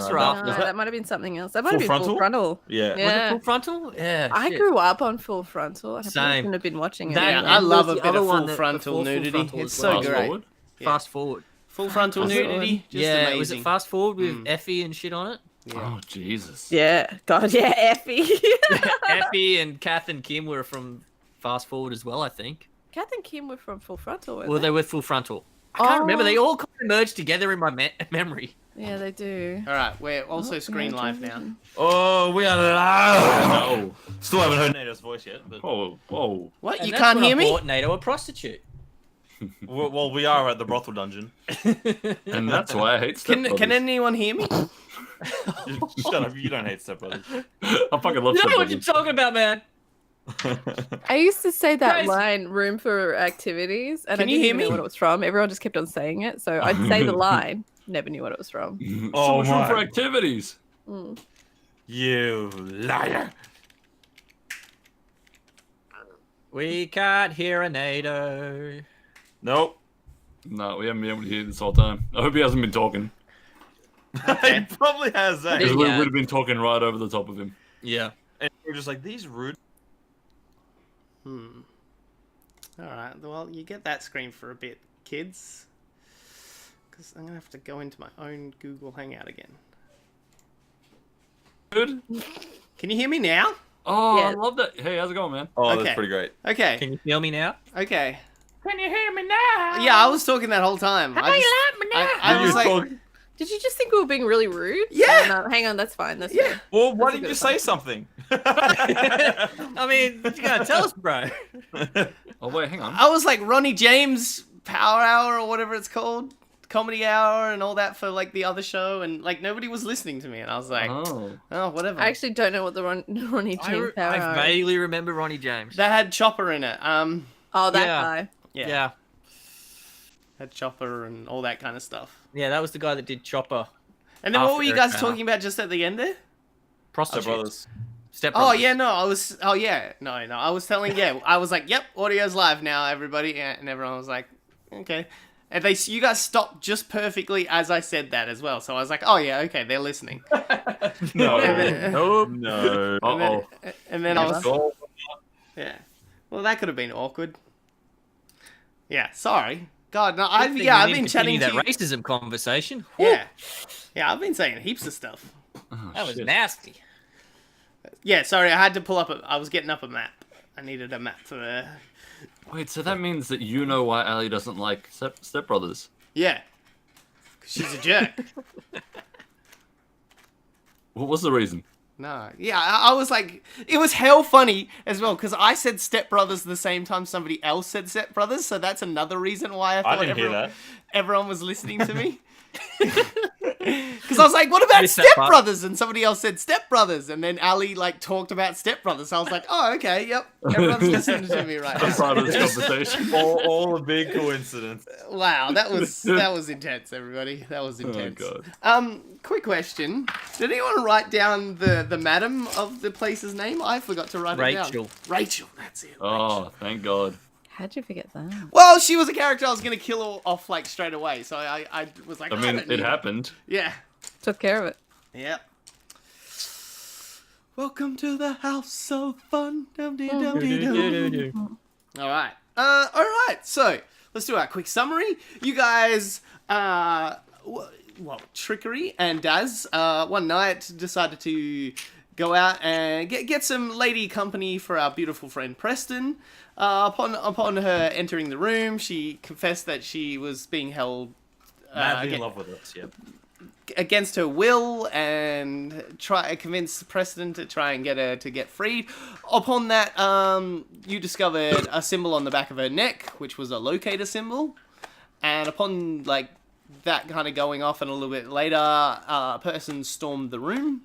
Bus Raft. No, Was that might have been something else. That might have been Full Full Frontal. Yeah. Was it Yeah. Full Frontal? Yeah. I shit. grew up on Full Frontal. I probably Same. shouldn't have been watching it. That- Yeah, anyway. I and love there's a the bit other of one full that- frontal before Full nudity. Frontal It's as so well. Fast great. forward. Yeah. Fast Forward. Full frontal Fast forward. nudity, just Yeah, amazing. was it Fast Forward with Effie and shit on it? Yeah. Oh Jesus. Yeah. God, yeah, Effie. Effie and Kath and Kim were from Fast Forward as well, I think. Kath and Kim were from Full Frontal, weren't Well, they? they were Full Frontal. I can't remember. Oh. They all kind of merged together in my memory. Yeah, they do. All right, we're also Oh, screen yeah, live now. television. Oh, we are live. No. Still haven't heard Nader's voice yet. But... Oh. What? And You that's can't when hear I me? bought NATO a prostitute. Well, we are at the brothel dungeon. And that's why I hate Step Can Brothers. anyone hear me? Shut up! You don't hate Step Brothers. I fucking love You Step know what you're Brothers. talking about, man. I used to say that Guys. line, room for activities, and Can I you didn't hear even know me? what it was from. Everyone just kept on saying it, so I'd say the line, never knew what it was from. Oh, So much room my. for activities. Mm. You liar! We can't hear a NATO. Nope. No, we haven't been able to hear this whole time. I hope he hasn't been talking. He probably has that. Because we Yeah. would have been talking right over the top of him. Yeah. And we're just like these rude. All right. Well, you get that screen for a bit, kids. Because I'm gonna have to go into my own Google Hangout again. Good. Can you hear me now? Oh, I Yeah. love that. Hey, how's it going, man? Oh, Okay. that's pretty great. Okay. Can you feel me now? Okay. Can you hear me now? Yeah, I was talking that whole time. I was like, Did you just think we were being really rude? Yeah. No, hang on, that's fine. That's Yeah. fair. Well, why That's a didn't good you say something? I mean, you gotta tell us, bro. Oh, wait, hang on. I was like Ronnie James Power Hour or whatever it's called, Comedy Hour and all that for like the other show, and like nobody was listening to me, and I was like, oh, whatever. I actually don't know what the Ronnie James Power I Hour is. vaguely remember Ronnie James. That had Chopper in it. Oh, that Yeah. guy. Yeah. Had Chopper and all that kind of stuff. Yeah, that was the guy that did Chopper. And then what After were you Eric guys Bauer. talking about just at the end there? Step Prostitutes. Brothers. Step Oh Brothers. yeah, no, I was. Oh yeah, no, I was telling. Yeah, I was like, "Yep, audio's live now, everybody," and everyone was like, "Okay." And you guys stopped just perfectly as I said that as well. So I was like, "Oh yeah, okay, they're listening." No. Nope. No. Uh-oh. And then I was, Oh, yeah. Well, that could have been awkward. Yeah, sorry. God, no, Good I've thing yeah, we I've been didn't chatting continue to that racism conversation. yeah, yeah, I've been saying heaps of stuff. Oh, That was shit. nasty. Yeah, sorry, I had to pull up. I was getting up a map. I needed a map for. Wait, so that means that you know why Ali doesn't like Step Brothers? Yeah, 'cause she's a jerk. What was the reason? No, yeah, I was like, it was hell funny as well because I said Step Brothers the same time somebody else said Step Brothers, so that's another reason why I thought didn't hear that. everyone was listening to me. Because I was like, what about Missed that Step part. Brothers? And somebody else said Step Brothers, and then Ali like talked about Step Brothers. So I was like, oh, okay, yep, everyone's listening to me right That's now. part of this conversation. all a big coincidence. Wow, that was intense, everybody. That was intense. God. Quick question: did anyone write down the madam of the place's name? I forgot to write it Rachel. down. Rachel, that's it. Oh, thank God. How'd you forget that? Well, she was a character I was gonna kill off like straight away, so I was like, I "Oh, mean, don't need it her." happened. Yeah. Took care of it. Yep. Welcome to the house of fun. All right. All right. So let's do our quick summary. You guys, Trickery and Daz, one night decided to go out and get some lady company for our beautiful friend Preston. Upon her entering the room, she confessed that she was being held Madly in love with us. Yep. against her will and convince Preston to try and get her to get freed. Upon that, you discovered a symbol on the back of her neck, which was a locator symbol. And upon like that kind of going off, and a little bit later, a person stormed the room,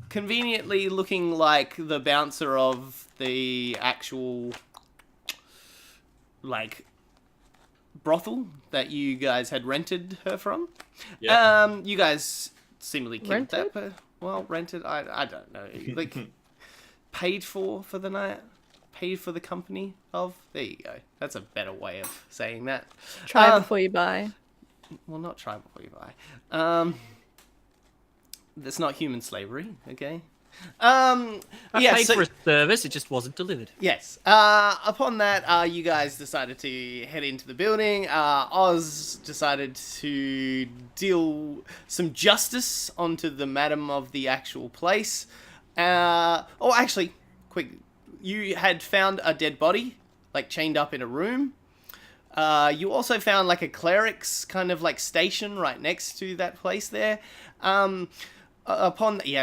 conveniently looking like the bouncer of the actual like brothel that you guys had rented her from. Yeah. You guys seemingly killed Rented? that. Rented. I don't know. Like paid for the night. Paid for the company of. There you go. That's a better way of saying that. Try before you buy. Well, not try before you buy. That's not human slavery, okay? I Yeah, paid so, for a service, it just wasn't delivered. yes. Upon that, you guys decided to head into the building. Oz decided to deal some justice onto the madam of the actual place. Actually, quick. You had found a dead body, like chained up in a room. You also found like a cleric's kind of like station right next to that place there.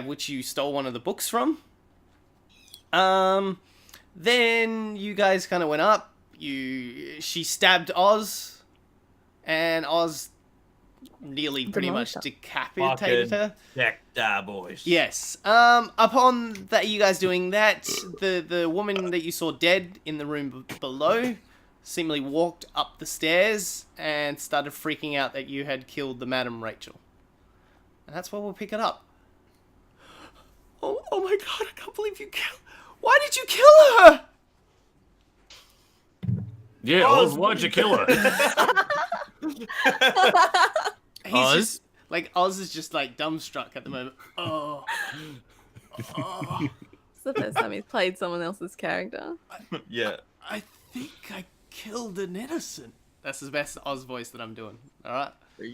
Which you stole one of the books from. Then you guys kind of went up. She stabbed Oz, and Oz nearly pretty much decapitated her. Jack boys. Yes. Upon that, you guys doing that, the woman that you saw dead in the room below seemingly walked up the stairs and started freaking out that you had killed the Madam Rachel. And that's where we'll pick it up. Oh my god, I can't believe you killed... Why did you kill her? Yeah, Oz, why'd you kill her? Oz? Just, Oz is just like dumbstruck at the moment. Oh. It's the first time he's played someone else's character. Yeah. I think I killed an innocent. That's the best Oz voice that I'm doing. Alright?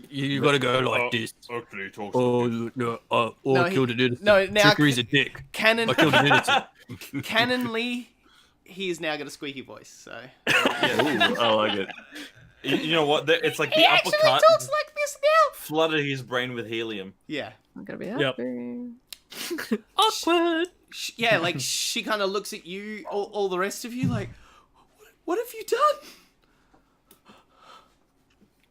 You gotta go like this. Actually, talks Oh, no, I killed an innocent. No, now Trickery's a dick. Canon... I killed an innocent. Canonly, he is now got a squeaky voice, so... Ooh, I like it. You know what? It's like the He actually uppercut talks like this now! flooded his brain with helium. Yeah. I'm gonna be Yep. happy. Awkward. Yeah, like, she kind of looks at you, all the rest of you, like, what have you done?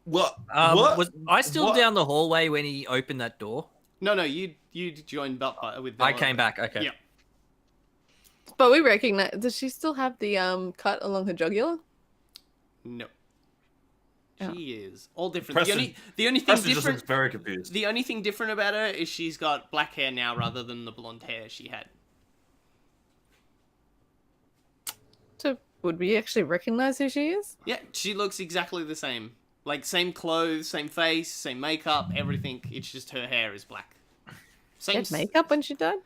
What? Was I still What? down the hallway when he opened that door? No, you joined up with them. I came back, okay. Yeah. But we recognize. Does she still have the cut along her jugular? No. Oh. She is all different. Preston- The only thing Preston just different... looks very confused. The only thing different about her is she's got black hair now rather than the blonde hair she had. So would we actually recognize who she is? Yeah, she looks exactly the same. Like, same clothes, same face, same makeup, everything. It's just her hair is black. She Same had makeup when she died?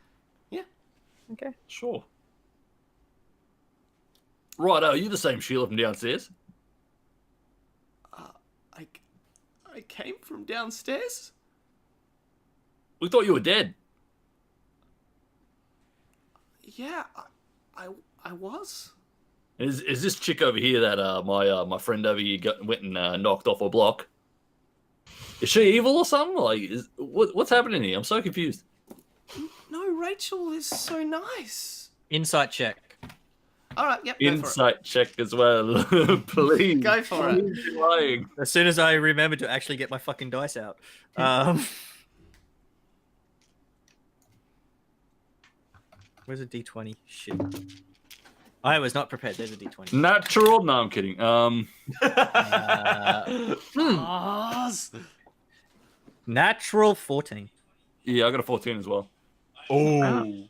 Yeah. Okay. Sure. Right, are you the same Sheila from downstairs? I came from downstairs? We thought you were dead. Yeah, I was. Is this chick over here that my friend over here went and knocked off a block? Is she evil or something? Like, what's happening here? I'm so confused. No, Rachel is so nice. Insight check. All right, yep, go for it. Insight check as well, please. Go for it. Please be lying. As soon as I remember to actually get my fucking dice out. Where's a d20? Shit. I was not prepared. There's a d20. Natural? No, I'm kidding. Oz. Natural 14. Yeah, I got a 14 as well. Oh.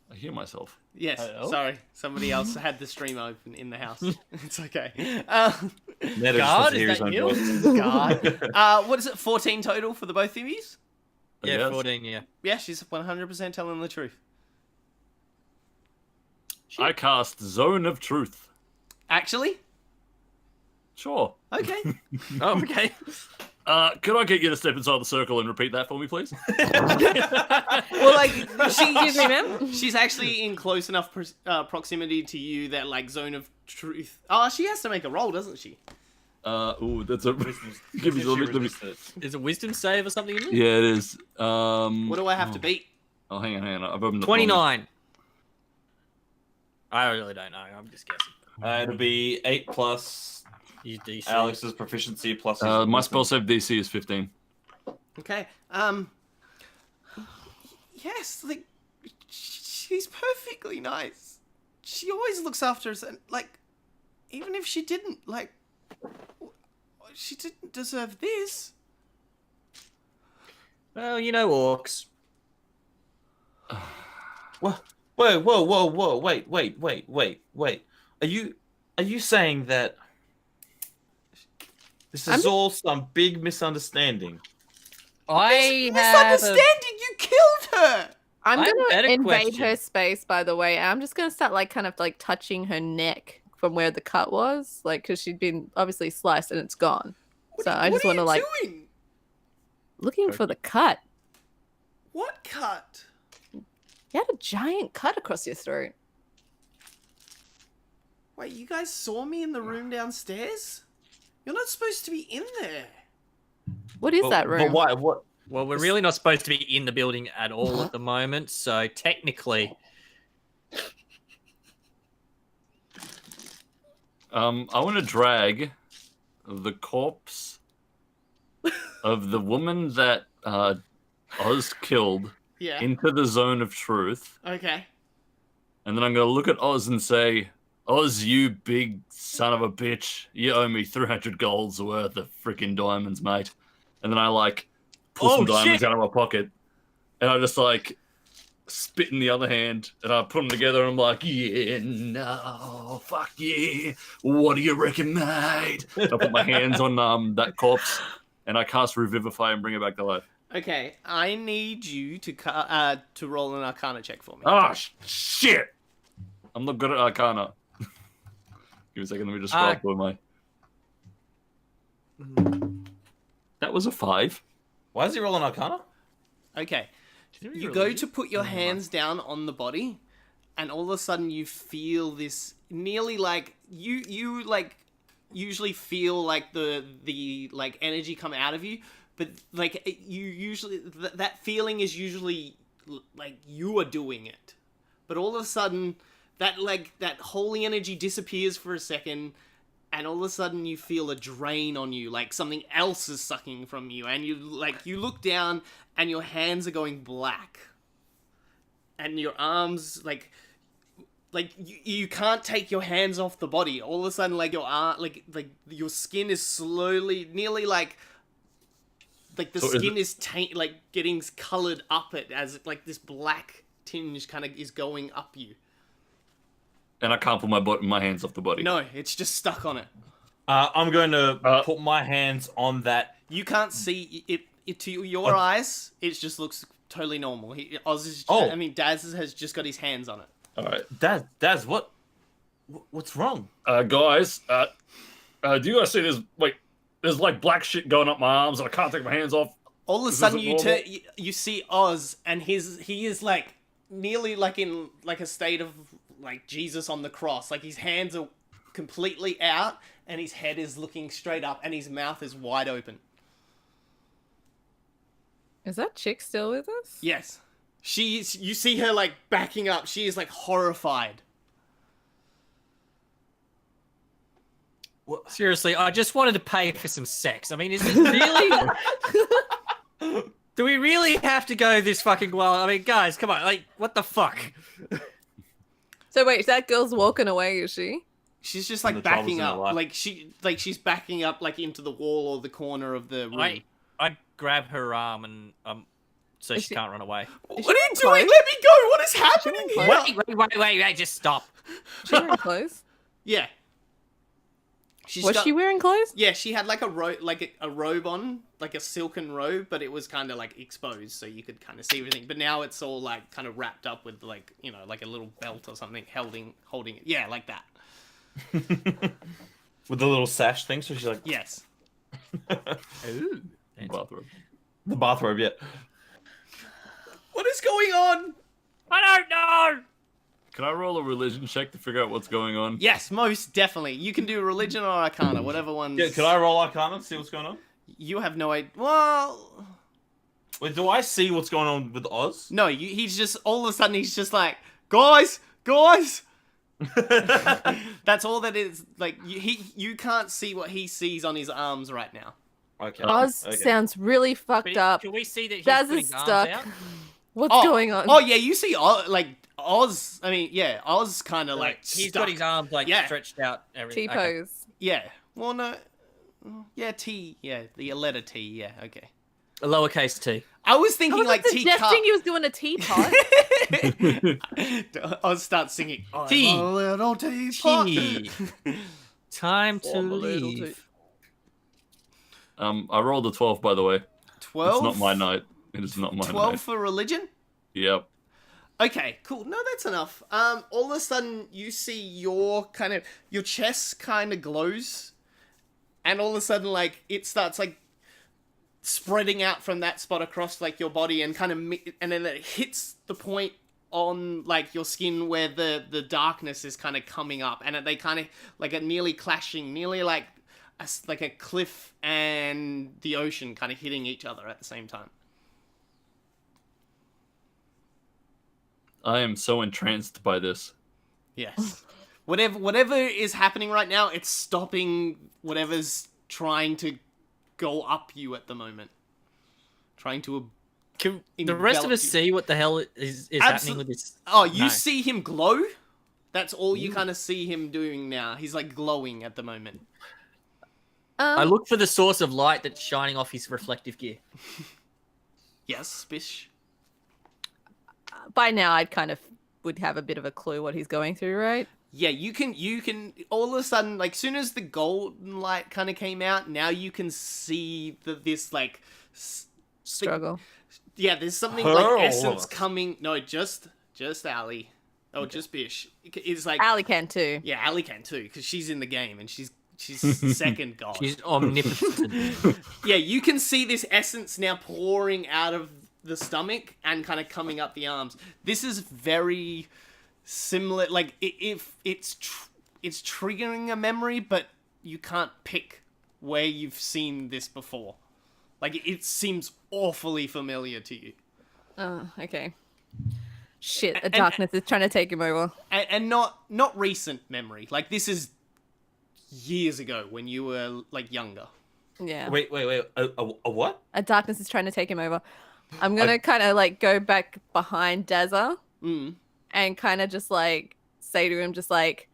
I hear myself. Yes, Hello? sorry. Somebody else had the stream open in the house. It's okay. Ned God, just is hear his that own you? voice. God. What is it, 14 total for the both of you? I Yeah, guess. 14, yeah. Yeah, she's 100% telling the truth. I cast Zone of Truth. Actually? Sure. Okay. Oh, okay. Could I get you to step inside the circle and repeat that for me, please? Well, like, Excuse me, ma'am? she's actually in close enough proximity to you that, like, zone of truth... Oh, she has to make a roll, doesn't she? Ooh, that's a... Give me let me... Is a wisdom save or something in there? Yeah, it is. What do I have to beat? Oh, hang on. I've opened the 29. I really don't know. I'm just guessing. It'll be 8 plus You DC. Alex's proficiency plus. his My wisdom. spell save DC is 15. Okay. Yes, like, she's perfectly nice. She always looks after us, and, like, even if she didn't, like, she didn't deserve this. Well, you know orcs. What? Whoa! Wait! Are you saying that This is all some big misunderstanding. I have. Misunderstanding. You killed her. I'm I have a gonna better invade question. her space, by the way. I'm just gonna start like kind of like touching her neck from where the cut was, like because she'd been obviously sliced and it's gone. So I just want to like doing? looking for the cut. What cut? You had a giant cut across your throat. Wait, you guys saw me in the room downstairs? You're not supposed to be in there. What is that room? But why? What? Well, we're really not supposed to be in the building at all at the moment, so technically. I want to drag the corpse of the woman that Oz killed Yeah. into the zone of truth, Okay. and then I'm gonna look at Oz and say, "Oz, you big son of a bitch, you owe me 300 golds worth of freaking diamonds, mate." And then I like pull some diamonds out of my pocket, and I just like spit in the other hand, and I put them together, and I'm like, "Yeah, no, fuck yeah, what do you reckon, mate?" I put my hands on that corpse, and I cast Revivify and bring it back to life. Okay, I need you to to roll an Arcana check for me. Oh shit! I'm not good at Arcana. Give me a second. Let me just scroll through my. That was a 5. Why is he rolling Arcana? Okay, you go to put your hands down on the body, and all of a sudden you feel this nearly like you like usually feel like the like energy come out of you, but like you usually that feeling is usually like you are doing it, but all of a sudden that like that holy energy disappears for a second, and all of a sudden you feel a drain on you, like something else is sucking from you, and you look down and your hands are going black, and your arms like you can't take your hands off the body. All of a sudden, like your arm, like your skin is slowly, nearly like the So skin is like getting colored up it as like this black tinge kind of is going up you. And I can't put my hands off the body. No, it's just stuck on it. I'm going to put my hands on that. You can't see it to your eyes. It just looks totally normal. Daz has just got his hands on it. All right, Daz, what's wrong? guys. Do you guys see this? Like, there's like black shit going up my arms, and I can't take my hands off. All of a Is sudden, this you see Oz, and he is like nearly like in like a state of like Jesus on the cross. Like his hands are completely out, and his head is looking straight up, and his mouth is wide open. Is that chick still with us? Yes, you see her like backing up. She is like horrified. Seriously, I just wanted to pay for some sex. I mean, is it really? Do we really have to go this fucking well? I mean, guys, come on. Like, what the fuck? So wait, that girl's walking away, is she? She's just like The troubles backing in her up, life. she's backing up like into the wall or the corner of the room. I grab her arm and so Is she she- can't run away. What Is are she you close? doing? Let me go! What is happening close? here? Wait, just stop. She wearing clothes? Yeah. Was she wearing clothes? Yeah, she had like a robe on, like a silken robe, but it was kind of like exposed, so you could kind of see everything. But now it's all like kind of wrapped up with like like a little belt or something holding it. Yeah, like that. With the little sash thing, so she's like, Yes. Ooh. Bathroom. the bathrobe, yeah. What is going on? I don't know. Can I roll a religion check to figure out what's going on? Yes, most definitely. You can do religion or arcana, whatever one's. Yeah, can I roll Arcana, see what's going on? You have no idea. Well, Wait, do I see what's going on with Oz? no. He's just all of a sudden he's just like, guys. That's all that is. Like you can't see what he sees on his arms right now. Okay. Oz okay. sounds really fucked But up. can we see that he's Daz putting is arms stuck. out? What's going on? Oh yeah, you see Oz. I mean, yeah, Oz kind of like He's stuck. got his arms like Yeah. stretched out. Everything. T-pose. Yeah. Well, no. Yeah, T. Yeah, the letter T. Yeah, okay. A lowercase t. I was I thinking was like suggesting teacup. he was doing a teapot. Oz starts singing. I'm Tea. a little teapot. Tea. Time to I'm a little leave. I rolled a 12, by the way. 12? It's not my night. It is not my 12 night. for religion? Yep. Okay, cool. No, that's enough. All of a sudden, you see your chest kind of glows, and all of a sudden, like, it starts, like, spreading out from that spot across, like, your body, and and then it hits the point on, like, your skin where the darkness is kind of coming up, and they kind of, like, are nearly clashing, nearly like a cliff and the ocean kind of hitting each other at the same time. I am so entranced by this. Yes. Whatever is happening right now, it's stopping whatever's trying to go up you at the moment. Trying to Can the rest of us see what the hell is happening with this? Oh, you No. see him glow? That's all you kind of see him doing now. He's like glowing at the moment. I look for the source of light that's shining off his reflective gear. Yes, Bish. By now, I'd kind of would have a bit of a clue what he's going through, right? Yeah, you can all of a sudden, like, soon as the golden light kind of came out, now you can see this like Struggle. yeah, there's something Her like or essence us? coming. No, just Ali. Oh, just Bish. It's like Ali can too. yeah, Ali can too because she's in the game and she's second god. She's omnipotent. Yeah, you can see this essence now pouring out of the stomach and kind of coming up the arms. This is very similar. Like if it's triggering a memory, but you can't pick where you've seen this before. Like it seems awfully familiar to you, Oh, okay. Shit, the darkness is trying to take him over. and not recent memory. Like this is years ago when you were like younger. Yeah. Wait. A what? A darkness is trying to take him over. I'm gonna kind of like go back behind Dazza and kind of just like say to him, just like,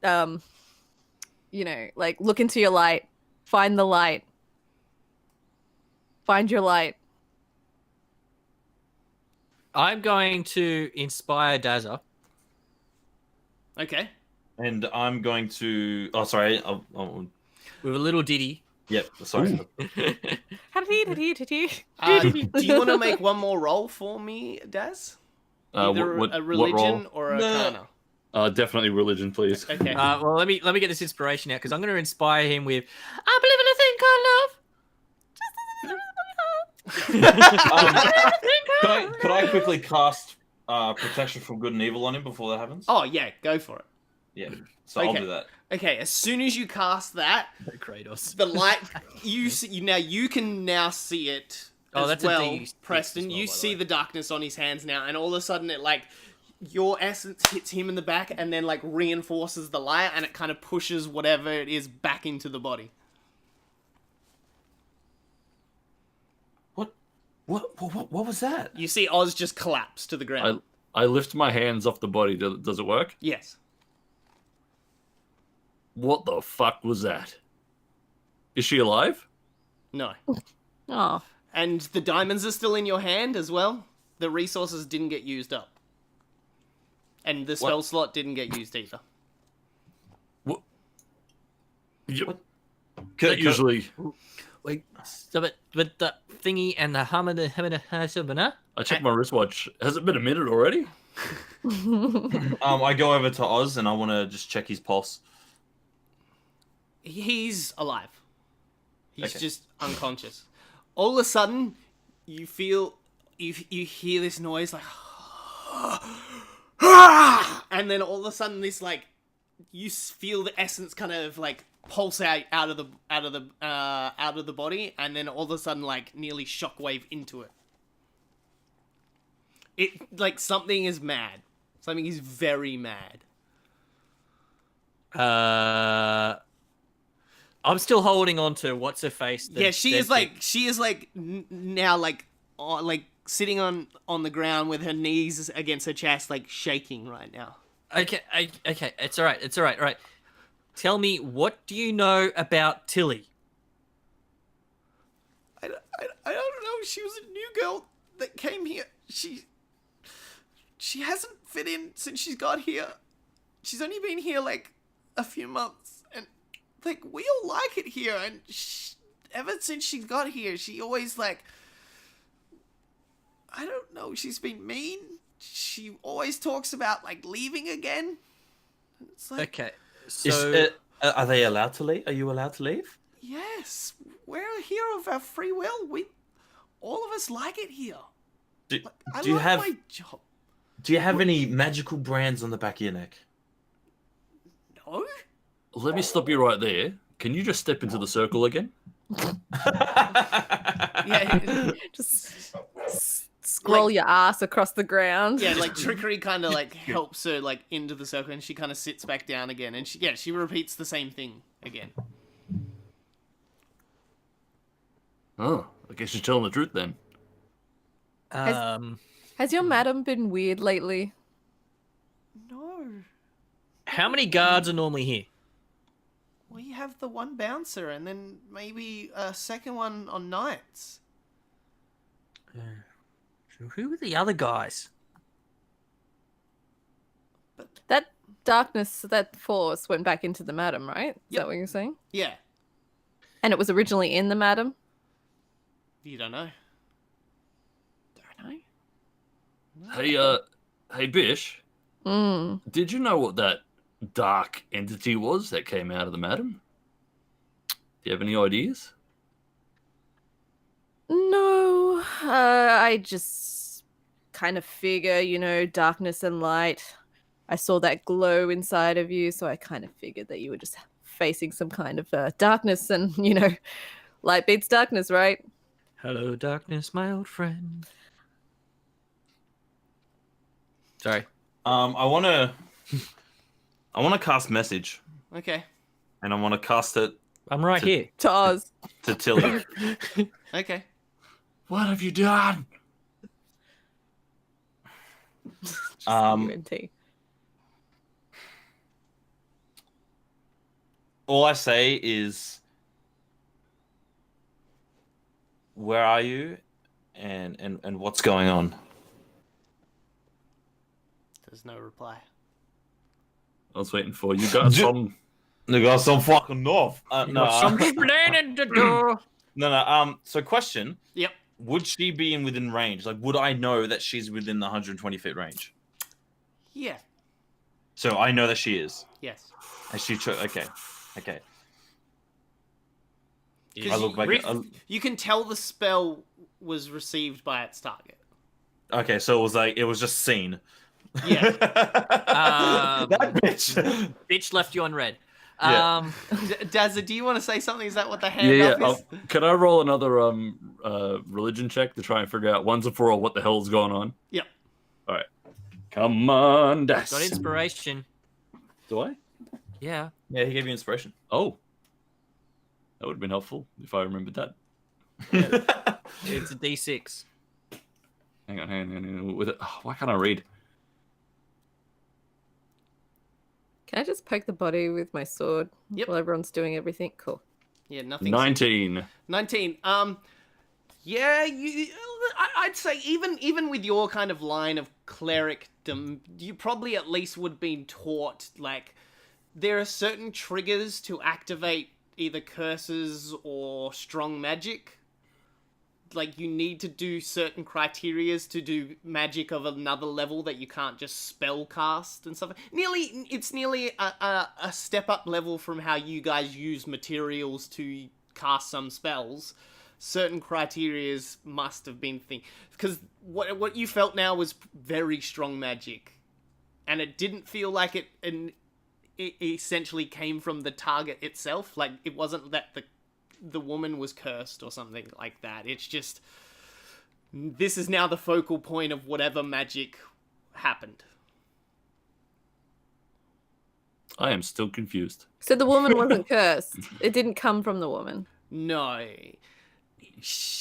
you know, like look into your light, find the light, find your light. I'm going to inspire Dazza. Okay. And I'm going to. Oh, sorry. With a little ditty. Yep. Sorry. Do you want to make one more roll for me, Daz? Either what a religion or a No. arcana. Definitely religion, please. Okay. Well, let me get this inspiration out because I'm going to inspire him with, I believe in a thing called love. Could I quickly cast protection from good and evil on him before that happens? Oh yeah, go for it. Yeah. So I'll Okay. do that. Okay, as soon as you cast that, Kratos. the light you can now see it Oh, as that's a well, D6 Preston. as well, You by the see way. the darkness on his hands now, and all of a sudden it like your essence hits him in the back, and then like reinforces the light, and it kind of pushes whatever it is back into the body. What was that? You see Oz just collapse to the ground. I lift my hands off the body. Does it work? Yes. What the fuck was that? Is she alive? No. Oh, And the diamonds are still in your hand as well. The resources didn't get used up. And the spell slot didn't get used either. Usually, Wait, stop it. But the thingy and the hammer. I check my wristwatch. Has it been a minute already? I go over to Oz and I want to just check his pulse. He's alive. He's Okay. just unconscious. All of a sudden, you feel, you hear this noise like, and then all of a sudden this like, you feel the essence kind of like pulse out of the body, and then all of a sudden like nearly shockwave into it. It like something is mad. Something is very mad. I'm still holding on to what's her face. Yeah, she is like now like sitting on the ground with her knees against her chest, like shaking right now. Okay, it's all right. All right. Tell me, what do you know about Tilly? I don't know. She was a new girl that came here. She hasn't fit in since she's got here. She's only been here like a few months, and like we all like it here. And ever since she got here, she always like, I don't know, she's been mean. She always talks about like leaving again. It's like, Okay. Is, So are they allowed to leave? Are you allowed to leave? yes, we're here of our free will. All of us like it here. Do, I do you like have my job. Do you have any magical brands on the back of your neck? No? Let me stop you right there. Can you just step into the circle again? Yeah, Just scroll your ass across the ground. yeah, like trickery kind of like helps her like into the circle, and she kind of sits back down again, and she repeats the same thing again. Oh, I guess you're telling the truth then. Has your madam been weird lately? No, how many guards are normally here? we have the one bouncer, and then maybe a second one on nights. So who are the other guys? That darkness, that force went back into the madam, right? Is Yep. that what you're saying? Yeah, And it was originally in the madam? you don't know. Don't know. Hey, Bish. Mm. Did you know what that dark entity was that came out of the madam? Do you have any ideas? No, I just kind of figure, darkness and light. I saw that glow inside of you, so I kind of figured that you were just facing some kind of darkness, and light beats darkness, right? Hello, darkness, my old friend. Sorry. I want to cast message, Okay, and I want to cast it I'm right here. To Oz. to Tilly. okay. What have you done? UNT. All I say is, where are you, and what's going on? There's no reply. I was waiting for you. Got some. They got some fucking north. No, Some planning to do. no. So question: Yep. would she be in within range? Like, would I know that she's within the 120 feet range? Yeah. So I know that she is. Yes. And she okay. Because I look like you can tell the spell was received by its target. okay. So it was just seen. Yeah. That bitch. Bitch left you on red. Yeah. Dazza, do you want to say something? Is that what the hand Yeah. up is? Can I roll another religion check to try and figure out once and for all what the hell's going on? Yep. All right. Come on, Dash. Got inspiration. Do I? Yeah. Yeah, he gave you inspiration. Oh. That would have been helpful if I remembered that. It's a D6. Hang on. With it. Oh, why can't I read? Can I just poke the body with my sword Yep. while everyone's doing everything? Cool. Yeah, nothing. 19. 19. Yeah, I'd say even with your kind of line of clericdom, you probably at least would have been taught, like, there are certain triggers to activate either curses or strong magic. Like, you need to do certain criterias to do magic of another level that you can't just spell cast and stuff. It's nearly a step up level from how you guys use materials to cast some spells. Certain criterias must have been because what you felt now was very strong magic, and it didn't feel like it essentially came from the target itself. Like, it wasn't that the woman was cursed or something like that. It's just, this is now the focal point of whatever magic happened. I am still confused. So the woman wasn't cursed. It didn't come from the woman. No.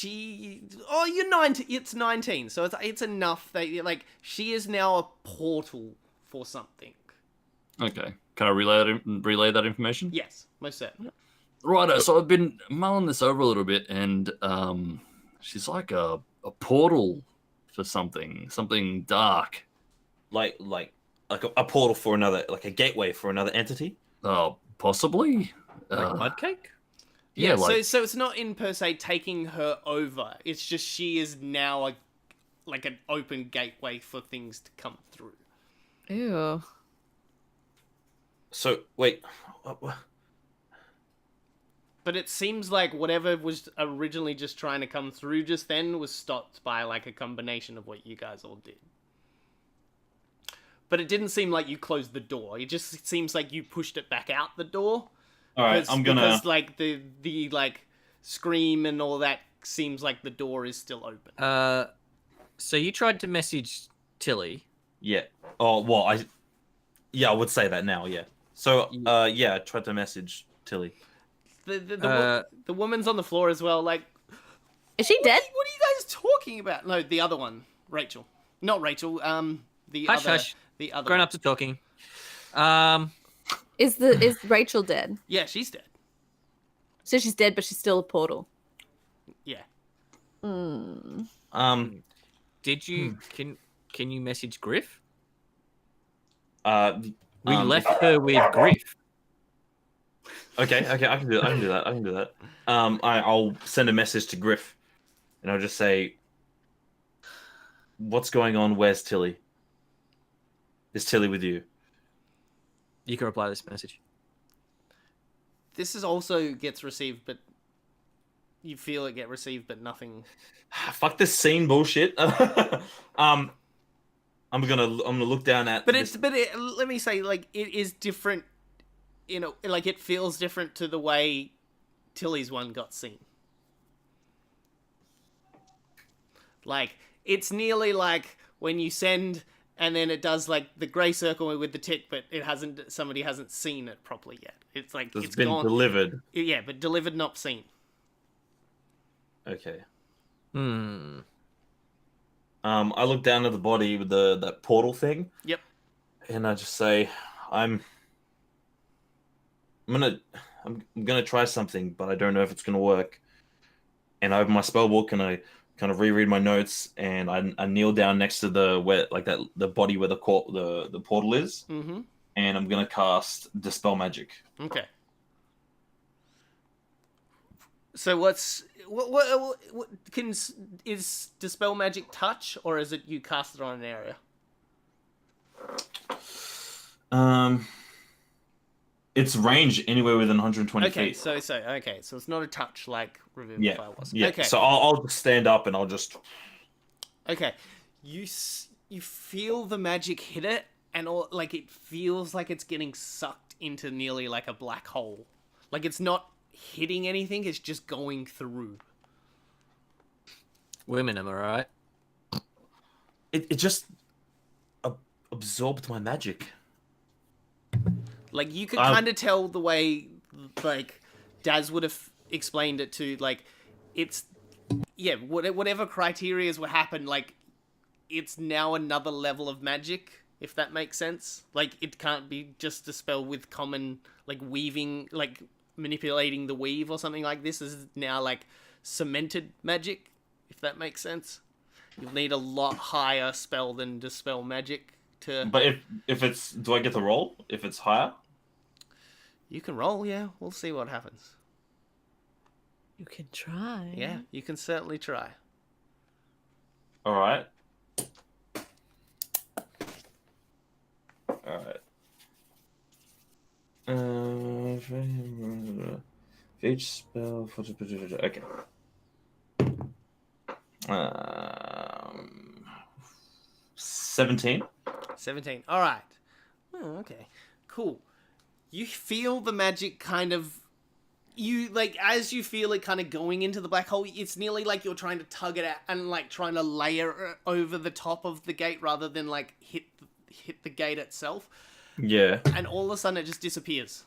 You're 19. It's 19, so it's enough that, like, she is now a portal for something. Okay. Can I relay that information? Yes, most certainly. Righto, so I've been mulling this over a little bit, and she's like a portal for something dark. like a portal for another, like a gateway for another entity. Possibly. Like mud cake? Yeah, like so it's not in per se taking her over. It's just she is now like an open gateway for things to come through. Ew. So wait, But it seems like whatever was originally just trying to come through just then was stopped by like a combination of what you guys all did. But it didn't seem like you closed the door. It just seems like you pushed it back out the door. all right, Because like the like scream and all that seems like the door is still open. So you tried to message Tilly. Yeah. Oh well, I would say that now. Yeah. So I tried to message Tilly. The woman's on the floor as well. Like, Is she dead? what are you guys talking about? No, the other one, Rachel. Not Rachel. The Hush, other. hush. The other. Grown one. ups are talking. Is Rachel dead? Yeah, she's dead. So she's dead, but she's still a portal. Yeah. Did you can you message Griff? We We left her with Griff. Okay, I can do that. I'll send a message to Griff, and I'll just say, "What's going on? Where's Tilly? Is Tilly with you?" You can reply to this message. This is also gets received, but you feel it get received, but nothing. Fuck this scene bullshit. I'm gonna look down at. But this... let me say, like, it is different. You know, like it feels different to the way Tilly's one got seen. Like, it's nearly like when you send and then it does like the grey circle with the tick, but somebody hasn't seen it properly yet. It's like It's been delivered. Yeah, but delivered, not seen. Okay. Hmm. I look down at the body with that portal thing. Yep. And I just say, I'm gonna try something, but I don't know if it's gonna work. And I open my spell book and I kind of reread my notes, and I kneel down next to the body where the portal is, Mm-hmm. and I'm gonna cast Dispel Magic. Okay. So what is Dispel Magic touch, or is it you cast it on an area? It's range anywhere within 120 Okay, feet. so it's not a touch like Revivify Yeah, was. yeah. Okay. So I'll just stand up and I'll just. Okay, you feel the magic hit it, and like it feels like it's getting sucked into nearly like a black hole. Like it's not hitting anything; it's just going through. Women, am I right? It just absorbed my magic. Like you could kind of tell the way, like Daz would have explained it to, like it's whatever criterias were happened, like it's now another level of magic, if that makes sense. Like it can't be just a spell with common like weaving, like manipulating the weave or something like this. Is now like cemented magic, if that makes sense. You'll need a lot higher spell than Dispel Magic to. But if it's, do I get the roll if it's higher? You can roll, yeah. We'll see what happens. You can try. Yeah, you can certainly try. All right. All right. Each spell. Okay. 17. 17. All right. Oh, okay. Cool. You feel the magic kind of. You like as you feel it kind of going into the black hole. It's nearly like you're trying to tug it out and like trying to layer it over the top of the gate rather than like hit the gate itself. Yeah. And all of a sudden it just disappears.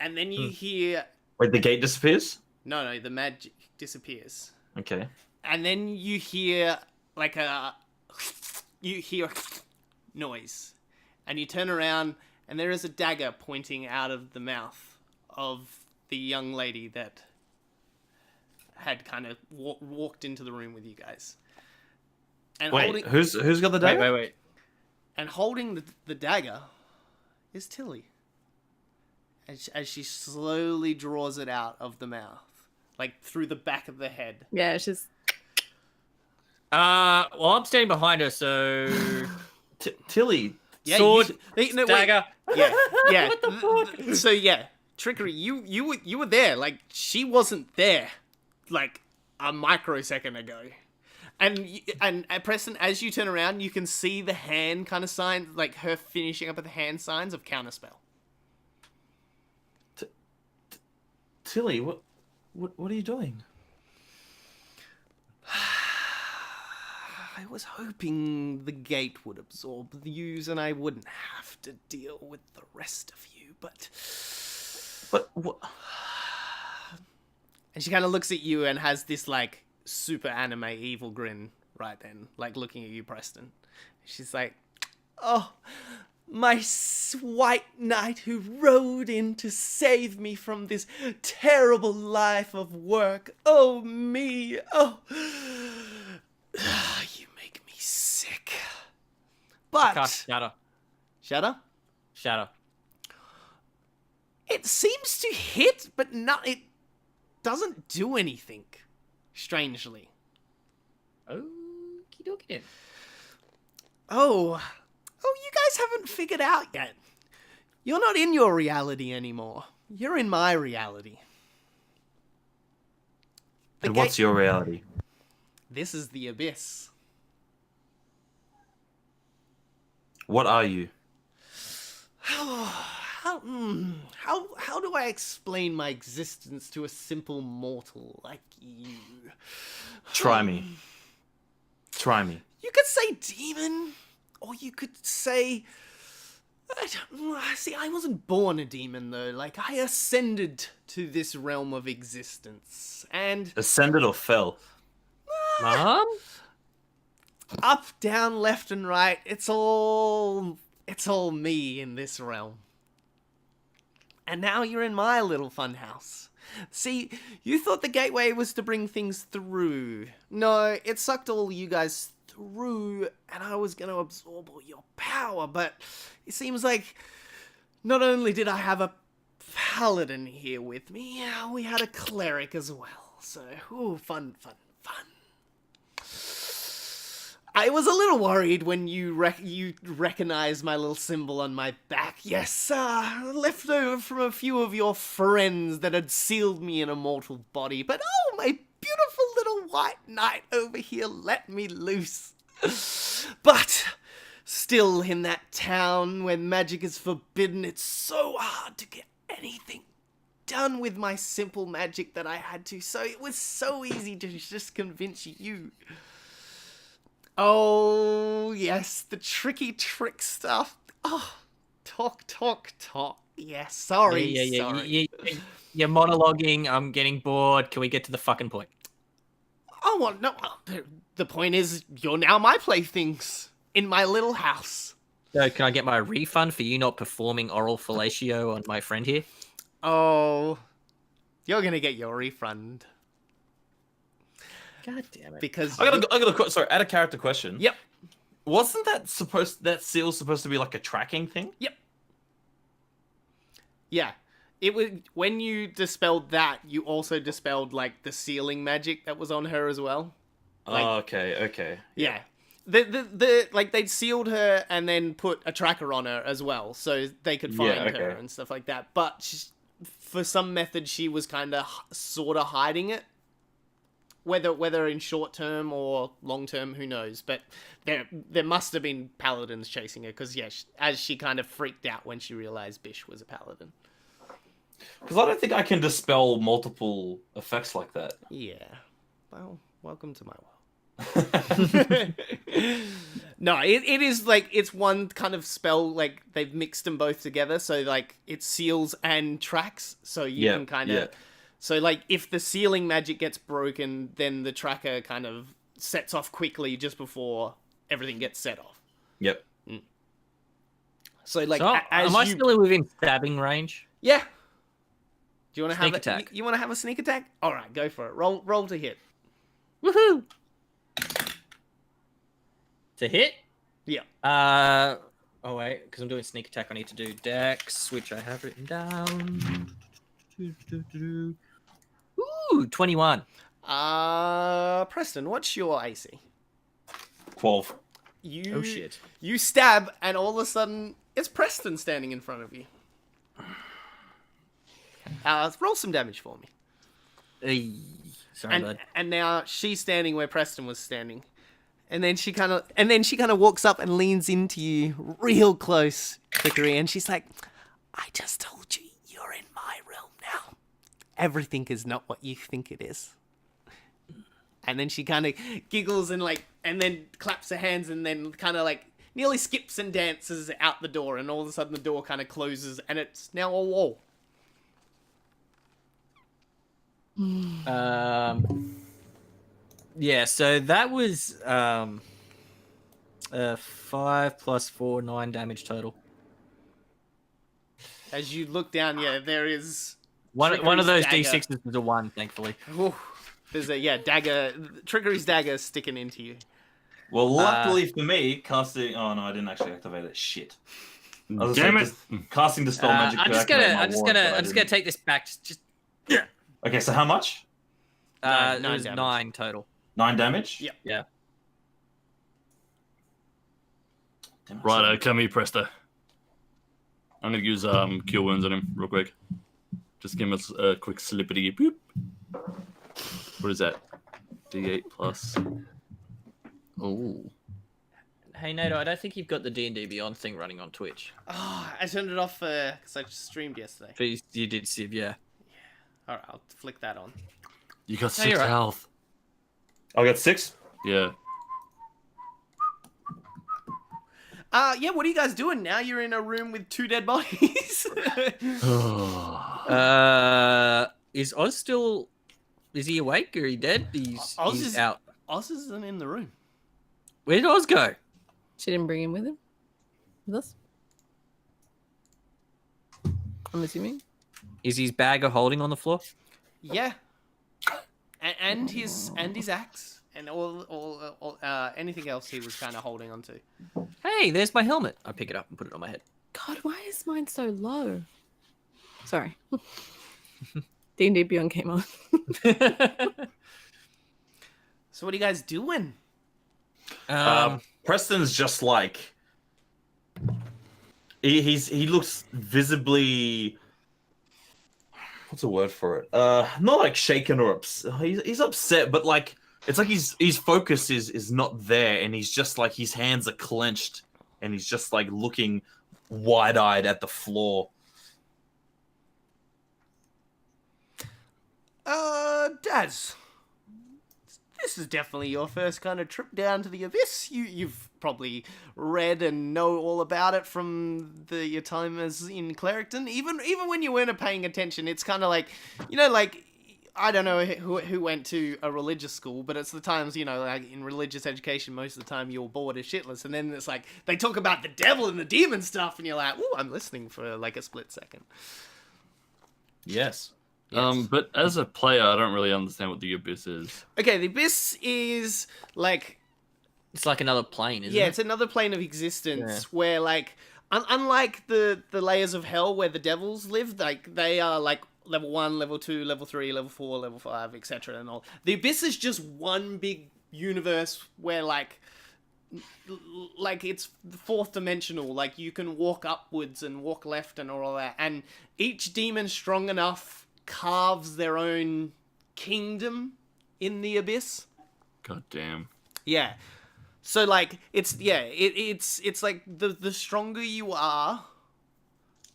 And then you hear. Wait, the gate disappears? No, the magic disappears. Okay. And then you hear like a noise, and you turn around, and there is a dagger pointing out of the mouth of the young lady that had kind of walked into the room with you guys. And Wait, who's got the dagger? Wait. And holding the dagger is Tilly. as she slowly draws it out of the mouth, like through the back of the head. Yeah, she's Well, I'm standing behind her, so Tilly. Yeah, sword, wait. dagger. Yeah, yeah. What the fuck? So yeah, Trickery, you were there. Like she wasn't there, like a microsecond ago. And Preston, as you turn around, you can see the hand kind of signs, like her finishing up with the hand signs of counterspell. Tilly, what are you doing? I was hoping the gate would absorb the use and I wouldn't have to deal with the rest of you, but what? And she kind of looks at you and has this like super anime evil grin right then, like looking at you, Preston. She's like, "Oh, my white knight who rode in to save me from this terrible life of work. Oh, me. Oh, you make me sick." But Shatter. Shatter? Shatter. It seems to hit, but it doesn't do anything. Strangely. Okie dokie. Oh, you guys haven't figured out yet. You're not in your reality anymore. You're in my reality. And what's your reality? This is the abyss. What are you? How do I explain my existence to a simple mortal like you? Try me. Try me. You could say demon, or you could say... See, I wasn't born a demon, though. Like, I ascended to this realm of existence, and... Ascended or fell? Mom? Up, down, left, and right, it's all me in this realm. And now you're in my little funhouse. See, you thought the gateway was to bring things through. No, it sucked all you guys through, and I was going to absorb all your power, but it seems like not only did I have a paladin here with me, we had a cleric as well. So, fun. I was a little worried when you recognized my little symbol on my back. Yes, left over from a few of your friends that had sealed me in a mortal body. But oh, my beautiful little white knight over here let me loose. But still, in that town where magic is forbidden, it's so hard to get anything done with my simple magic that I had to. So it was so easy to just convince you. Oh, yes, the tricky trick stuff. Oh, talk. Yes, sorry. You're monologuing. I'm getting bored. Can we get to the fucking point? Oh, well, no. The point is, you're now my playthings in my little house. So, can I get my refund for you not performing oral fellatio on my friend here? Oh, you're gonna get your refund. God damn it. Because I got a sorry, add a character question. Yep. Wasn't that seal supposed to be like a tracking thing? Yep. Yeah. It was when you dispelled that, you also dispelled like the sealing magic that was on her as well. Like, oh, okay. Yeah. The like they'd sealed her and then put a tracker on her as well, so they could find her and stuff like that. But for some method, she was kind of sort of hiding it. Whether in short term or long term, who knows? But there must have been paladins chasing her because as she kind of freaked out when she realized Bish was a paladin. Because I don't think I can dispel multiple effects like that. Yeah. Well, welcome to my world. No, it is like it's one kind of spell. Like they've mixed them both together, so like it seals and tracks. So you can kind of. So, like, if the sealing magic gets broken, then the tracker kind of sets off quickly just before everything gets set off. Yep. So, like, am I still within stabbing range? Yeah. Do you want to have Sneak attack? You want to have a sneak attack? All right, go for it. Roll to hit. Woohoo! To hit? Yeah. Oh Oh wait, because I'm doing sneak attack, I need to do Dex, which I have written down. Ooh, 21. Preston, what's your AC? 12. You Oh shit. You stab, and all of a sudden, it's Preston standing in front of you. Roll some damage for me. Sorry, bud. And now she's standing where Preston was standing, and then she kind of walks up and leans into you real close, Trickery, and she's like, "I just told you you're in my realm now. Everything is not what you think it is." And then she kind of giggles and then claps her hands and then kind of nearly skips and dances out the door, and all of a sudden the door kind of closes and it's now a wall. Yeah, so that was 5 plus 4, 9 damage total. As you look down, there is One of Trickery's those dagger. D6s was a 1, thankfully. Ooh, there's a dagger. Trickery's dagger sticking into you. Well, luckily for me, casting. Oh no, I didn't actually activate it. Shit. I was Damn gonna it! say, casting dispel magic. I'm just gonna take this back. Just Okay, so how much? Nine it was damage. 9 total. 9 damage. Yep. Yeah. Damn it, Righto, come here, Presto. I'm gonna use cure wounds on him real quick. Just give him a quick slippity boop. What is that? D8 plus. Oh. Hey Nato, I don't think you've got the D&D Beyond thing running on Twitch. Oh, I turned it off because I just streamed yesterday. But you did, Civ, yeah. All right, I'll flick that on. You got No, 6 you're right. health. I got 6. Yeah. Yeah, what are you guys doing now? You're in a room with 2 dead bodies. Is Oz still? Is he awake or he dead? Oz he's is- out. Oz isn't in the room. Where did Oz go? She didn't bring him with him? With us? I'm assuming. Is his bag of holding on the floor? Yeah. And his axe and all anything else he was kind of holding onto. Hey, there's my helmet. I pick it up and put it on my head. God, why is mine so low? Sorry. D&D Beyond came on. So what are you guys doing? Preston's just like he looks visibly. What's a word for it? Not like shaken or upset. He's upset, but like it's like his focus is not there, and he's just like his hands are clenched, and he's just like looking wide-eyed at the floor. Daz, this is definitely your first kind of trip down to the Abyss. You've probably read and know all about it from your time as in Clericton. Even when you weren't paying attention, it's kind of like, I don't know who went to a religious school, but it's the times, like in religious education, most of the time you're bored as shitless, and then it's like they talk about the devil and the demon stuff, and you're like, ooh, I'm listening for like a split second. Yes. But as a player, I don't really understand what the Abyss is. Okay, the Abyss is like, It's like another plane, isn't yeah, it? it's another plane of existence where, like, unlike the layers of hell where the devils live, like they are like level 1, level 2, level 3, level 4, level 5, etc. and all. The Abyss is just one big universe where like it's fourth dimensional. Like you can walk upwards and walk left and all that, and each demon strong enough carves their own kingdom in the Abyss. God damn. Yeah. So like it's like the stronger you are,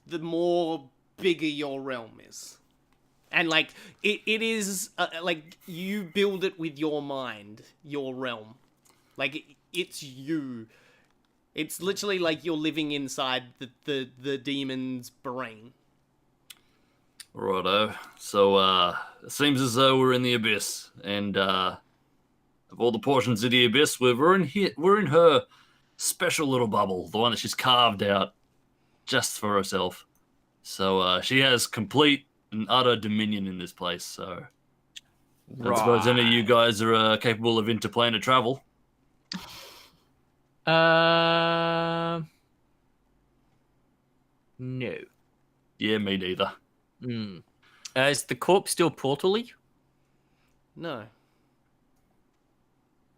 the more bigger your realm is. And like it is like you build it with your mind, your realm. Like it's you. It's literally like you're living inside the demon's brain. Righto. So, it seems as though we're in the Abyss, and of all the portions of the Abyss, we're in her special little bubble, the one that she's carved out just for herself. So she has complete and utter dominion in this place. So I suppose any of you guys are capable of interplanar travel. No. Yeah, me neither. Hmm. Is the corpse still portally? No.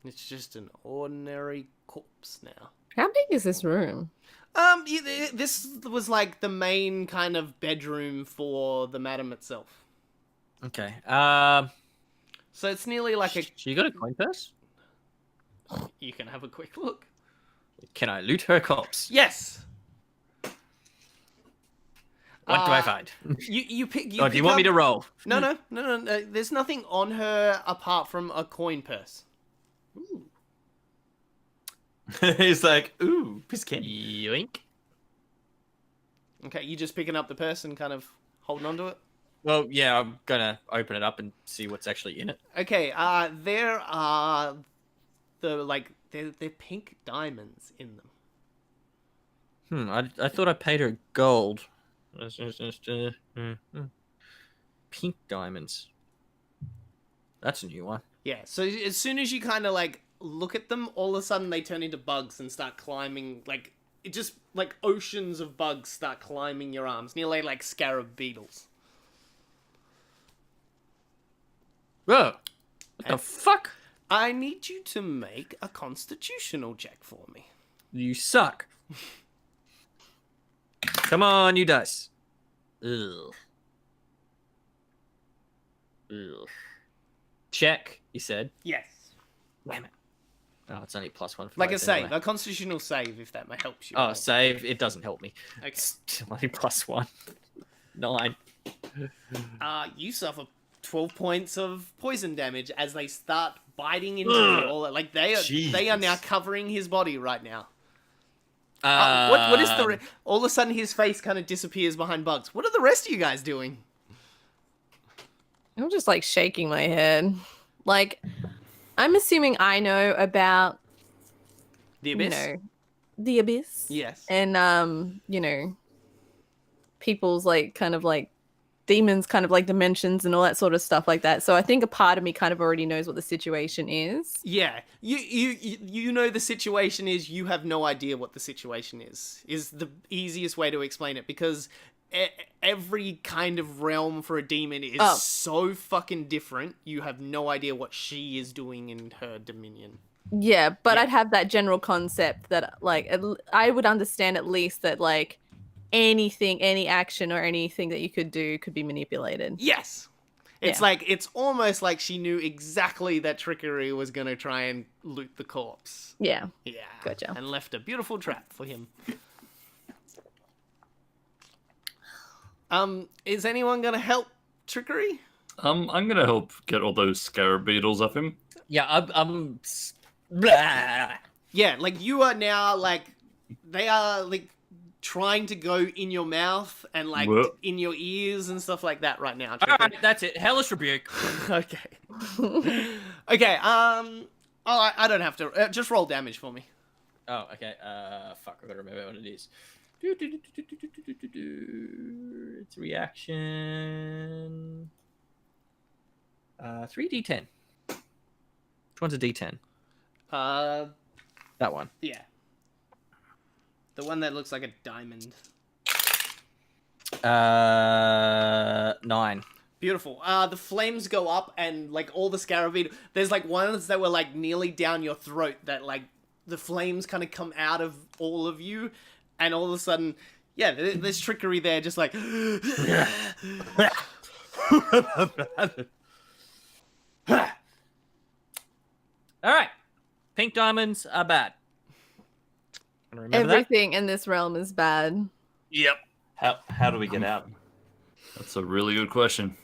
It's just an ordinary corpse now. How big is this room? This was like the main kind of bedroom for the madam itself. Okay. So it's nearly like a. So you got a coin purse? You can have a quick look. Can I loot her corpse? Yes. What do I find? You pick. Oh, do you want me to roll? No. There's nothing on her apart from a coin purse. He's like, ooh, piss candy. Yoink. Okay, you just picking up the purse and kind of holding onto it. Well, yeah, I'm gonna open it up and see what's actually in it. Okay, there are they're pink diamonds in them. I thought I paid her gold. Pink diamonds. That's a new one. Yeah, so as soon as you kind of like look at them, all of a sudden they turn into bugs and start climbing, like, it just, like, oceans of bugs start climbing your arms, nearly like scarab beetles. Whoa! What the fuck? I need you to make a constitutional check for me. You suck. Come on, you dice. Ugh. Ugh. Check, you said. Yes. Damn it. Oh, it's only +1 for Like a both save, anyway. a constitutional save, if that helps you. Oh, save. It doesn't help me. Okay. It's only +1. 9. You suffer 12 points of poison damage as they start biting into you. All like they are now covering his body right now. What is the? All of a sudden, his face kind of disappears behind bugs. What are the rest of you guys doing? I'm just like shaking my head. Like, I'm assuming I know about The abyss. The abyss. Yes. And people's like kind of like demons, kind of like dimensions and all that sort of stuff like that. So I think a part of me kind of already knows what the situation is. Yeah. You know the situation is. You have no idea what the situation is. Is the easiest way to explain it, because every kind of realm for a demon is so fucking different. You have no idea what she is doing in her dominion. Yeah, but Yeah. I'd have that general concept that like I would understand at least that like anything, any action or anything that you could do could be manipulated. Yes. It's Yeah. like, it's almost like she knew exactly that Trickery was going to try and loot the corpse. Yeah. Yeah. Gotcha. And left a beautiful trap for him. Is anyone going to help Trickery? I'm gonna help get all those scarab beetles off him. Yeah, I'm blah. Yeah, like you are now like, they are like trying to go in your mouth and like Whoa. in your ears and stuff like that right now. All Trickery. right, that's it. Hellish rebuke. Okay. Okay, I don't have to, just roll damage for me. Oh, okay. Fuck, I gotta remember what it is. It's reaction. 3d10. Which one's a d10? That one. Yeah. The one that looks like a diamond. 9. Beautiful. The flames go up and like all the scarab, there's like ones that were like nearly down your throat that like the flames kind of come out of all of you, and all of a sudden, yeah, there's Trickery there, just like. All right. Pink diamonds are bad. Remember Everything in this realm is bad. Yep. How do we get out? That's a really good question.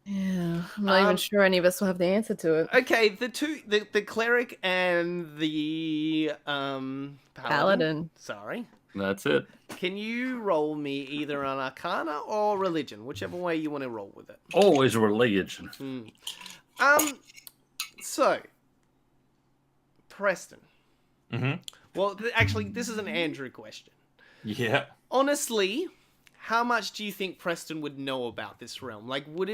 Yeah, I'm not even sure any of us will have the answer to it. Okay, the cleric and the paladin. Sorry. That's it. Can you roll me either an Arcana or Religion, whichever way you want to roll with it? Always religion. So, Preston. Mm-hmm. Well, actually, this is an Andrew question. Yeah. Honestly, how much do you think Preston would know about this realm? Like, would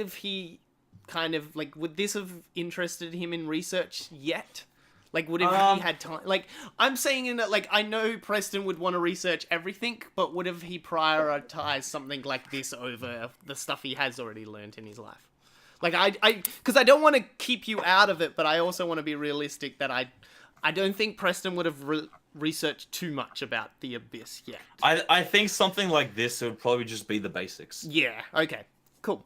this have interested him in research yet? Like, would have he had time? Like, I'm saying in that, like, I know Preston would want to research everything, but would have he prioritized something like this over the stuff he has already learned in his life? Like, because I don't want to keep you out of it, but I also want to be realistic that I don't think Preston would have researched too much about the Abyss yet. I think something like this would probably just be the basics. Yeah. Okay. Cool.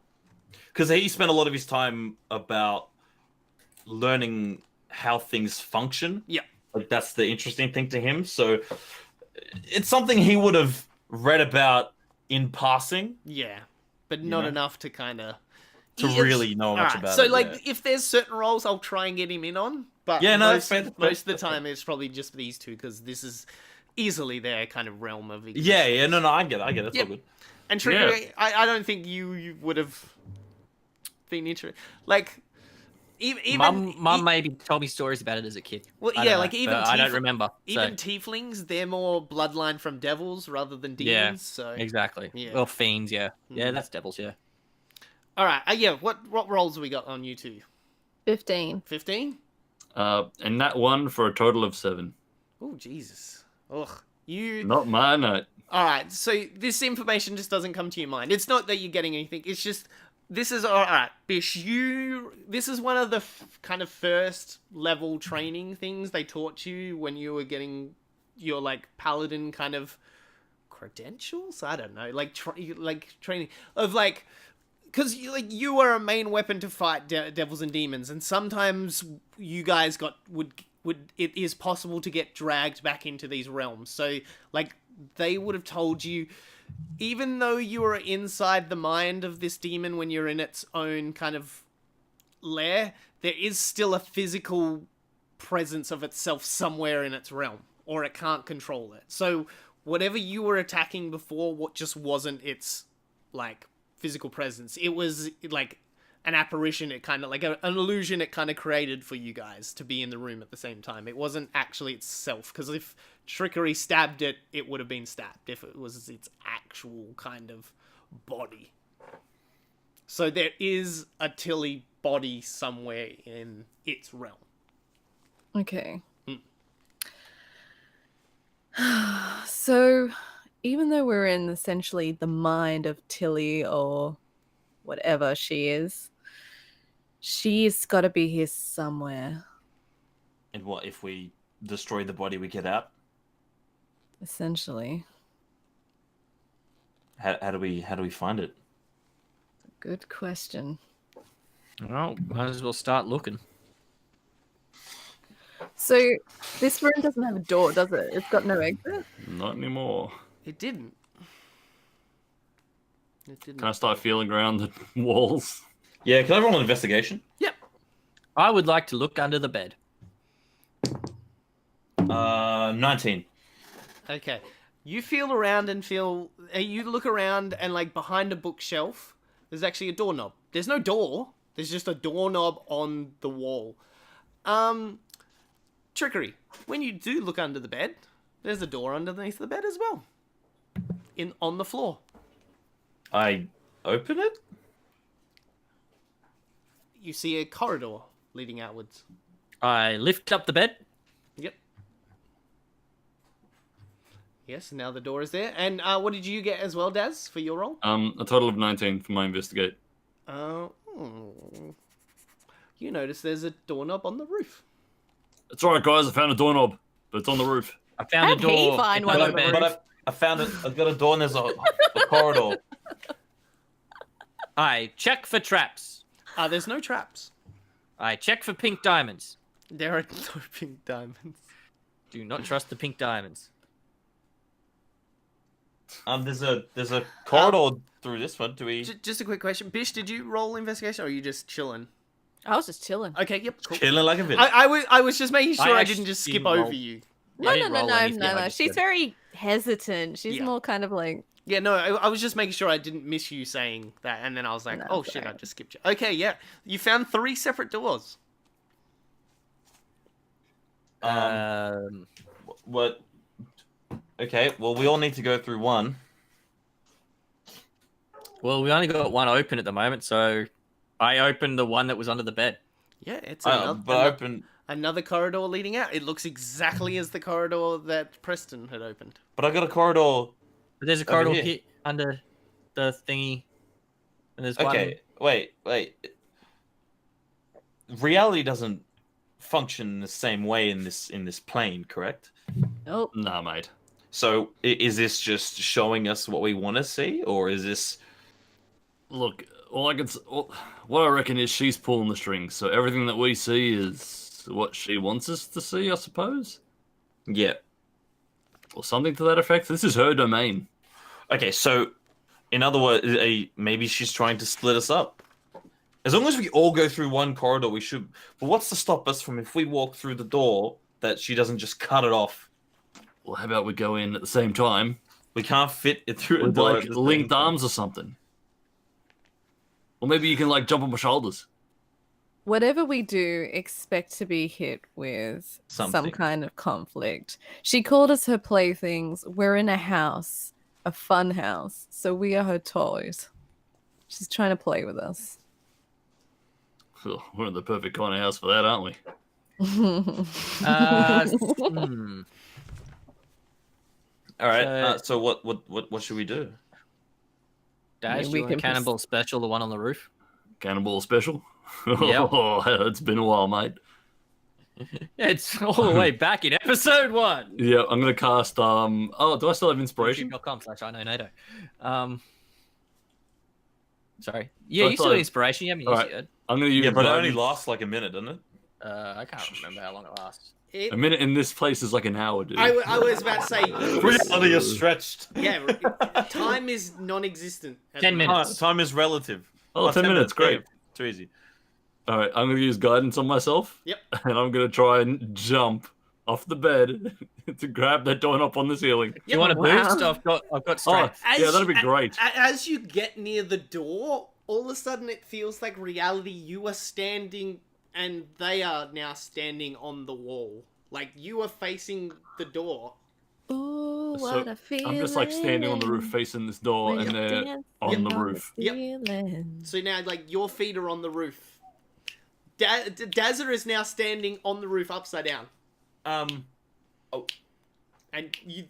Because he spent a lot of his time about learning how things function. Yeah. Like, that's the interesting thing to him. So it's something he would have read about in passing. Yeah, but not enough to kind of really know much about so, it. So, like, if there's certain roles, I'll try and get him in on. But yeah, no, most of the that's time, it's probably just these two because this is easily their kind of realm of existence. Yeah, no, I get it. It's all good. And Trickery, I don't think you would have been interested. Like, even Mum maybe told me stories about it as a kid. Well, I yeah, don't like know, even I don't remember. Even tieflings, they're more bloodline from devils rather than demons. Yeah, so exactly. Yeah. Well, fiends. Yeah, yeah, that's devils. Yeah. All right. Yeah. What roles have we got on you two? 15. 15. And that one for a total of 7. Oh Jesus. Ugh. You. Not my night. All right. So this information just doesn't come to your mind. It's not that you're getting anything. It's just this is all right, Bish. This is one of the kind of first level training things they taught you when you were getting your like paladin kind of credentials. I don't know, like training of like. Because you are a main weapon to fight devils and demons, and sometimes you guys would it is possible to get dragged back into these realms. So like they would have told you, even though you are inside the mind of this demon when you're in its own kind of lair, there is still a physical presence of itself somewhere in its realm, or it can't control it. So whatever you were attacking before, what just wasn't its like physical presence. It was like an apparition. It kind of like an illusion it kind of created for you guys to be in the room at the same time. It wasn't actually itself, because if Trickery stabbed it, it would have been stabbed if it was its actual kind of body. So there is a Tilly body somewhere in its realm. Okay. So, even though we're in essentially the mind of Tilly or whatever she is, she's got to be here somewhere. And what if we destroy the body, we get out? Essentially. How do we find it? Good question. Well, might as well start looking. So, this room doesn't have a door, does it? It's got no exit? Not anymore. It didn't. Can I start feeling around the walls? Yeah, can I roll an investigation? Yep. I would like to look under the bed. 19. Okay. You feel around and you look around and like behind a bookshelf, there's actually a doorknob. There's no door. There's just a doorknob on the wall. Trickery. When you do look under the bed, there's a door underneath the bed as well. On the floor. I open it? You see a corridor leading outwards. I lift up the bed. Yep. Yes, now the door is there. And what did you get as well, Daz, for your roll? A total of 19 for my investigate. You notice there's a doorknob on the roof. It's alright, guys. I found a doorknob, but it's on the roof. I found How'd a door. he find in one the on the bed. roof? I found it. I've got a door and there's a corridor. I check for traps. There's no traps. I check for pink diamonds. There are no pink diamonds. Do not trust the pink diamonds. There's a corridor through this one. Do we Just a quick question. Bish, did you roll investigation or are you just chilling? I was just chilling. Okay, yep, cool. chilling like a bit? I was just making sure I actually didn't just skip didn't roll. over you. No, I no, didn't no, roll no, anything, no, I no. just She's said- very hesitant. She's Yeah. more kind of like, Yeah, no, I was just making sure I didn't miss you saying that, and then I was like, No, oh it's shit, I alright. just skipped you. Okay, yeah. You found 3 separate doors. What? Okay, well, we all need to go through one. Well, we only got one open at the moment, so I opened the one that was under the bed. Yeah, it's But I open. another corridor leading out. It looks exactly as the corridor that Preston had opened. But I got a corridor. But there's a Over corridor here. here under the thingy. And there's Okay, wait. Reality doesn't function the same way in this plane, correct? Nope. Nah, mate. So is this just showing us what we want to see, or is this? Look, what I reckon is she's pulling the strings, so everything that we see is what she wants us to see, I suppose, Yeah. or something to that effect. This is her domain. Okay, so in other words, maybe she's trying to split us up. As long as we all go through one corridor, we should. But what's to stop us from if we walk through the door that she doesn't just cut it off? Well, how about we go in at the same time We can't fit it through a with door like at the same linked time. arms or something? Or maybe you can like jump on my shoulders. Whatever we do, expect to be hit with some Something. kind of conflict. She called us her playthings. We're in a house, a fun house, so we are her toys. She's trying to play with us. Oh, we're in the perfect kind of house for that, aren't we? All right. So what should we do? Dash, We you want can Cannonball Special, the one on the roof? Cannonball special. Yep. Oh, it's been a while, mate. Yeah, it's all the way back in episode 1. Yeah, I'm gonna cast. Oh, do I still have inspiration? YouTube.com/I know NATO. Sorry. Yeah, I you still thought- have inspiration. You haven't used Alright. it yet. I'm gonna use. Yeah, but it only guidance. lasts like a minute, doesn't it? I can't remember how long it lasts. A minute in this place is like an hour, dude. I was about to say, Reality is stretched. yeah, time is non-existent. at 10 the moment. minutes. Time is relative. Oh, 10 minutes, great. Yeah, too easy. All right, I'm gonna use guidance on myself. Yep. And I'm gonna try and jump off the bed to grab that doorknob on the ceiling. You want to Wow. boost? I've got Oh, strength. yeah, that'd be great. As you get near the door, all of a sudden it feels like reality. You are standing, and they are now standing on the wall. Like you are facing the door. Ooh, So, what a feeling. I'm just like standing on the roof facing this door, when and you're they're dancing on the roof. Yep. ceiling. So now, like your feet are on the roof. Dazza is now standing on the roof, upside down, and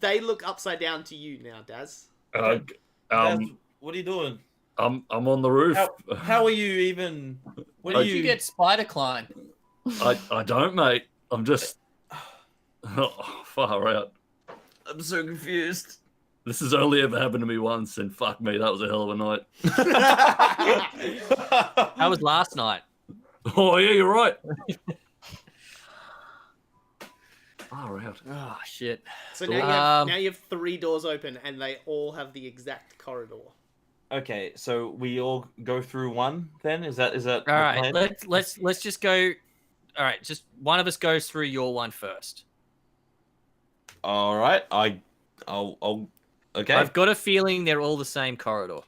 they look upside down to you now, Daz. What are you doing? I'm on the roof. How are you even? What When are did you get spider climb? I don't, mate. I'm just far out. I'm so confused. This has only ever happened to me once, and fuck me, that was a hell of a night. That was last night. Oh yeah, you're right. Far out. Oh shit. So now you have 3 doors open, and they all have the exact corridor. Okay, so we all go through one. Then is that All the right. plan? Let's just go. All right, just one of us goes through your one first. All right, I'll. Okay. I've got a feeling they're all the same corridor.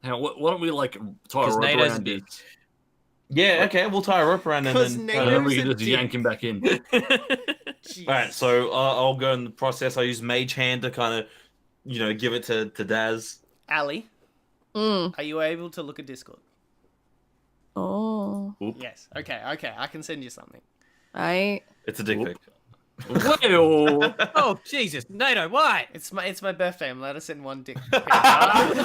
Now, why don't we like tie a Because rope NATO's a around bitch. it, Yeah. Okay. We'll tie a rope around and 'Cause then. NATO- and then we Here's can a just yank dick. him back in. Jeez. All right. So I'll go in the process. I use Mage Hand to kind of, give it to Daz. Ali, Mm. are you able to look at Discord? Oh. Yes. Okay. I can send you something. It's a dick Oop. pic. Well, Oh Jesus, NATO, why? It's my birthday. I'm allowed to send one dick. I'm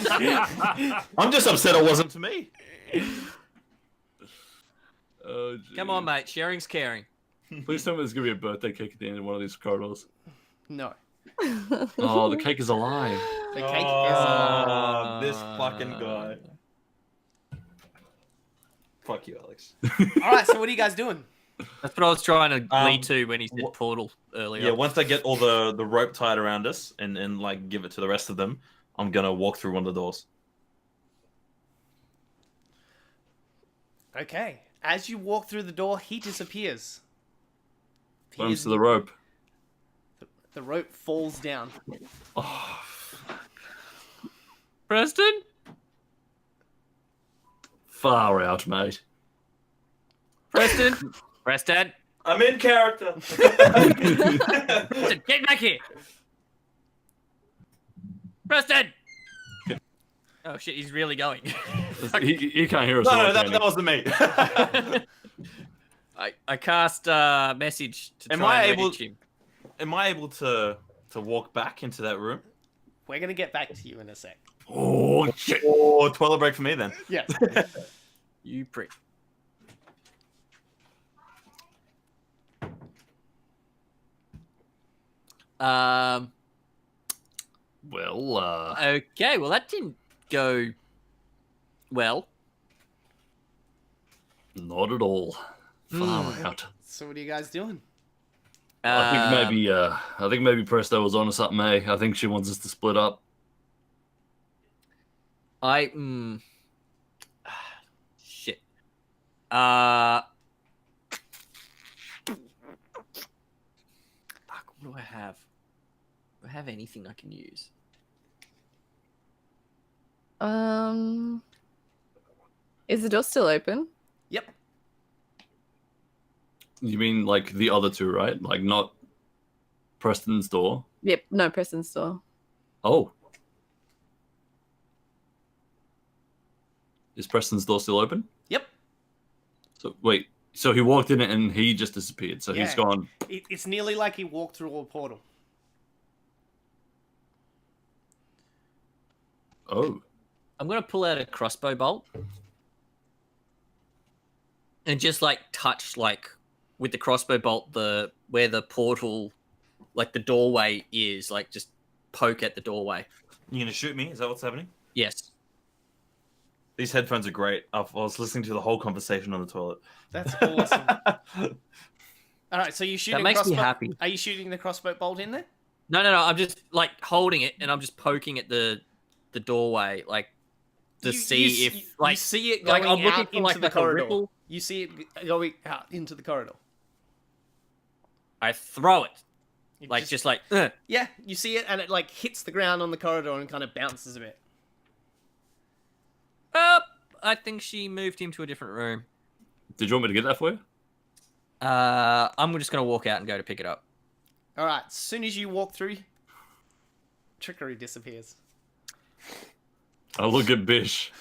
just upset it wasn't to me. oh, Come on, mate. Sharing's caring. Please tell me there's gonna be a birthday cake at the end of one of these corridors. No. Oh, the cake is alive. The cake Oh, this fucking guy. Fuck you, Alex. is. All right. So what are you guys doing? That's what I was trying to lead to when he said wh- portal earlier. Yeah, once I get all the rope tied around us and like give it to the rest of them, I'm gonna walk through one of the doors. Okay. As you walk through the door, he disappears. He Comes is- to the rope. the rope falls down. Oh, Preston? far out, mate. Preston? Preston? I'm in character. Preston, get back here! Preston! Oh shit, he's really going. He can't hear us. No, all, that can he? wasn't me. I cast message to Am try I and able- reach him. Am I able to walk back into that room? We're gonna get back to you in a sec. Oh shit! Or toilet break for me then. Yeah. You prick. Um. Well, Okay. Well, that didn't go well. not at all. Far out. So what are you guys doing? I think maybe Presto was onto something. I think she wants us to split up. I shit. Fuck, what do I have? Do I have anything I can use? Is the door still open? Yep. You mean like the other two, right? Like not Preston's door. Yep. No, Preston's door. Oh. Is Preston's door still open? Yep. So wait, so he walked in it and he just disappeared. So he's Yeah. gone. It's nearly like he walked through a portal. Oh. I'm gonna pull out a crossbow bolt and just like touch like with the crossbow bolt where the portal, like the doorway is, like just poke at the doorway. You gonna shoot me? Is that what's happening? Yes. These headphones are great. I was listening to the whole conversation on the toilet. That's awesome. All right, so you shooting? That makes me crossbow- happy. Are you shooting the crossbow bolt in there? No. I'm just like holding it and I'm just poking at the doorway, like to see if you like see it like going I'm looking out for into like the a corridor. ripple. You see it going out into the corridor. I throw it You like just like "Ugh." yeah, you see it and it like hits the ground on the corridor and kind of bounces a bit. I think she moved him to a different room. Did you want me to get that for you? I'm just gonna walk out and go to pick it up. All right, as soon as you walk through, trickery disappears. I look at Bish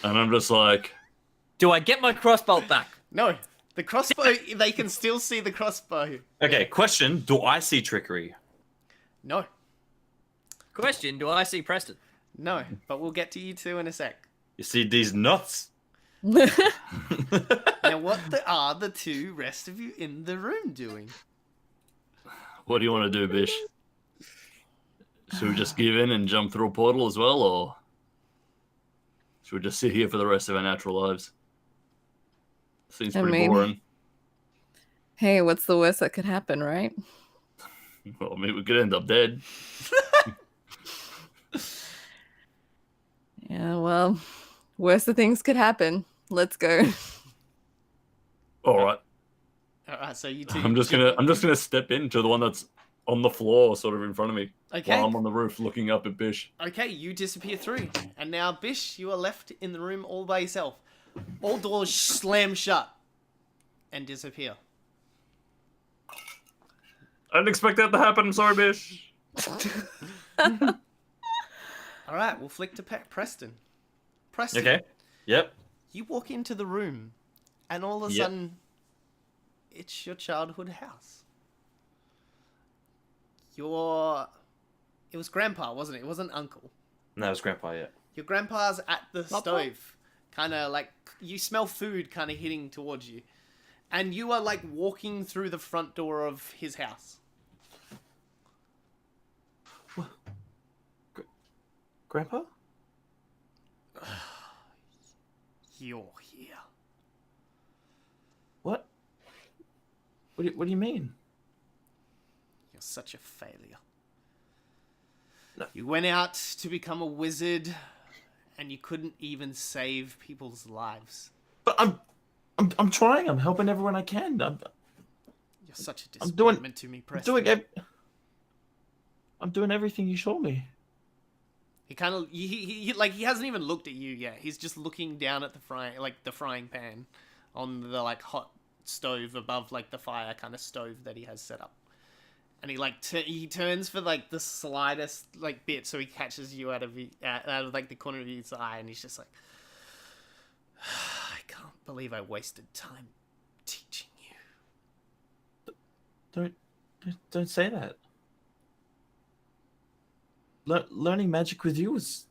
and I'm just like, Do I get my crossbow back? No, the crossbow. They can still see the crossbow. Okay, question: do I see trickery? No, Question: do I see Preston? no, but we'll get to you two in a sec. You see these nuts? Now, what are the two rest of you in the room doing? what do you want to do, Bish? Should we just give in and jump through a portal as well, or should we just sit here for the rest of our natural lives? Seems I pretty mean- boring. Hey, what's the worst that could happen, right? Well, I mean, we could end up dead. Yeah, well, worse of things could happen. Let's go. All right, All right, so you two. I'm just gonna step into the one that's on the floor, sort of in front of me, Okay. while I'm on the roof looking up at Bish. Okay, you disappear through, and now Bish, you are left in the room all by yourself. All doors slam shut and disappear. I didn't expect that to happen. I'm sorry, Bish. All right, we'll flick to Preston. Preston, Okay. Yep. you walk into the room, and all of a Yep. sudden, it's your childhood house. It was Grandpa, wasn't it? It wasn't Uncle. No, it's Grandpa. Yeah. Your grandpa's at the stove, kind of like you smell food kind of hitting towards you, and you are like walking through the front door of his house. Grandpa? You're here. What? What do you mean? You're such a failure. No. You went out to become a wizard, and you couldn't even save people's lives. But I'm trying. I'm helping everyone I can. You're such a I'm doing- disappointment to me, Preston. I'm doing everything you showed me. He kind of he hasn't even looked at you yet. He's just looking down at the frying pan on the like hot stove above like the fire kind of stove that he has set up. And he like he turns for like the slightest like bit, so he catches you out of like the corner of his eye, and he's just like, I can't believe I wasted time teaching you. don't say that. Learning magic with you was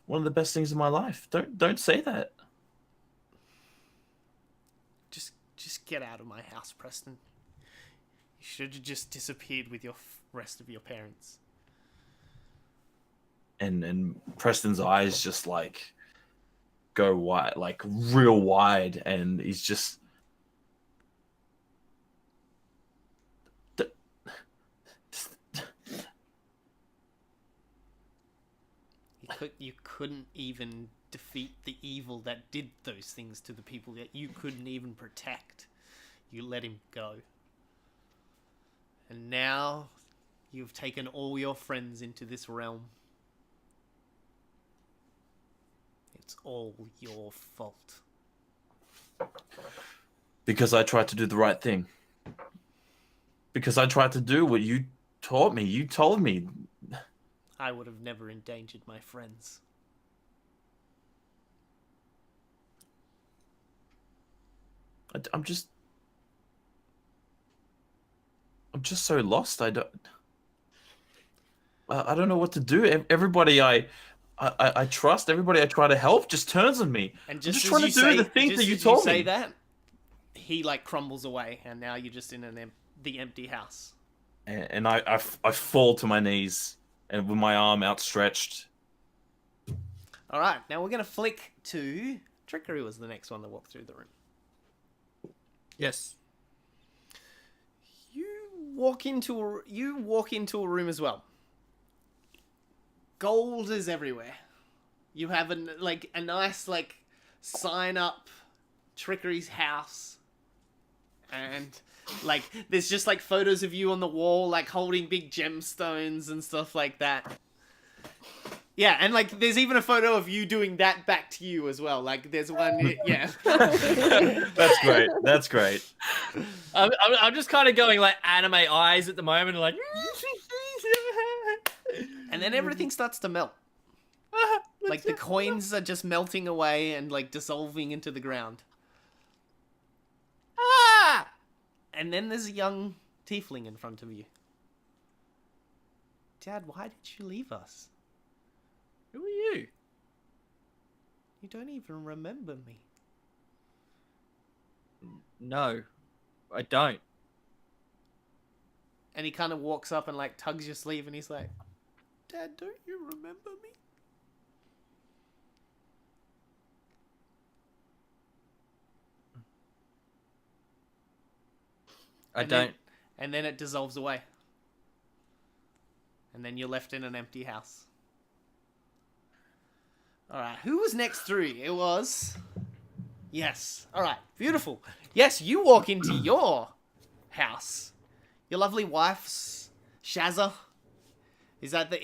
one of the best things in my life. Don't say that. Just get out of my house, Preston. You should have just disappeared with your rest of your parents. And Preston's eyes just like go wide, like real wide, and he's just You couldn't even defeat the evil that did those things to the people that you couldn't even protect. You let him go. And now you've taken all your friends into this realm. It's all your fault. because I tried to do the right thing. Because I tried to do what you taught me. You told me. I would have never endangered my friends. I'm just so lost. I don't know what to do. Everybody I trust, everybody I try to help, just turns on me. And I'm just trying to do the things that you told me. Say that, he like crumbles away, and now you're just in the empty house. And I fall to my knees, and with my arm outstretched. All right, now we're gonna flick to Trickery. Was the next one to walk through the room. Yes. You walk into a room as well. Gold is everywhere. You have a nice sign up Trickery's house, and there's just photos of you on the wall holding big gemstones and stuff like that. Yeah, and there's even a photo of you doing that back to you as well. There's one, yeah. That's great. That's great. I'm just kind of going anime eyes at the moment, And then everything starts to melt. The coins are just melting away and dissolving into the ground. Ah! And then there's a young tiefling in front of you. Dad, why did you leave us? Who are you? You don't even remember me. No, I don't. And he kind of walks up and tugs your sleeve and he's like, Dad, don't you remember me? I don't. And then it dissolves away. And then you're left in an empty house. Alright, who was next through? It was... Yes. Alright, beautiful. Yes, you walk into your house. Your lovely wife's Shazza is at the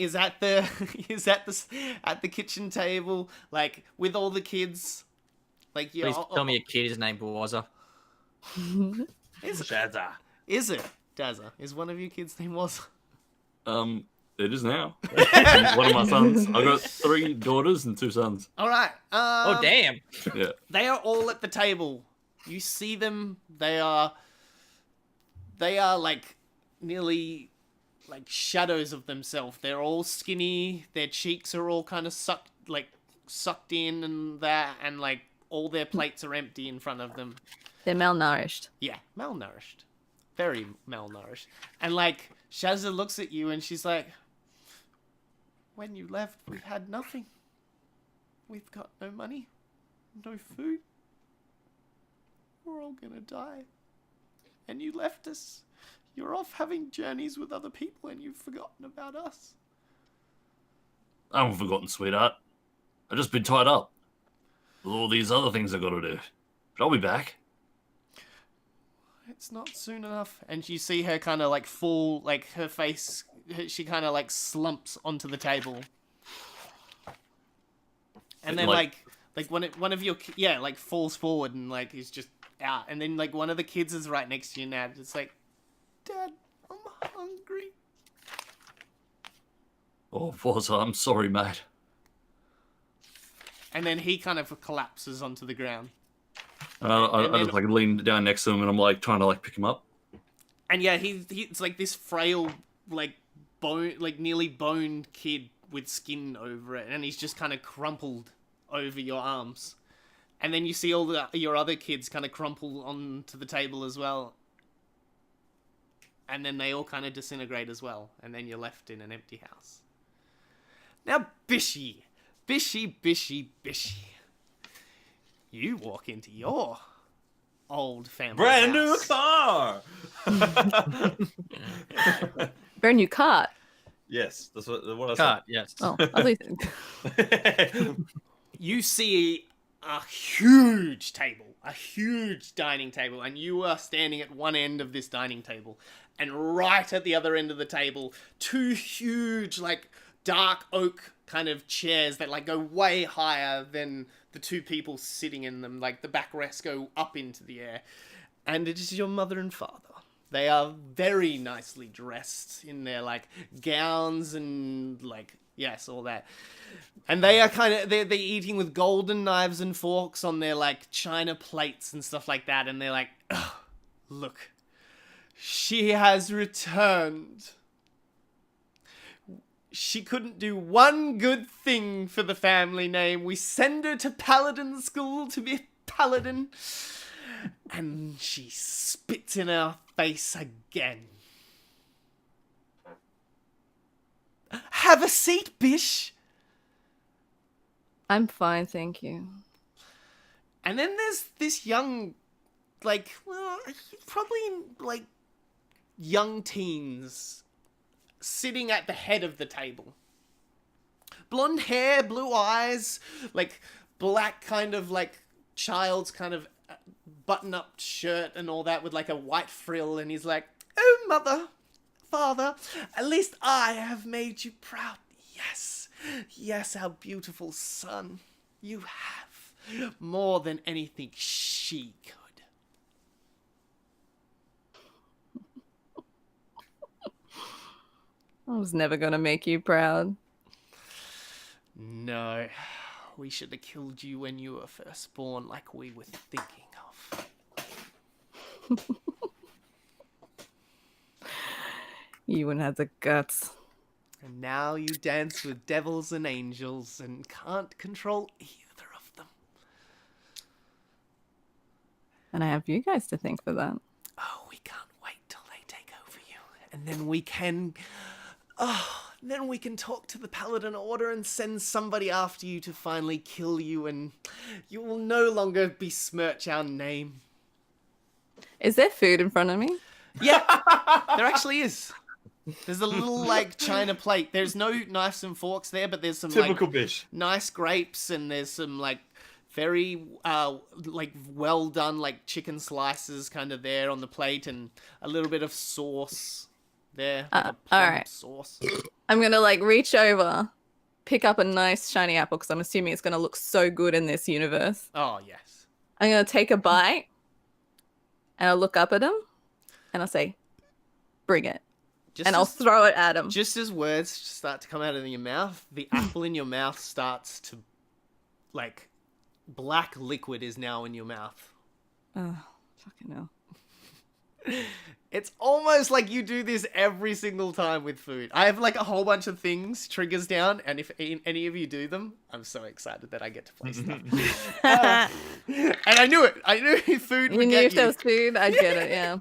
kitchen table, with all the kids. Please tell me a kid is named Waza. Shazza. Is it? Dazza. Is one of your kids' name was? It is now. One of my sons. I've got 3 daughters and 2 sons. All right. Oh damn! Yeah. They are all at the table. You see them. They are nearly shadows of themselves. They're all skinny. Their cheeks are all kind of sucked in and that, and all their plates are empty in front of them. They're malnourished. Yeah, malnourished. Very malnourished. And Shazza looks at you and she's like, when you left, we had nothing. We've got no money, no food. We're all gonna die. And you left us. You're off having journeys with other people and you've forgotten about us. I haven't forgotten, sweetheart. I've just been tied up with all these other things I've got to do. But I'll be back. It's not soon enough. And you see her kind of fall, her face, she kind of slumps onto the table. And then one of your, falls forward and is just out. And then one of the kids is right next to you now. It's Dad, I'm hungry. Oh, Waza, I'm sorry, mate. And then he kind of collapses onto the ground. I just like lean down next to him and I'm like trying to like pick him up. And yeah, he's like this frail, like bone, like nearly boned kid with skin over it, and he's just kind of crumpled over your arms. And then you see all your other kids kind of crumple onto the table as well. And then they all kind of disintegrate as well, and then you're left in an empty house. Now, Bishy, you walk into your old family Brand new house. car. Brand new cart. Yes, that's what I said. Cut, yes. Oh, I think. You see a huge table, a huge dining table, and you are standing at one end of this dining table, and right at the other end of the table, two huge, like, dark oak kind of chairs that, like, go way higher than the two people sitting in them. Like, the backrests go up into the air. And it is your mother and father. They are very nicely dressed in their, like, gowns and, like, yes, all that. And they are kind of, they're eating with golden knives and forks on their, like, china plates and stuff like that. And they're like, oh, look, she has returned. She couldn't do one good thing for the family name. We send her to paladin school to be a paladin. And she spits in our face again. Have a seat, Bish. I'm fine, thank you. And then there's this young, like, well, probably like young teens sitting at the head of the table. Blonde hair, blue eyes, like black kind of like child's kind of button-up shirt and all that with like a white frill, and he's like, oh, mother, father, at least I have made you proud. Yes, yes, our beautiful son, you have more than anything she could. I was never gonna make you proud. No, we should have killed you when you were first born, like we were thinking of. You wouldn't have the guts. And now you dance with devils and angels and can't control either of them. And I have you guys to thank for that. Oh, we can't wait till they take over you. And then we can... Oh, then we can talk to the Paladin Order and send somebody after you to finally kill you, and you will no longer besmirch our name. Is there food in front of me? Yeah, there actually is. There's a little, like, china plate. There's no knives and forks there, but there's some, Typical like, Bish. nice grapes, and there's some, like, very, like, well done, like, chicken slices kind of there on the plate, and a little bit of sauce there. Like a plum alright. sauce. I'm gonna like reach over, pick up a nice shiny apple because I'm assuming it's gonna look so good in this universe. Oh, yes. I'm gonna take a bite and I'll look up at him and I'll say, bring it. And I'll throw it at him. Just as words start to come out of your mouth, the apple in your mouth starts to, like, black liquid is now in your mouth. Oh, fucking hell. It's almost like you do this every single time with food. I have, like, a whole bunch of things, triggers down, and if any of you do them, I'm so excited that I get to play stuff. And I knew it. I knew food would You knew get if there was food, I'd get it, yeah.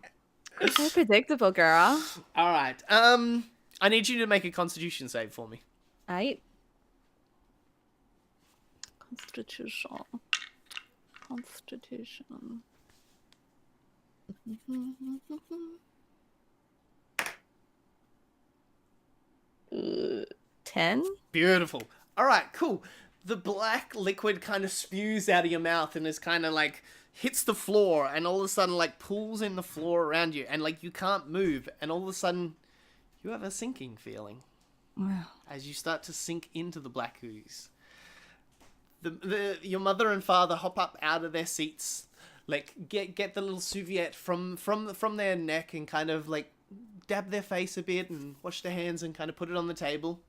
So predictable, girl. All right. I need you to make a Constitution save for me. Aight. Constitution. 10? Beautiful. All right, cool. The black liquid kind of spews out of your mouth and is kind of like hits the floor, and all of a sudden like pulls in the floor around you, and like you can't move, and all of a sudden you have a sinking feeling Wow. as you start to sink into the black ooze. Your mother and father hop up out of their seats, like get the little serviette from their neck and kind of like dab their face a bit and wash their hands and kind of put it on the table.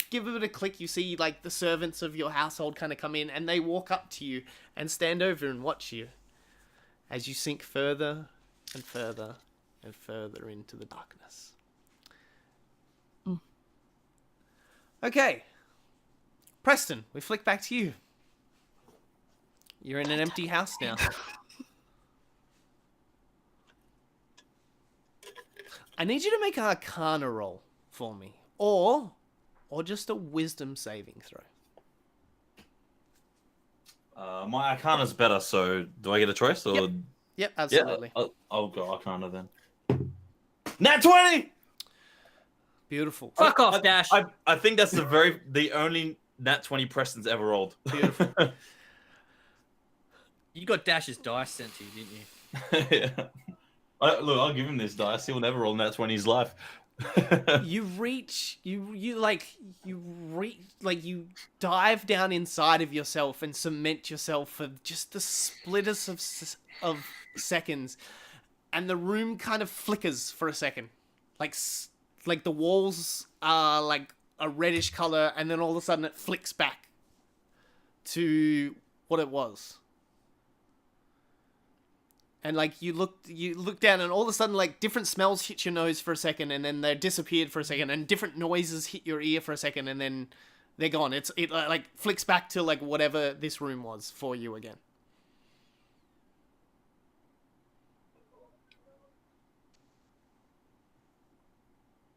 give it a click, you see like the servants of your household kind of come in, and they walk up to you and stand over and watch you as you sink further and further and further into the darkness. Okay, Preston, we flick back to you. You're in an empty house now. I need you to make an Arcana roll for me, or just a Wisdom saving throw. My Arcana's better, so do I get a choice? Or... Yep, absolutely. Yeah, I'll go Arcana then. Nat 20! Beautiful. Fuck off, Dash. I think that's the only Nat 20 Preston's ever rolled. Beautiful. You got Dash's dice sent to you, didn't you? Yeah. Look, I'll give him this dice. He'll never roll Nat 20 in his life. You dive down inside of yourself and cement yourself for just the splitters of seconds, and the room kind of flickers for a second, like the walls are like a reddish color, and then all of a sudden it flicks back to what it was. And like you look down, and all of a sudden like different smells hit your nose for a second, and then they disappeared for a second, and different noises hit your ear for a second, and then they're gone. It like flicks back to like whatever this room was for you again.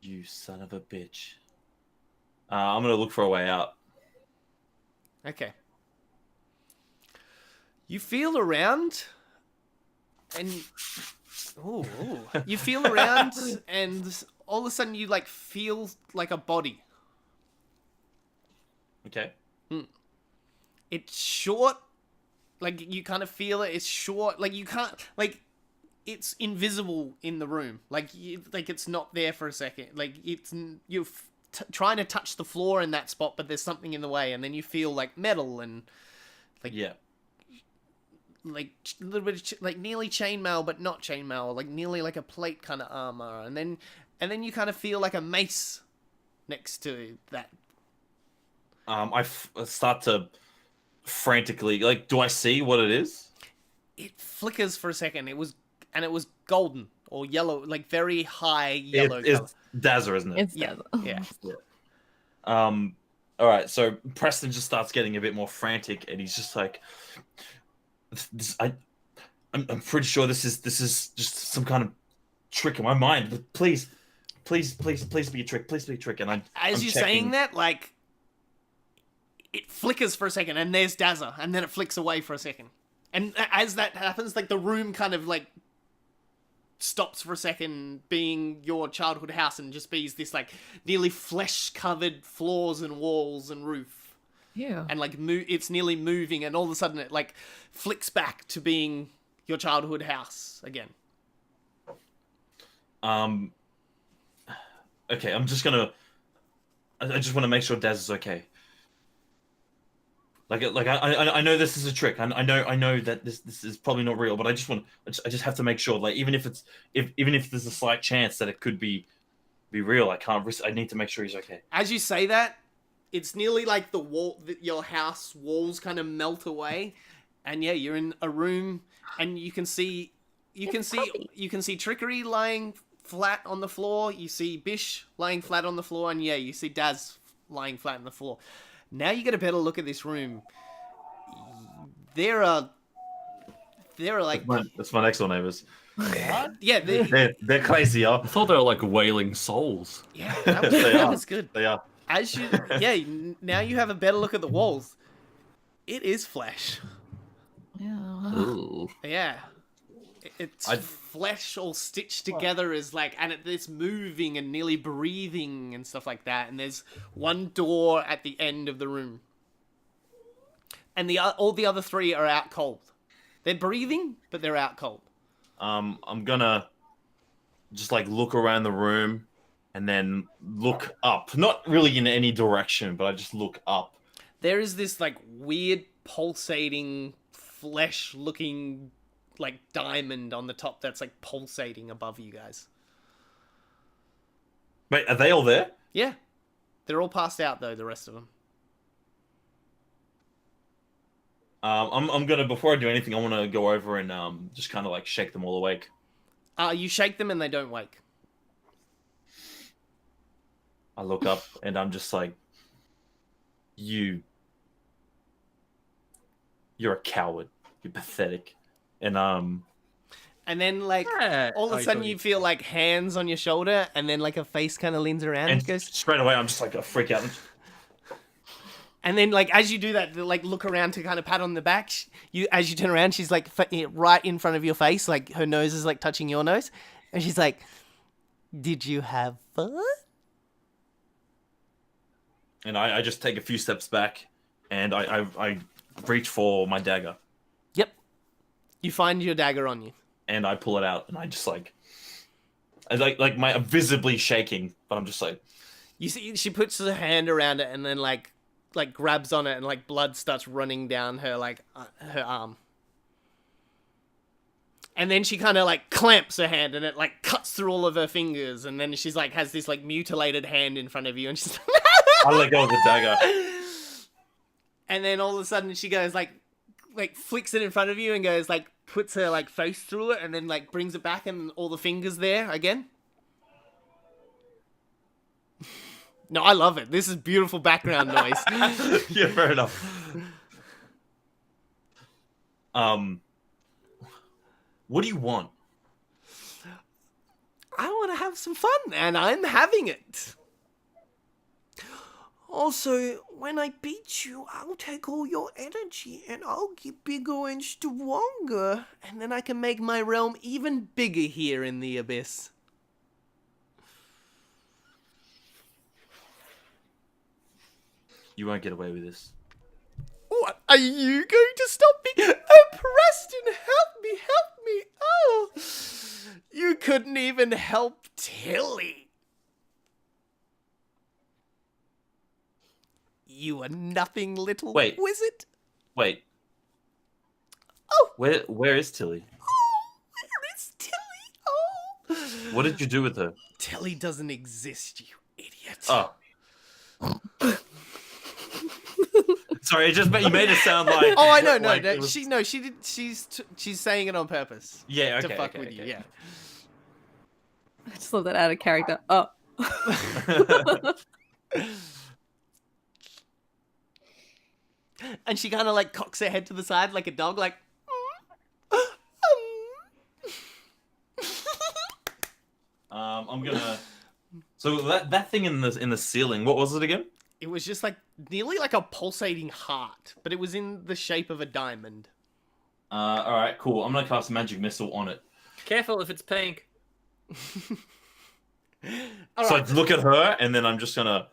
You son of a bitch. I'm gonna look for a way out. Okay. You feel around. And you feel around, and all of a sudden you like feel like a body. Okay. It's short, like you kind of feel it. It's short, like you can't, like it's invisible in the room. Like it's not there for a second. Like you're trying to touch the floor in that spot, but there's something in the way, and then you feel like metal and like like a little bit of like nearly chainmail, but not chainmail, like nearly like a plate kind of armor, and then you kind of feel like a mace next to that. I start to frantically like. Do I see what it is? It flickers for a second. It was golden or yellow, like very high yellow color. It's Dazza, isn't it? It's Yeah, yeah. All right. So Preston just starts getting a bit more frantic, and he's just like. I'm pretty sure this is just some kind of trick in my mind. But please be a trick. Please be a trick. And As you're saying that, like it flickers for a second, and there's Dazza, and then it flicks away for a second. And as that happens, like the room kind of like stops for a second, being your childhood house, and just bees this like nearly flesh-covered floors and walls and roof. Yeah. And like it's nearly moving, and all of a sudden it like flicks back to being your childhood house again. Okay, I just want to make sure Daz is okay. Like I know this is a trick. I know that this is probably not real, but I just have to make sure. Like even if there's a slight chance that it could be real, I need to make sure he's okay. As you say that, it's nearly like your house walls kind of melt away, and yeah, you're in a room, and you can see Trickery lying flat on the floor. You see Bish lying flat on the floor, and yeah, you see Daz lying flat on the floor. Now you get a better look at this room. There are like that's my next door neighbors. Yeah, they're crazy, y'all. I thought they were like wailing souls. Yeah, that was good. They are. Now you have a better look at the walls. It is flesh. Yeah. Ooh. Yeah. It's flesh all stitched together and it's moving and nearly breathing and stuff like that. And there's one door at the end of the room. And all the other three are out cold. They're breathing, but they're out cold. I'm gonna just like look around the room and then look up. Not really in any direction, but I just look up. There is this like weird pulsating flesh looking like diamond on the top that's like pulsating above you guys. Wait, are they all there? Yeah. They're all passed out though. The rest of them. I'm gonna, before I do anything, I want to go over and just kind of like shake them all awake. You shake them and they don't wake. I look up and I'm just like, you're a coward. You're pathetic. And then like Yeah. all of a sudden you feel like hands on your shoulder, and then like a face kind of leans around and goes. Straight away I'm just like, I freak out. And then, like, as you do that, like, look around to kind of pat on the back. As you turn around, she's like right in front of your face, like her nose is like touching your nose, and she's like, "Did you have fun?" And I just take a few steps back, and I reach for my dagger, Yep. You find your dagger on you. and I pull it out, and I just like, I'm visibly shaking, but I'm just like, You see, she puts her hand around it and then like grabs on it, and like blood starts running down her her arm. And then she kind of like clamps her hand, and it like cuts through all of her fingers, and then she's like has this like mutilated hand in front of you, and she's I let go of the dagger. and then all of a sudden she goes like flicks it in front of you and goes like puts her like face through it, and then like brings it back, and all the fingers there again. No, I love it. This is beautiful background noise. Yeah, fair enough. What do you want? I want to have some fun, and I'm having it. Also, when I beat you, I'll take all your energy, and I'll get bigger and stronger, and then I can make my realm even bigger here in the abyss. You won't get away with this. What? Are you going to stop me? Oh, Preston, help me, help me. Oh, you couldn't even help Tilly. You are nothing, little Wait. wizard. Wait. Oh. Where is Tilly? Oh, where is Tilly? Oh. What did you do with her? Tilly doesn't exist, you idiot. Oh. Sorry, you made it sound like. Oh, I know, like no, it was- she did. She's saying it on purpose. Yeah, okay. To fuck okay, with okay. you, yeah. I just love that out of character. Oh. And she kind of like cocks her head to the side like a dog, like. I'm gonna. So that thing in the ceiling, what was it again? It was just like nearly like a pulsating heart, but it was in the shape of a diamond. All right, cool. I'm gonna cast magic missile on it. Careful if it's pink. So I look at her, and then I'm just gonna.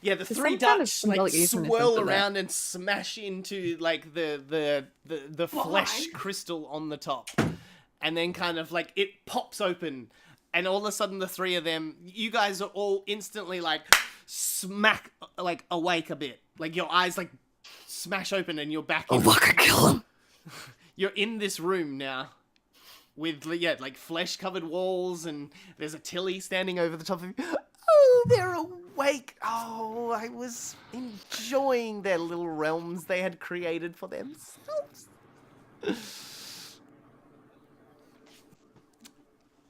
Yeah, the There's three some kind of ducks symbolic like usefulness swirl of that. around and smash into like the flesh crystal on the top, and then kind of like it pops open, and all of a sudden the three of them, you guys are all instantly like smack like awake a bit, like your eyes like smash open and you're back. Oh, fucking kill him. You're in this room now. With, yeah, like flesh-covered walls, and there's a Tilly standing over the top of you. Oh, they're awake. Oh, I was enjoying their little realms they had created for themselves.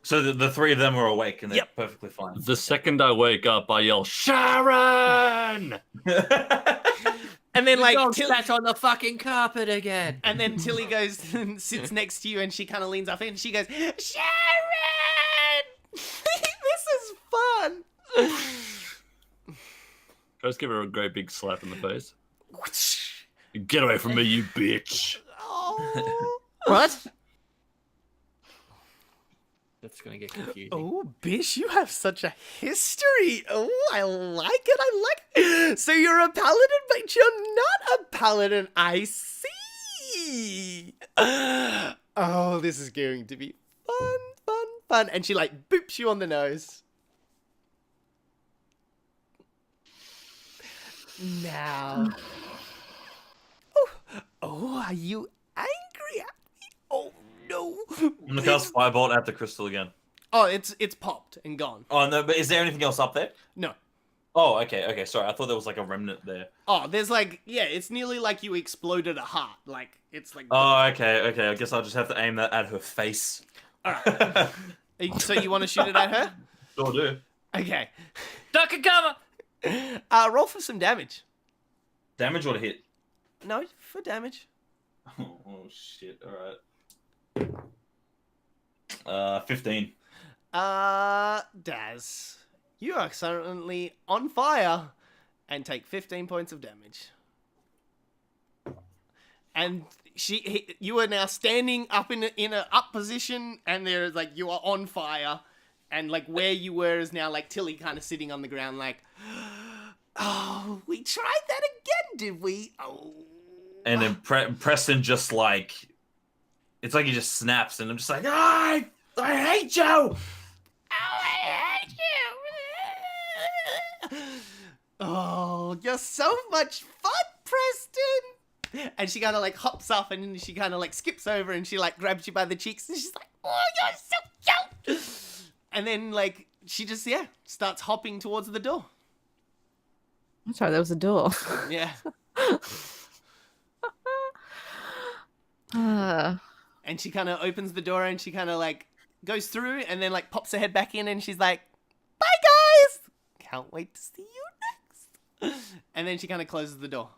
So the three of them are awake, and they're Yep. perfectly fine. The second I wake up, I yell, Sharon! And then, like, Dog sat on the fucking carpet again. and then Tilly goes and sits next to you, and she kind of leans up and she goes, Sharon! This is fun! Can I just give her a great big slap in the face? Get away from me, you bitch! Oh. What? That's gonna get confusing. Oh, Bish, you have such a history. Oh, I like it. I like it. So you're a paladin, but you're not a paladin. I see. Oh, this is going to be fun, fun, fun. And she like boops you on the nose. Now. Oh, are you angry at me? Oh, no. I'm gonna cast Firebolt at the crystal again. Oh, it's popped and gone. Oh no, but is there anything else up there? No. Oh, okay. Sorry, I thought there was like a remnant there. Oh, there's like, yeah, it's nearly like you exploded a heart. Like, it's like. Oh, okay. I guess I'll just have to aim that at her face. All right. So you want to shoot it at her? Sure do. Okay. Duck and cover. Roll for some damage. Damage or to hit? No, for damage. Oh shit! All right. 15. Daz, you are currently on fire and take 15 points of damage. And you are now standing up in a up position, and there's like you are on fire, and like where you were is now like Tilly kind of sitting on the ground, like, oh, we tried that again, did we? Oh. And then Preston just like, it's like he just snaps, and I'm just like, I hate you. Oh, I hate you. Oh, you're so much fun, Preston. And she kind of like hops up, and then she kind of like skips over, and she like grabs you by the cheeks, and she's like, oh, you're so cute. And then like she just starts hopping towards the door. I'm sorry, there was a door. Yeah. And she kind of opens the door, and she kind of like goes through, and then like pops her head back in, and she's like, bye guys, can't wait to see you next. And then she kind of closes the door.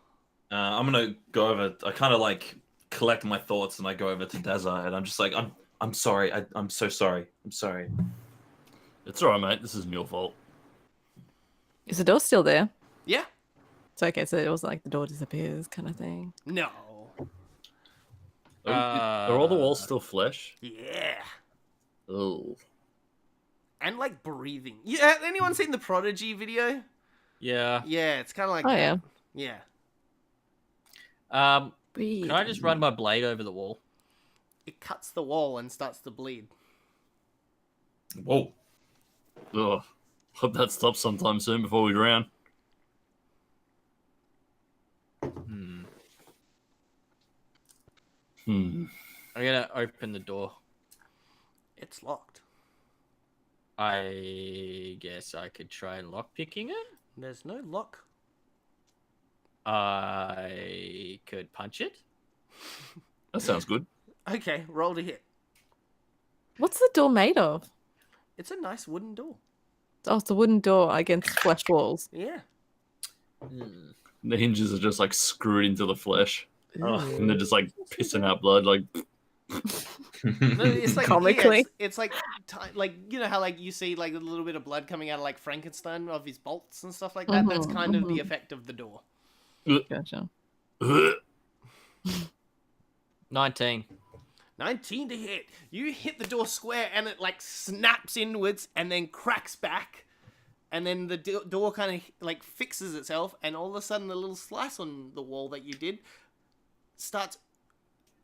I'm gonna go over. I kind of like collect my thoughts, and I go over to Dazza, and I'm just like, I'm sorry. I'm so sorry. I'm sorry. It's alright, mate. This isn't your fault. Is the door still there? Yeah. It's okay, so it was like the door disappears kind of thing. No. Are all the walls still flesh? Yeah. Oh. And like breathing. Yeah. Anyone seen the Prodigy video? Yeah. Yeah, it's kind of like. Oh, that. yeah. Yeah. Can I just run my blade over the wall? It cuts the wall and starts to bleed. Whoa. Ugh. Hope that stops sometime soon before we drown. I'm gonna open the door. It's locked. I guess I could try lockpicking it. There's no lock. I could punch it. That sounds good. Okay, roll to hit. What's the door made of? It's a nice wooden door. Oh, it's a wooden door against flesh walls. Yeah. The hinges are just like screwed into the flesh. Oh. And they're just like pissing out blood. Like, No, it's like Comically. yeah, it's like like you know how like you see like a little bit of blood coming out of like Frankenstein of his bolts and stuff like that. That's kind of the effect of the door. Gotcha. 19. 19 to hit. You hit the door square, and it like snaps inwards and then cracks back, and then the door kind of like fixes itself, and all of a sudden the little slice on the wall that you did starts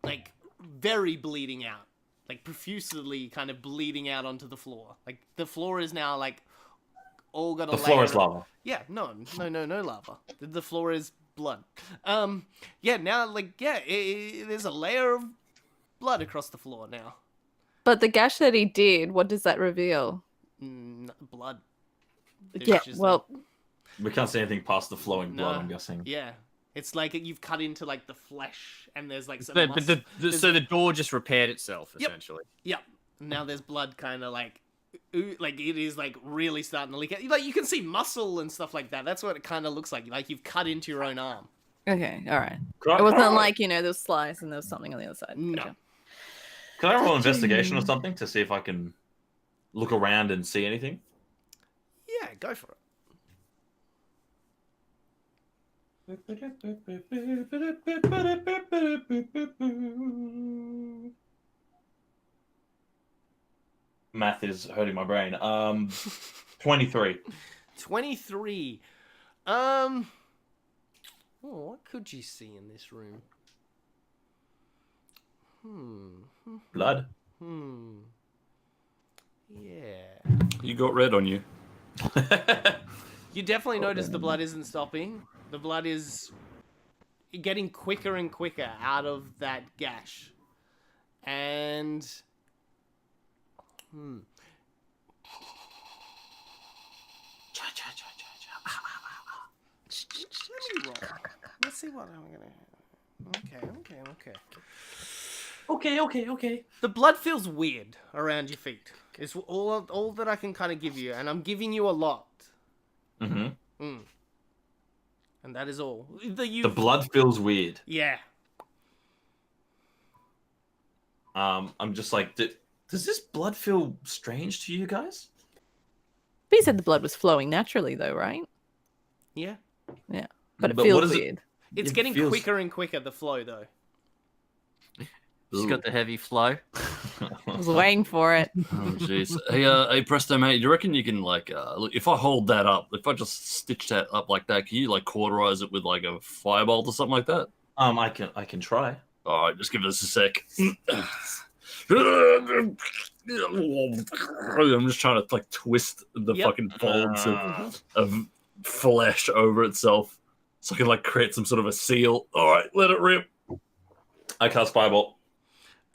like very bleeding out, like profusely kind of bleeding out onto the floor. Like the floor is now like all got a The layer floor is of- lava. Yeah, no lava. The floor is blood. Yeah, now like there's a layer of blood across the floor now. But the gash that he did, what does that reveal? Blood. There's Yeah, just, well, We can't see anything past the flowing blood. No. I'm guessing. yeah, it's like you've cut into like the flesh, and there's like some. But so the door just repaired itself, Yep. essentially. Yep. Now there's blood, kind of like it is like really starting to leak out. Like you can see muscle and stuff like that. That's what it kind of looks like. Like you've cut into your own arm. okay, all right. Could I, It wasn't like, there was slice and there was something on the other side. No. Gotcha. Could I roll investigation or something to see if I can look around and see anything? Yeah, go for it. Math is hurting my brain. 23. 23. What could you see in this room? Blood. Yeah. you got red on you. You definitely notice the blood isn't stopping. The blood is getting quicker and quicker out of that gash. And me roll. Let's see what I'm gonna. Okay. The blood feels weird around your feet. It's all that I can kind of give you, and I'm giving you a lot. Mm-hmm. And that is all. The blood feels weird. Yeah. I'm just like, does this blood feel strange to you guys? But you said the blood was flowing naturally, though, right? Yeah. Yeah. But it But what feels is it- weird. It's It getting feels- quicker and quicker, the flow, though. She's got the heavy flow. I was waiting for it. Oh jeez. Hey, Presto, mate. Do you reckon you can look? If I hold that up, if I just stitch that up like that, can you like cauterize it with like a firebolt or something like that? I can try. All right, just give us a sec. I'm just trying to like twist the Yep. fucking folds of flesh over itself, so I can like create some sort of a seal. All right, let it rip. I cast Firebolt.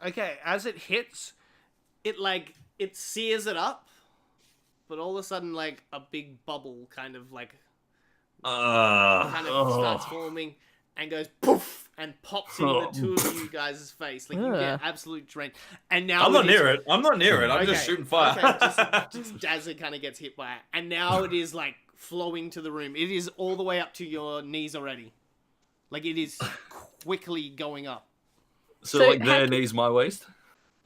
Okay, as it hits, it sears it up, but all of a sudden, like a big bubble kind of starts forming and goes poof and pops in the two of you guys' face. Like you get absolute drenched. And now I'm not near it. I'm just shooting fire. Okay, just Jazzy kind of gets hit by it, and now it is like flowing to the room. It is all the way up to your knees already. Like it is quickly going up. So So like their knees, my waist.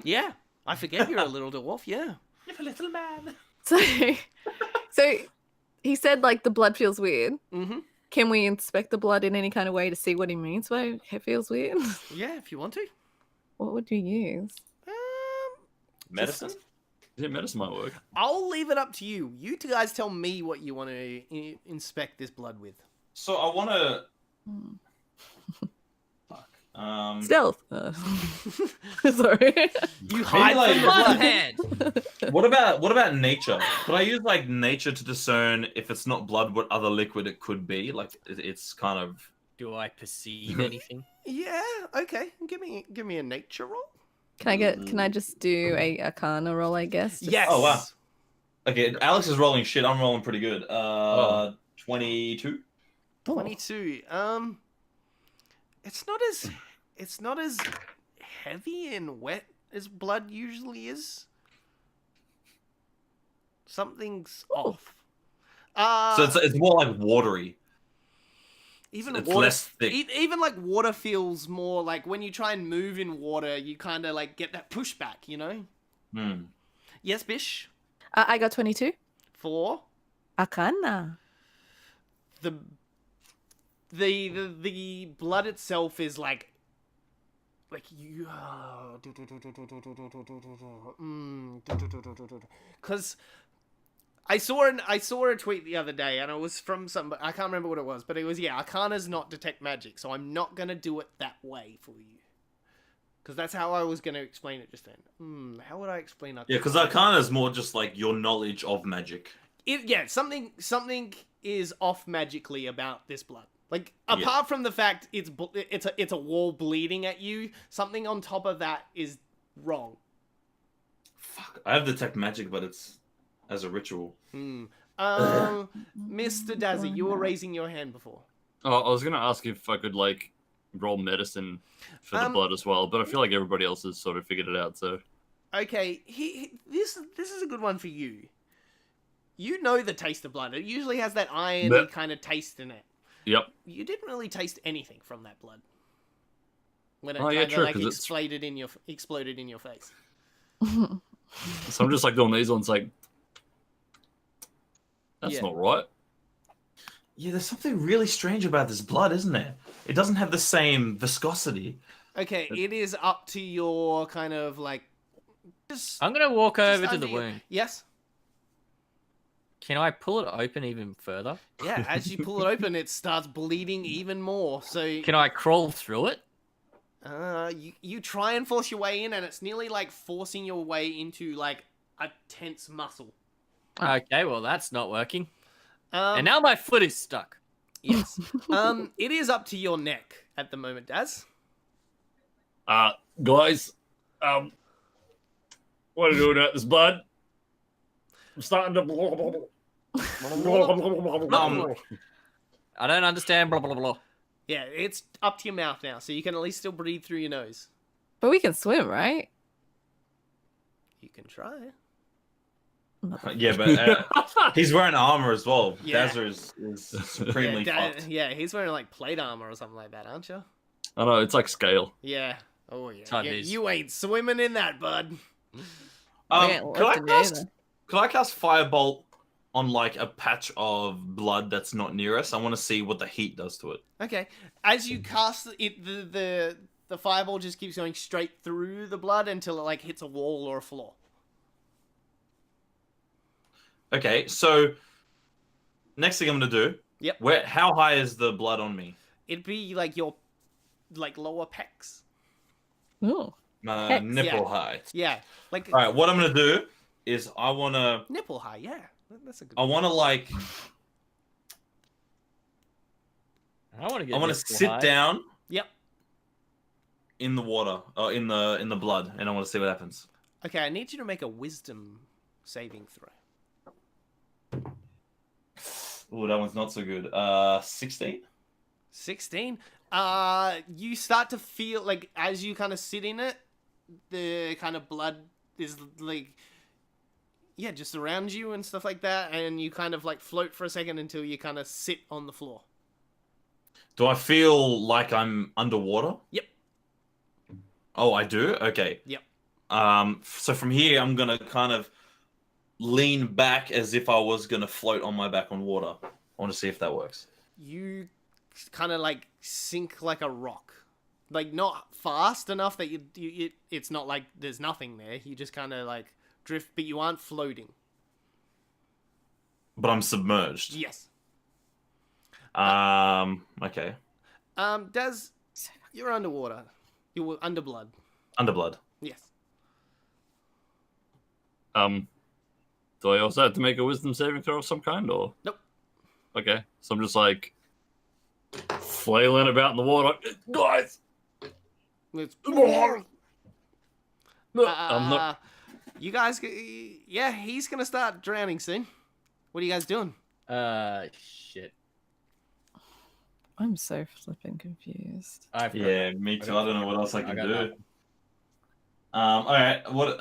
Yeah, I forget you're a little dwarf. Yeah, you're a little man. So he said like the blood feels weird. Mm-hmm. Can we inspect the blood in any kind of way to see what he means by it feels weird? Yeah, if you want to. What would you use? Medicine? Yeah, medicine might work. I'll leave it up to you. You two guys tell me what you want to inspect this blood with. So I want to. Stealth. Sorry. You hide like- from the Blood blood. hand. What about nature? Could I use like nature to discern if it's not blood, what other liquid it could be? Like it's kind of. Do I perceive anything? Yeah. Okay. Give me a nature roll. Can I just do a arcana roll, I guess? Just- Yes. Oh, wow. Okay, Alex is rolling shit. I'm rolling pretty good. 22. 22. It's not as heavy and wet as blood usually is. Something's off. So it's more like watery. Even it's water, less thick. even like water feels more like when you try and move in water, you kind of like get that pushback, you know? Hmm. Yes, Bish. I got 22. For Arcana. the blood itself is like you because I saw a tweet the other day and it was from some, I can't remember what it was, but it was Arcana's not detect magic, so I'm not gonna do it that way for you because that's how I was gonna explain it just then. How would I explain Arcana? Yeah, because Arcana is more just like your knowledge of magic. Something is off magically about this blood. Like apart from the fact it's a wall bleeding at you, something on top of that is wrong. Fuck, I have detect magic, but it's as a ritual. Mr. Dazzy, you were raising your hand before. Oh, I was gonna ask if I could like roll medicine for the blood as well, but I feel like everybody else has sort of figured it out. So Okay, this is a good one for you. You know the taste of blood. It usually has that irony kind of taste in it. Yep. You didn't really taste anything from that blood when it exploded in your face. So I'm just like doing these ones, like that's not right. Yeah, there's something really strange about this blood, isn't there? It doesn't have the same viscosity. Okay, it is up to your kind of like. I'm gonna walk over to under the your- wound. Yes. Can I pull it open even further? Yeah, as you pull it open, it starts bleeding even more. So Can I crawl through it? you try and force your way in, and it's nearly like forcing your way into like a tense muscle. Okay, well that's not working. Um, And now my foot is stuck. yes. It is up to your neck at the moment, Daz. Guys, what are you doing at this blood? I'm starting to. I don't understand. Blah blah blah. Yeah, it's up to your mouth now, so you can at least still breathe through your nose. But we can swim, right? You can try. Yeah, but he's wearing armor as well. Yeah. Dazzer is supremely fucked. Yeah, he's wearing like plate armor or something like that, aren't you? I know, it's like scale. Yeah. Oh yeah. Type Yeah, is. you ain't swimming in that, bud. We ain't Could I lifting either. cast Firebolt on like a patch of blood that's not near us? I want to see what the heat does to it. Okay. As you cast it, the fireball just keeps going straight through the blood until it like hits a wall or a floor. Okay, so next thing I'm gonna do. Yep. How high is the blood on me? It'd be like your lower pecs. Ooh. Nipple yeah. high. Yeah. Like All right, what I'm gonna do is I wanna nipple high, yeah. That's a good like I want to get. I want to this sit high. down Yep. in the water or in the blood, and I want to see what happens. Okay, I need you to make a wisdom saving throw. Oh, that one's not so good. 16. 16. You start to feel like as you kind of sit in it, the kind of blood is like, yeah, just around you and stuff like that, and you kind of like float for a second until you kind of sit on the floor. Do I feel like I'm underwater? Yep. Oh, I do? Okay. Yep. So from here, I'm gonna kind of lean back as if I was gonna float on my back on water. I want to see if that works. You kind of like sink like a rock, like not fast enough that it's not like there's nothing there. You just kind of like drift, but you aren't floating. But I'm submerged. Yes. Okay. Daz, you're underwater. You're under blood. Underblood. Yes. Do I also have to make a wisdom saving throw of some kind, or? Nope. Okay, so I'm just like flailing about in the water, guys. It's, I'm not. You guys, yeah, he's gonna start drowning soon. What are you guys doing? Shit. I'm so flipping confused. Yeah, me too. I don't know what else I can got do. nothing. All right. What?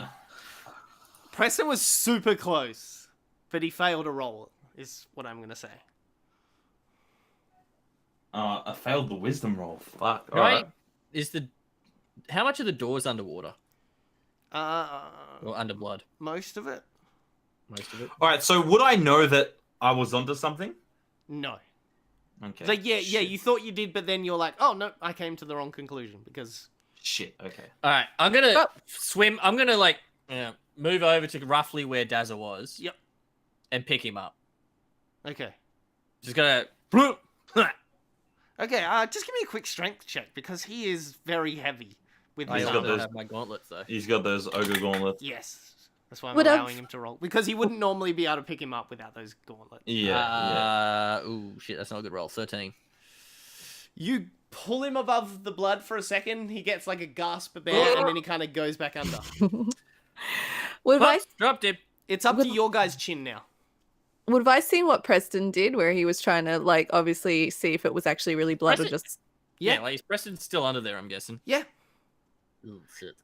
Preston was super close, but he failed to roll it, is what I'm gonna say. I failed the wisdom roll. Fuck. All Right? right. How much of the door's underwater Uh, or under blood? most of it? Most of it. All right. So would I know that I was onto something? No. Okay. Like, yeah, Shit. you thought you did, but then you're like, oh, no, I came to the wrong conclusion because... Shit. Okay. All right, I'm gonna Oh. swim. I'm gonna like move over to roughly where Dazza was. Yep. And pick him up. Okay. Just gonna. Okay, just give me a quick strength check, because he is very heavy with I his got also those- have my gauntlets though. He's got those ogre gauntlets. Yes. That's why I'm Would I've- allowing him to roll. Because he wouldn't normally be able to pick him up without those gauntlets. Yeah. Ooh, shit, that's not a good roll. 13. You pull him above the blood for a second, he gets like a gasp of air, and then he kind of goes back under. Would I Dropped him. It's up to your guys' chin now. would have I seen what Preston did, where he was trying to like obviously see if it was actually really blood or Preston- just? Yeah, like Preston's still under there, I'm guessing. Yeah. Ooh, shit.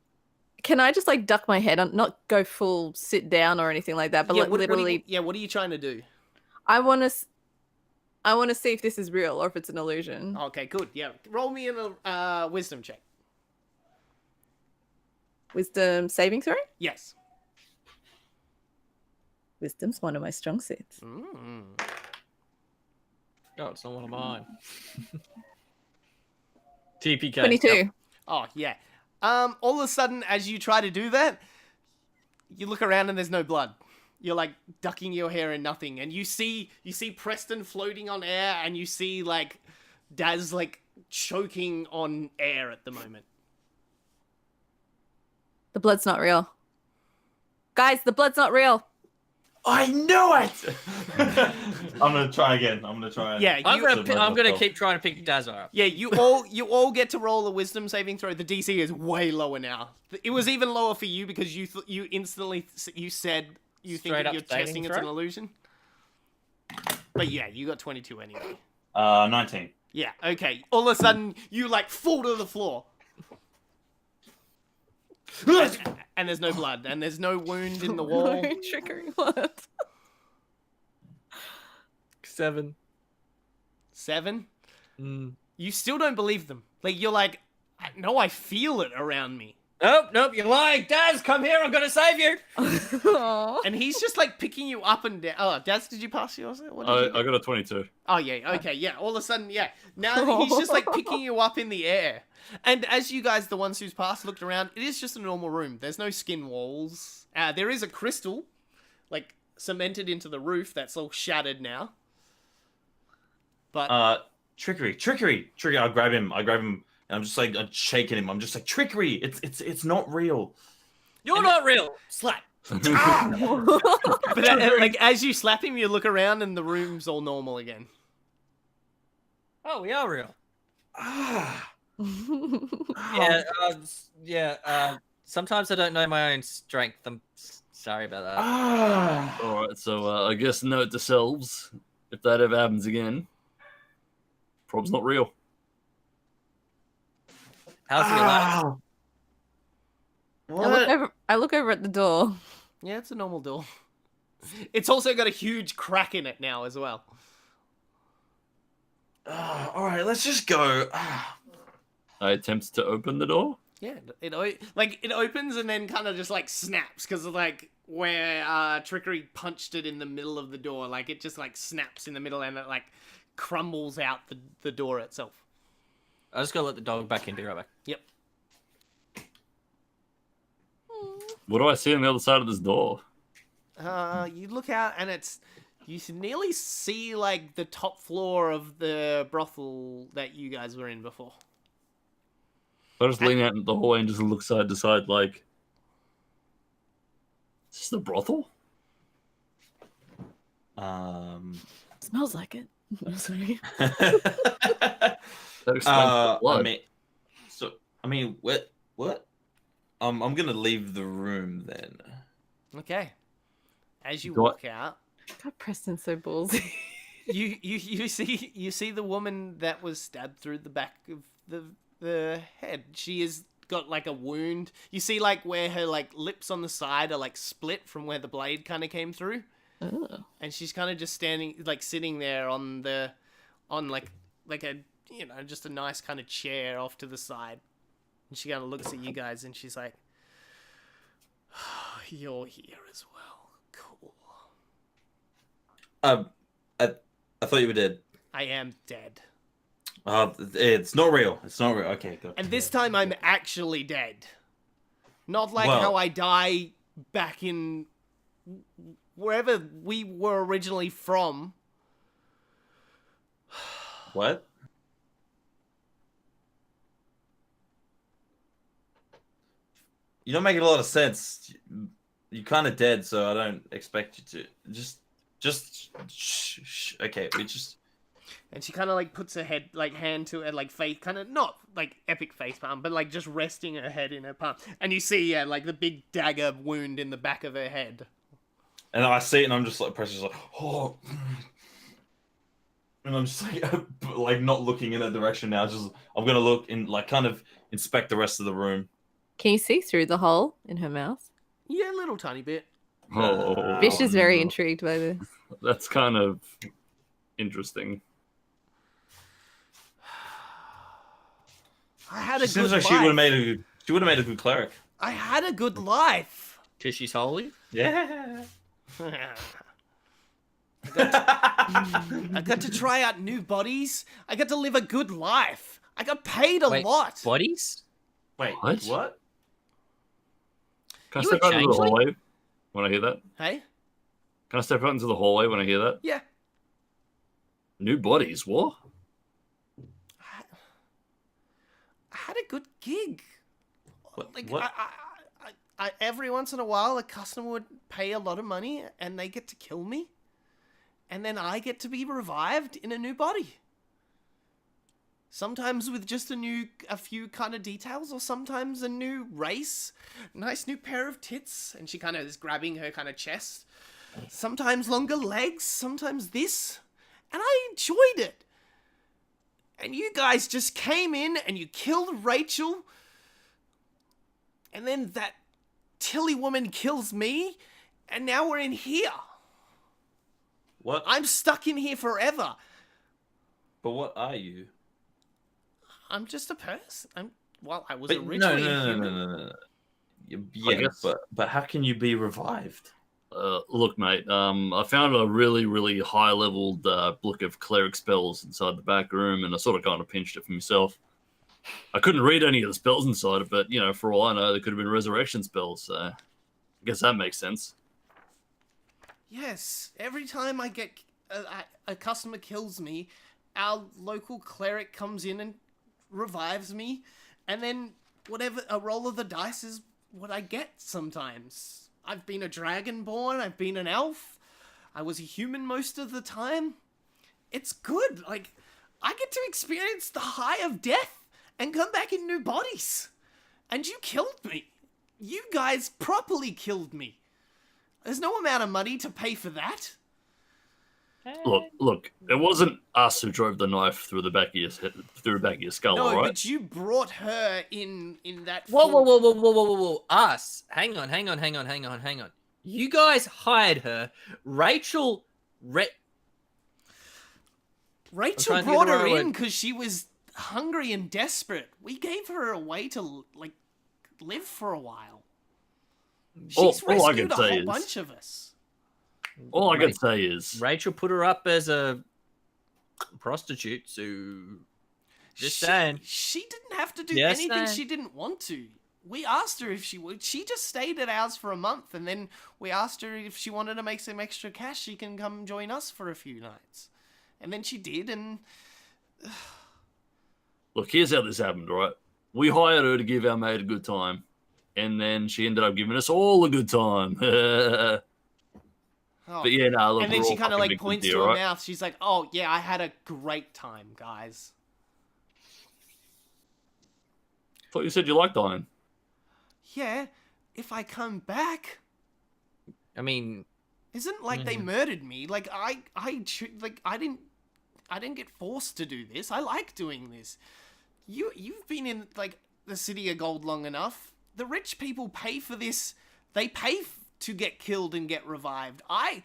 Can I just like duck my head and not go full sit down or anything like that, but like, literally, what are you trying to do? I want to see if this is real or if it's an illusion. Okay, good. Yeah. Roll me in a wisdom check. Wisdom saving throw. Yes. Wisdom's one of my strong suits. Mm. Oh, it's not one of mine. TPK. 22. Oh, yeah. All of a sudden, as you try to do that, you look around and there's no blood. You're like ducking your hair and nothing, and you see Preston floating on air, and you see like Daz like choking on air at the moment. The blood's not real. Guys, the blood's not real. I knew it. I'm gonna try again. Yeah, I'm you, gonna keep trying to pick Dazza up. yeah, you all get to roll a wisdom saving throw. The DC is way lower now. It was even lower for you because you instantly said you think Straight that up you're saving testing it's an throw? illusion. But yeah, you got 22 anyway. 19. Yeah, okay. All of a sudden, you like fall to the floor. And there's no blood, and there's no wound in the wall. No, trickery what? 7. 7? Mm. You still don't believe them. Like, you're like, no, I feel it around me. Nope, you're lying. Daz, come here. I'm gonna save you. Aw. And he's just like picking you up and down. Oh, Daz, did you pass yours? What did you I got a 22. Oh, yeah, okay, yeah. All of a sudden, yeah. Now he's just like picking you up in the air. And as you guys, the ones who's passed, looked around, it is just a normal room. There's no skin walls. There is a crystal, like, cemented into the roof that's all shattered now. But Trickery. I grab him, and I'm just like shaking him. I'm just like, trickery. It's not real. You're not real. Slap. but like as you slap him, you look around and the room's all normal again. Oh, we are real. Ah. Yeah. Sometimes I don't know my own strength. I'm sorry about that. Ah. Alright, so I guess note to selves, if that ever happens again, prob's not real. How's your life? Ah. I look over at the door. Yeah, it's a normal door. It's also got a huge crack in it now as well. All right, let's just go. I attempt to open the door. Yeah, it opens and then kind of just like snaps because of like where Trickery punched it in the middle of the door. Like it just like snaps in the middle and it like crumbles out the door itself. I just gotta let the dog back in. Be right back. Yep. What do I see on the other side of this door? You look out and you can nearly see like the top floor of the brothel that you guys were in before. I just lean out in the hallway and just look side to side like, is this the brothel? Smells like it. I'm sorry. That explains the blood. What? I'm gonna leave the room then. Okay. As you Do I- walk out, God, Preston's so ballsy. you see the woman that was stabbed through the back of the head. She has got like a wound. You see like where her like lips on the side are like split from where the blade kind of came through. Oh. And she's kind of just standing like sitting there on like a just a nice kind of chair off to the side. And she kind of looks at you guys and she's like, oh, "You're here as well. Cool. I thought you were dead. I am dead. It's not real. It's not real. Okay, good. And this time I'm actually dead. Not like Well- how I die back in wherever we were originally from. What? You don't make a lot of sense. You're kind of dead, so I don't expect you to. Just shh. Okay, we just. And she kind of like puts her hand to her like face, kind of not like epic face palm, but like just resting her head in her palm. And you see, like the big dagger wound in the back of her head. And I see it, and I'm just like, Preston's like, oh. And I'm just like not looking in that direction now. Just I'm gonna look in, like, kind of inspect the rest of the room. Can you see through the hole in her mouth? Yeah, a little tiny bit. Oh, Bish is very no. intrigued by this. That's kind of interesting. I had She a seems good like life. she would have made a good cleric. I had a good life. Cause she's holy. Yeah. I got to try out new bodies. I got to live a good life. I got paid a Wait, lot. Bodies? Wait, What? what? Can I You step a out into the changeling? hallway when I hear that? Hey? Can I step out into the hallway when I hear that? Yeah. New bodies, what? I had a good gig. What- Like what? I every once in a while a customer would pay a lot of money and they get to kill me. And then I get to be revived in a new body. Sometimes with just a few kind of details, or sometimes a new race, nice new pair of tits, and she kind of is grabbing her kind of chest. Sometimes longer legs, sometimes this, and I enjoyed it. And you guys just came in and you killed Rachel. And then that Tilly woman kills me. And now we're in here. What? I'm stuck in here forever. But what are you? I'm just a person. I was But originally a human. no. Yeah, guess- but how can you be revived? Look, mate, I found a really, really high-leveled book of cleric spells inside the back room, and I sort of kind of pinched it for myself. I couldn't read any of the spells inside it, but, you know, for all I know, there could have been resurrection spells, so I guess that makes sense. Yes, every time I get a customer kills me, our local cleric comes in and revives me, and then whatever a roll of the dice is what I get sometimes. I've been a dragonborn, I've been an elf, I was a human most of the time. It's good. Like, I get to experience the high of death and come back in new bodies. And you killed me. You guys properly killed me. There's no amount of money to pay for that. Look, it wasn't us who drove the knife through the back of your skull, No, all right? but you brought her in that. Whoa, full- whoa. Us. Hang on. You guys hired her. Rachel. Rachel trying to think brought of the her right in word. because she was hungry and desperate. We gave her a way to like live for a while. She's All I rescued can a say whole is- bunch of us. All I can say is... Rachel put her up as a prostitute, so just saying. She didn't have to do Just anything saying. she didn't want to. We asked her if she would. She just stayed at ours for a month, and then we asked her if she wanted to make some extra cash, she can come join us for a few nights. And then she did, and Look, here's how this happened, right? We hired her to give our mate a good time, and then she ended up giving us all a good time. But yeah, no, look, and then we're she all kind of fucking like victims points here, to her right? mouth. She's like, "Oh yeah, I had a great time, guys." Thought you said you liked dying. Yeah, if I come back, I mean, isn't like they murdered me. Like I didn't get forced to do this. I like doing this. You've been in like the City of Gold long enough. The rich people pay for this. They pay to get killed and get revived. I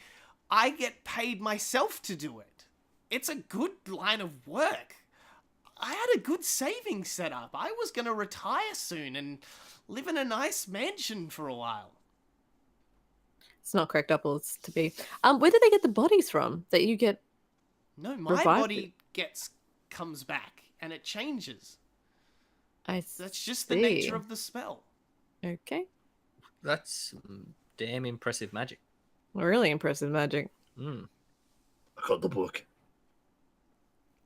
get paid myself to do it. It's a good line of work. I had a good savings set up. I was going to retire soon and live in a nice mansion for a while. It's not cracked up as to be. Where did they get the bodies from that you get? No, my Revived body comes back and it changes. I That's just the nature see. of the spell. Okay, that's damn impressive magic. really impressive magic. Mm. I got the book.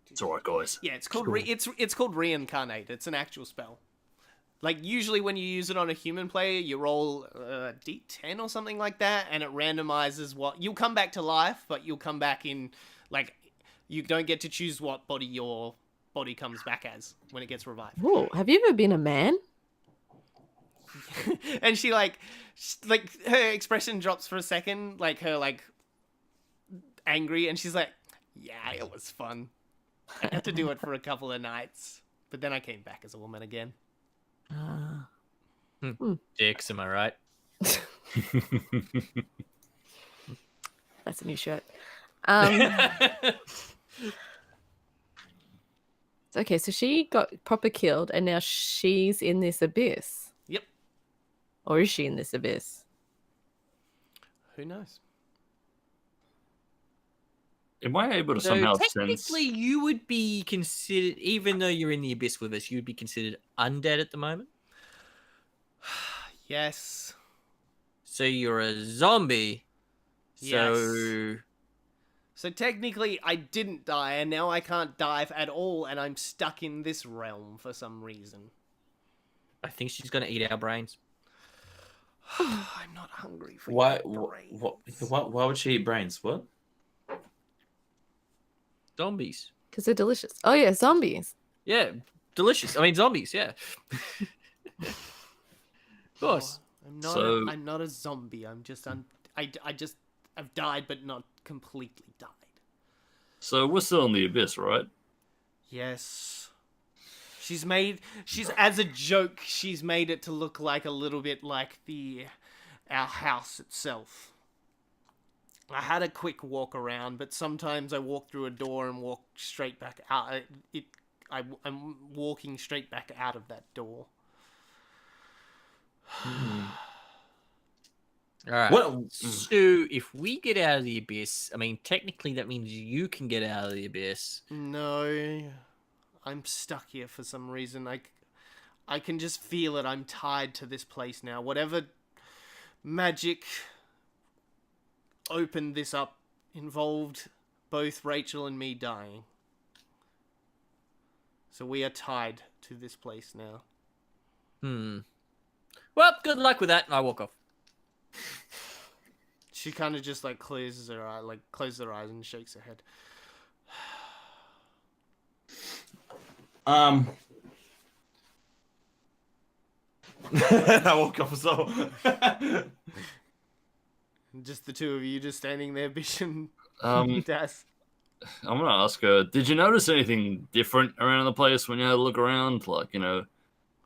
It's alright, guys. Yeah, it's called Cool. it's called reincarnate. It's an actual spell. Like usually when you use it on a human player, you roll a d10 or something like that, and it randomizes what you'll come back to life, but you'll come back in like you don't get to choose what body your body comes back as when it gets revived. Whoa, have you ever been a man? And she like her expression drops for a second, like her like angry, and she's like, "Yeah, it was fun. I had to do it for a couple of nights, but then I came back as a woman again." Ah. Dicks, am I right? That's a new shirt. Okay, so she got proper killed, and now she's in this abyss. Yep. Or is she in this abyss? Who knows? Am I able to So somehow technically, sense... you would be considered, even though you're in the abyss with us, you'd be considered undead at the moment. Yes. So you're a zombie. So So technically, I didn't die, and now I can't dive at all, and I'm stuck in this realm for some reason. I think she's gonna eat our brains. I'm not hungry for Why? your brains. Why would she eat brains? What? Zombies. Because they're delicious. Oh yeah, zombies. Yeah, delicious. I mean, zombies. Yeah. Of course. Oh, I'm not a zombie. I'm just I've died, but not completely died. So we're still in the abyss, right? Yes. She's as a joke, she's made it to look like a little bit like our house itself. I had a quick walk around, but sometimes I walk through a door and walk straight back out. I'm walking straight back out of that door. All right. What? So if we get out of the abyss, I mean, technically that means you can get out of the abyss. No, I'm stuck here for some reason. I can just feel it. I'm tied to this place now. Whatever magic opened this up involved both Rachel and me dying. So we are tied to this place now. Well, good luck with that, and I walk off. She kind of just like closes her eyes and shakes her head. I woke up as well. Just the two of you just standing there, Bish and Daz. I'm gonna ask her, did you notice anything different around the place when you had a look around? Like,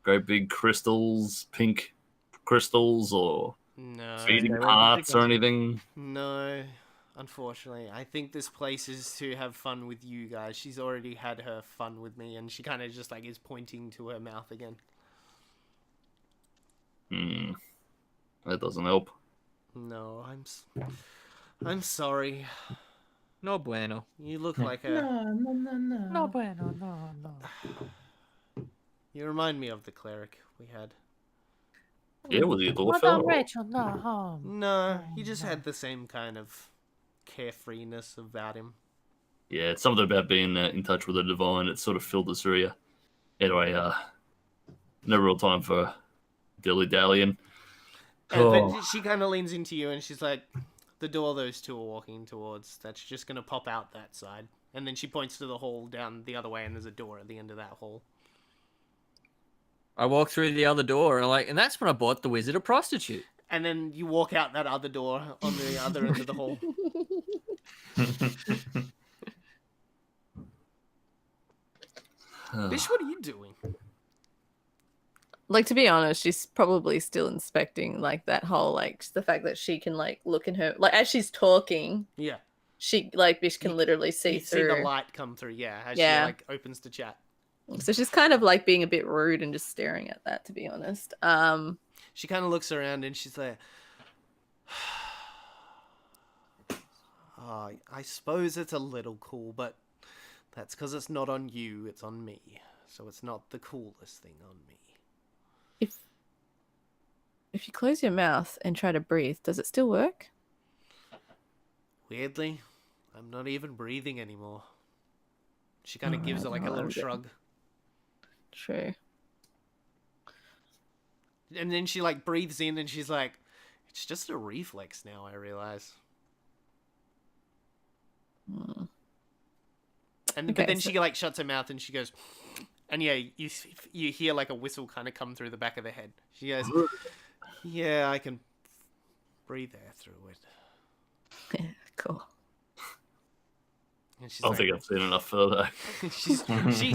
great big crystals, pink crystals, or No. feeding okay, hearts or anything? No. Unfortunately, I think this place is to have fun with you guys. She's already had her fun with me, and she kind of just like is pointing to her mouth again. That doesn't help. No, I'm sorry. No bueno. You look like a. No bueno, no. You remind me of the cleric we had. Yeah, was he a little What fella? about Rachel? No. No, he just had the same kind of carefreeness about him. Yeah, it's something about being in touch with the divine. It sort of filters through you. Anyway, no real time for dilly-dallying. But she kind of leans into you and she's like, the door those two are walking towards, that's just going to pop out that side. And then she points to the hall down the other way, and there's a door at the end of that hall. I walk through the other door, and that's when I bought the wizard a prostitute. And then you walk out that other door on the other end of the hall. Bish, what are you doing? Like, to be honest, she's probably still inspecting like that whole like the fact that she can like look in her like as she's talking. Yeah. She like Bish can literally see You through. see the light come through, yeah, as Yeah. she like opens to chat. So she's kind of like being a bit rude and just staring at that, to be honest. She kind of looks around and she's like, I suppose it's a little cool, but that's because it's not on you, it's on me. So it's not the coolest thing on me. If you close your mouth and try to breathe, does it still work? Weirdly, I'm not even breathing anymore. She kind of gives it like a little okay. shrug. True. And then she like breathes in and she's like, it's just a reflex now, I realize. And Okay, but then so- she like shuts her mouth and she goes, and yeah, you hear like a whistle kind of come through the back of the head. She goes, yeah, I can breathe air through it. Cool. And she's I don't like, think I've seen enough for that.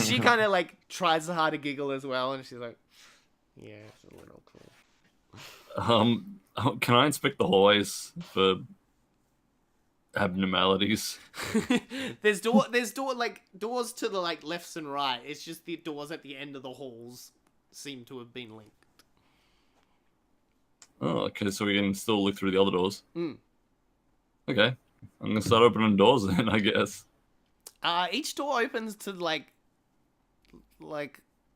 she kind of like tries hard to giggle as well, and she's like, yeah, it's a little cool. Can I inspect the hallways for abnormalities? there's like doors to the like lefts and right. It's just the doors at the end of the halls seem to have been linked. Oh, okay, so we can still look through the other doors. Mm. Okay, I'm gonna start opening doors then, I guess. Each door opens to like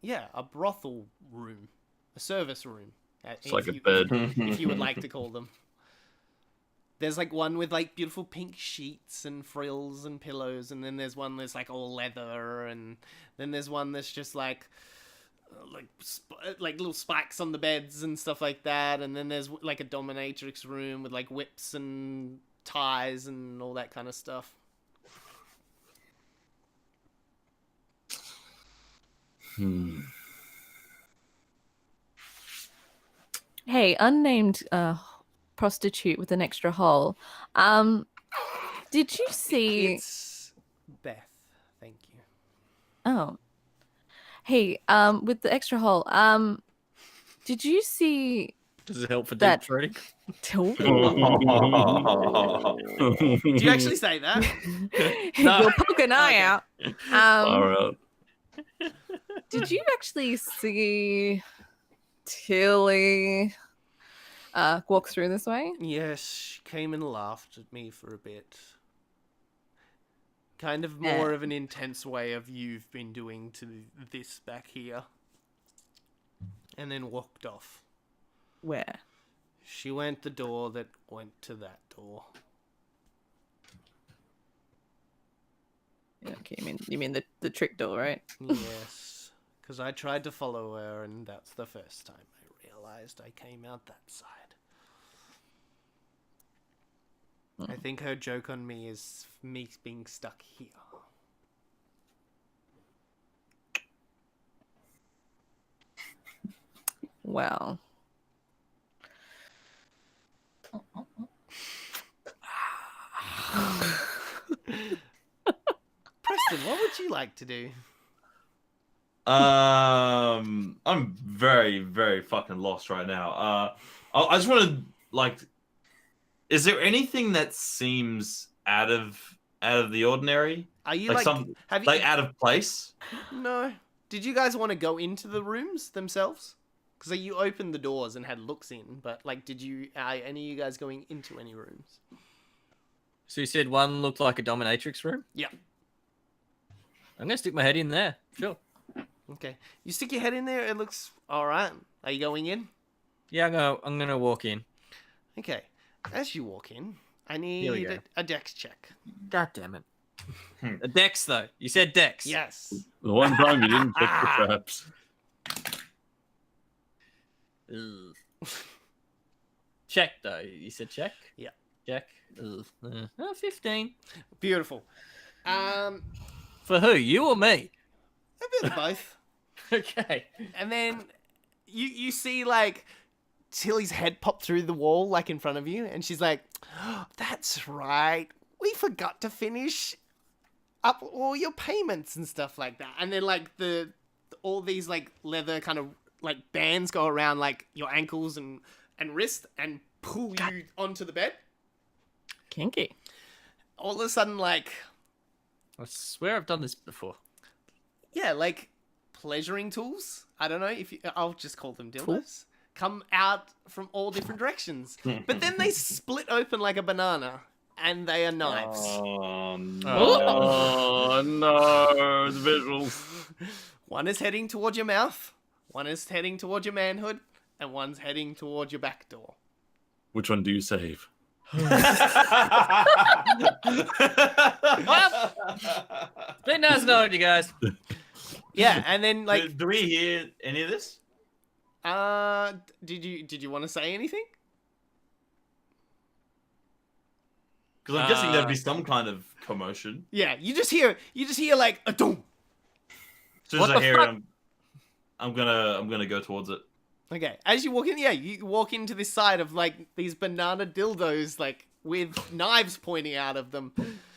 yeah, a brothel room, a service room. It's like a bed. If you would like to call them. There's like one with like beautiful pink sheets and frills and pillows, and then there's one that's like all leather, and then there's one that's just like little spikes on the beds and stuff like that, and then there's like a dominatrix room with like whips and ties and all that kind of stuff. Hey, unnamed prostitute with an extra hole. Did you see? It's Beth, thank you. Oh. Hey, with the extra hole, did you see Does it help for deep That- throating? Do you actually say that? You'll poke an eye Okay. out. Far out. Did you actually see Tilly walk through this way? Yes, she came and laughed at me for a bit. Kind of more of an intense way of you've been doing to this back here. And then walked off. Where? She went the door that went to that door. Yeah, okay, you mean the trick door, right? Yes, because I tried to follow her, and that's the first time I realized I came out that side. I think her joke on me is me being stuck here. Well. Preston, what would you like to do? I'm very, very fucking lost right now. I just want to like, is there anything that seems out of the ordinary? Are you Like like, have you, like out of place? no. Did you guys want to go into the rooms themselves? Because you opened the doors and had looks in, but like, did you, any of you guys going into any rooms? So you said one looked like a dominatrix room? Yeah. I'm gonna stick my head in there. Sure. Okay. You stick your head in there, it looks alright. Are you going in? Yeah, I'm gonna walk in. Okay. As you walk in, I we need go. a dex check. God damn it. A dex though. You said dex. Yes. The one time you didn't check the traps. Ugh. Check though. You said check? Yeah. Check. Ugh. 15. Beautiful. For who? You or me? A bit of both. Okay. And then you see like Tilly's head pop through the wall like in front of you, and she's like, oh, "That's right. We forgot to finish up all your payments and stuff like that." And then like all these like leather kind of like bands go around like your ankles and wrist and pull you onto the bed. Kinky. All of a sudden, like, I swear I've done this before. yeah, like pleasuring tools. I don't know if I'll just call them dildos. Come out from all different directions, but then they split open like a banana, and they are knives. Oh no! Oh no, the visuals. One is heading towards your mouth, one is heading towards your manhood, and one's heading towards your back door. Which one do you save? Been nice knowing you guys. Yeah, and then like, do we hear any of this? did you want to say anything? Because I'm guessing there'd be some kind of commotion. Yeah, you just hear like a doom. As soon What as I the hear fuck? it, I'm gonna go towards it. Okay, as you walk in, yeah, you walk into this side of like these banana dildos, like with knives pointing out of them.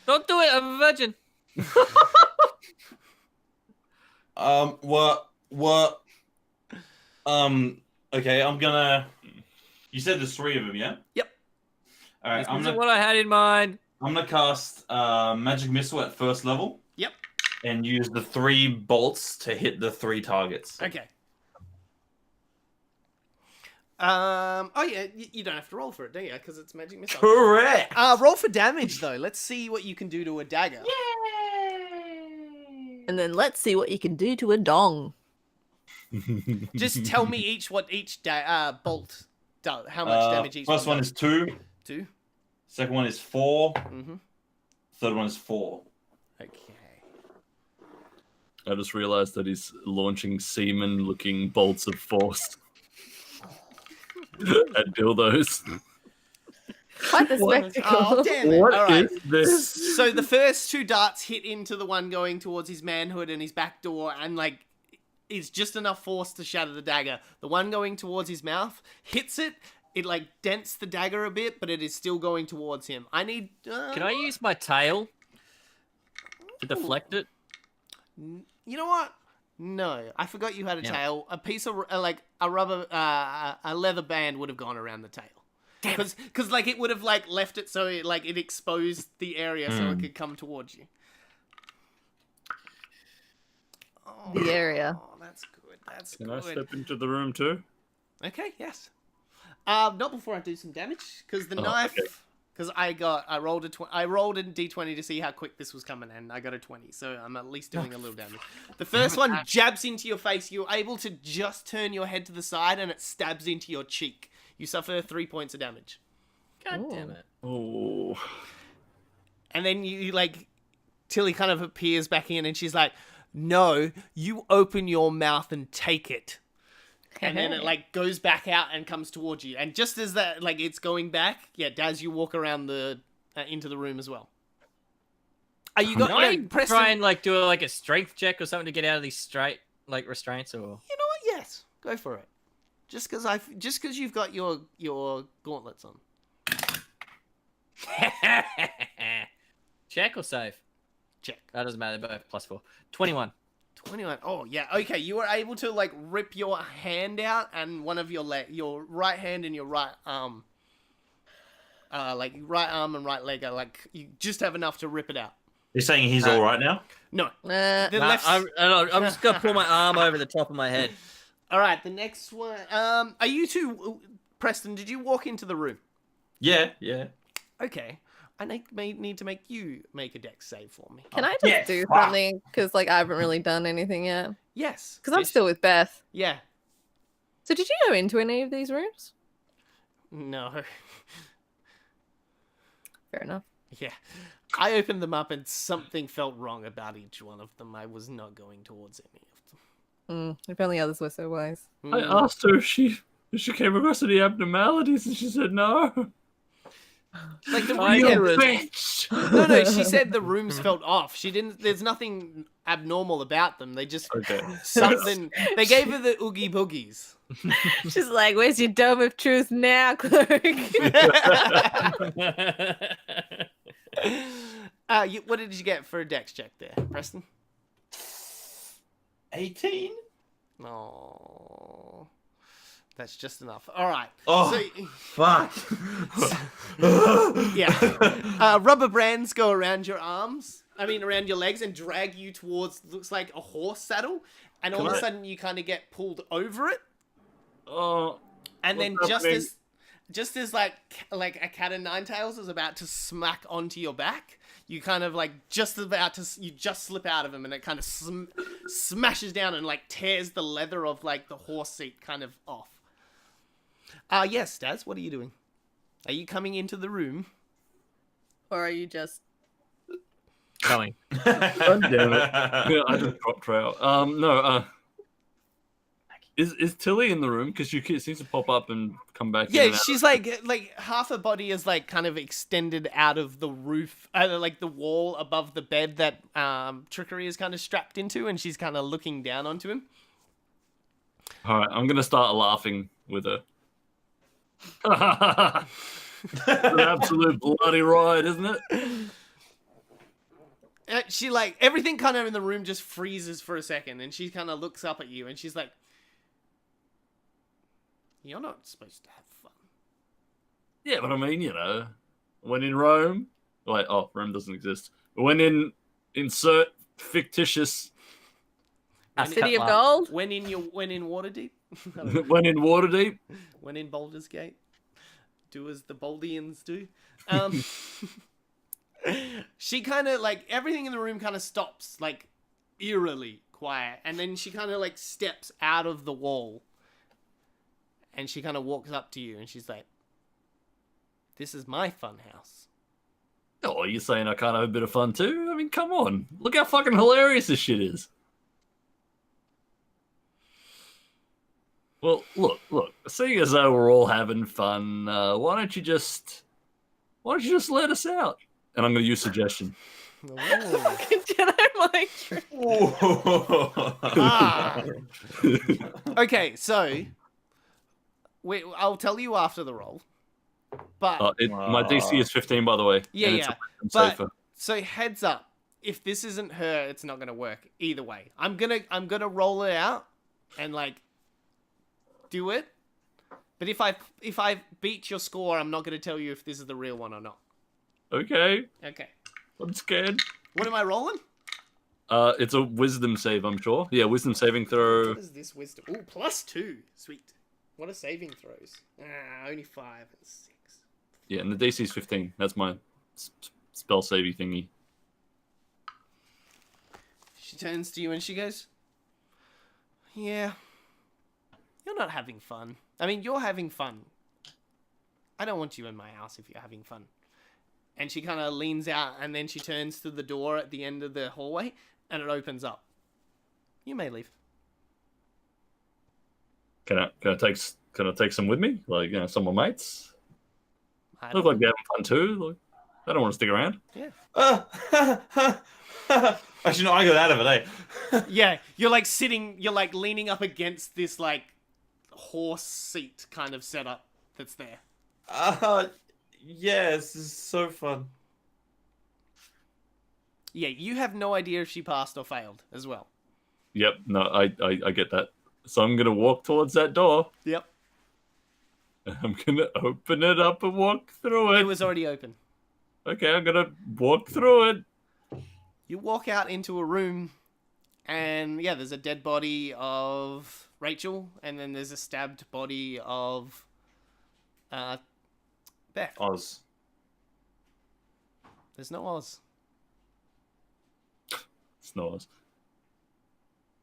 Don't do it. I'm a virgin. What? Okay, I'm gonna. You said there's 3 of them, yeah? Yep. All right, This I'm isn't gonna what I had in mind. cast magic missile at first level. Yep. And use the 3 bolts to hit the 3 targets. Okay. Oh yeah, you don't have to roll for it, do you? Because it's magic missile. Correct. Roll for damage though. Let's see what you can do to a dagger. And then let's see what you can do to a dong. Just tell me what each bolt does. How much damage each First one does. is 2. 2. Second one is 4. Mm-hmm. Third one is 4. Okay. I just realized that he's launching semen-looking bolts of force at dildos. Quite the spectacle. Oh damn it! What All right. is this? So the first 2 darts hit into the one going towards his manhood and his back door, and like is just enough force to shatter the dagger. The one going towards his mouth hits it. It like dents the dagger a bit, but it is still going towards him. I need. Can I use my tail to deflect it? You know what? No, I forgot you had a Yeah. tail. A piece of like a rubber, a leather band would have gone around the tail. Because like it would have like left it so it exposed the area so it could come towards you. Oh, The area. Oh, that's good. That's Can I good. step into the room too? Okay, yes. Not before I do some damage, because the knife. okay. Because I rolled a d20 to see how quick this was coming, and I got a 20, so I'm at least doing a little damage. The first one jabs into your face. You're able to just turn your head to the side, and it stabs into your cheek. You suffer 3 points of damage. God damn it. Oh. And then you like, Tilly kind of appears back in, and she's like, "No, you open your mouth and take it." And then it like goes back out and comes towards you. And just as that, like it's going back, Daz, you walk around the into the room as well. Are you got? Can I Preston, try and like do a strength check or something to get out of these restraints or? You know what? Yes, go for it. Just because you've got your gauntlets on. Check or save? Check. That doesn't matter. They're both +4. 21. 21. Oh yeah. Okay, you were able to like rip your hand out and one of your right hand and your right arm. Like right arm and right leg are like you just have enough to rip it out. You're saying he's all right now? No. Nah. The Nah, left. I'm just gonna pull my arm over the top of my head. All right. The next one. Are you two? Preston, did you walk into the room? Yeah. Okay. I may need to make you make a dex save for me. Can I just Yes. do Wow. something? Because like I haven't really done anything yet. Yes. Because I'm still with Beth. Yeah. So did you go into any of these rooms? No. Fair enough. Yeah. I opened them up and something felt wrong about each one of them. I was not going towards any of them. If only others were so wise. I asked her if she came across any abnormalities, and she said no. Like the I You get room. bitch! No, she said the rooms felt off. She didn't. There's nothing abnormal about them. They just Okay. something. They gave her the oogie boogies. She's like, "Where's your dome of truth now, cloak?" What did you get for a dex check there, Preston? 18? Oh, that's just enough. All right. Oh, So, fuck. yeah. Rubber bands go around your arms. Around your legs and drag you towards looks like a horse saddle. And all of a sudden you kind of get pulled over it. Oh. And then What's happening? just as like a cat o' nine tails is about to smack onto your back, you kind of like you just slip out of him, and it kind of smashes down and like tears the leather of like the horse seat kind of off. Yes, Daz, what are you doing? Are you coming into the room? Or are you just? Coming. God damn it. Yeah, I just dropped trail. No, is Tilly in the room? Because she seems to pop up and come back in. Yeah, and out. she's like half her body is like kind of extended out of the roof, like the wall above the bed that Trickery is kind of strapped into, and she's kind of looking down onto him. All right, I'm gonna start laughing with her. It's an absolute bloody ride, isn't it? She like everything kind of in the room just freezes for a second, and she kind of looks up at you, and she's like, "You're not supposed to have fun." Yeah, but I mean, when in Rome, Rome doesn't exist. When insert fictitious, City of Gold? When in Waterdeep, when in Waterdeep, when in Baldur's Gate, do as the Baldians do. She kind of like everything in the room kind of stops, like eerily quiet, and then she kind of like steps out of the wall, and she kind of walks up to you, and she's like, "This is my fun house." oh, you're saying I can't have a bit of fun too? I mean, come on, look how fucking hilarious this shit is. Well, look. Seeing as though we're all having fun, why don't you just let us out? And I'm going to use suggestion. Jedi mind trick. Ah. Okay, so I'll tell you after the roll. But My DC is 15, by the way. Yeah, and it's yeah. a weapon But safer. so heads up, if this isn't her, it's not gonna work either way. I'm gonna roll it out and like do it. But if I beat your score, I'm not gonna tell you if this is the real one or not. Okay. Okay. I'm scared. What am I rolling? It's a wisdom save, I'm sure. Yeah, wisdom saving throw. What is this wisdom? Ooh, +2. Sweet. What are saving throws? Only 5 and 6. Yeah, and the DC's 15. That's my spell savey thingy. She turns to you and she goes, "Yeah, you're not having fun. I mean, you're having fun. I don't want you in my house if you're having fun." And she kind of leans out and then she turns to the door at the end of the hallway and it opens up. You may leave. Can I take some with me? Like, some of my mates? I Look don't like they're having fun too. Like, they don't want to stick around. Actually, no, I got out of it, eh? Yeah, you're like leaning up against this like horse seat kind of setup that's there. Yeah, this is so fun. Yeah, you have no idea if she passed or failed as well. Yep, no, I get that. So I'm gonna walk towards that door. Yep. I'm gonna open it up and walk through It it. was already open. Okay, I'm gonna walk through it. You walk out into a room and yeah, there's a dead body of Rachel and then there's a stabbed body of Beth. Oz. There's no Oz. Snores.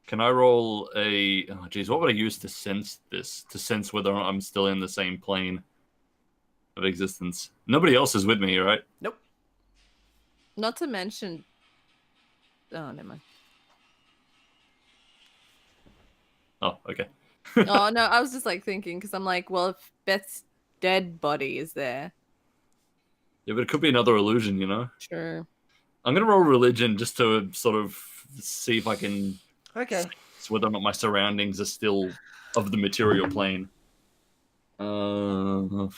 Can I roll a... Oh, geez, what would I use to sense this? To sense whether or not I'm still in the same plane of existence. Nobody else is with me, right? Nope. Not to mention. Oh, never mind. Oh, okay. Oh no, I was just like thinking because I'm like, well, if Beth's dead body is there, Yeah, but it could be another illusion, sure. I'm going to roll religion just to sort of see if I can Okay. sense whether or not my surroundings are still of the material plane. A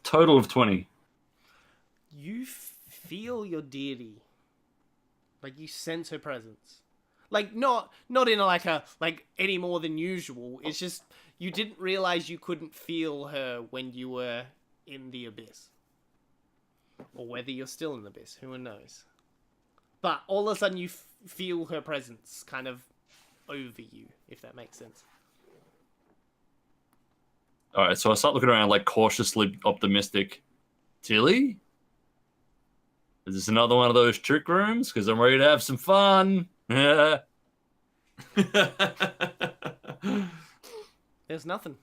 total of 20. You feel your deity. Like you sense her presence. Like not in like any more than usual. It's just you didn't realize you couldn't feel her when you were in the abyss. Or whether you're still in the abyss, who knows. But all of a sudden you feel her presence kind of over you, if that makes sense. All right, so I start looking around like cautiously optimistic. Tilly? Is this another one of those trick rooms? Because I'm ready to have some fun. Yeah. There's nothing.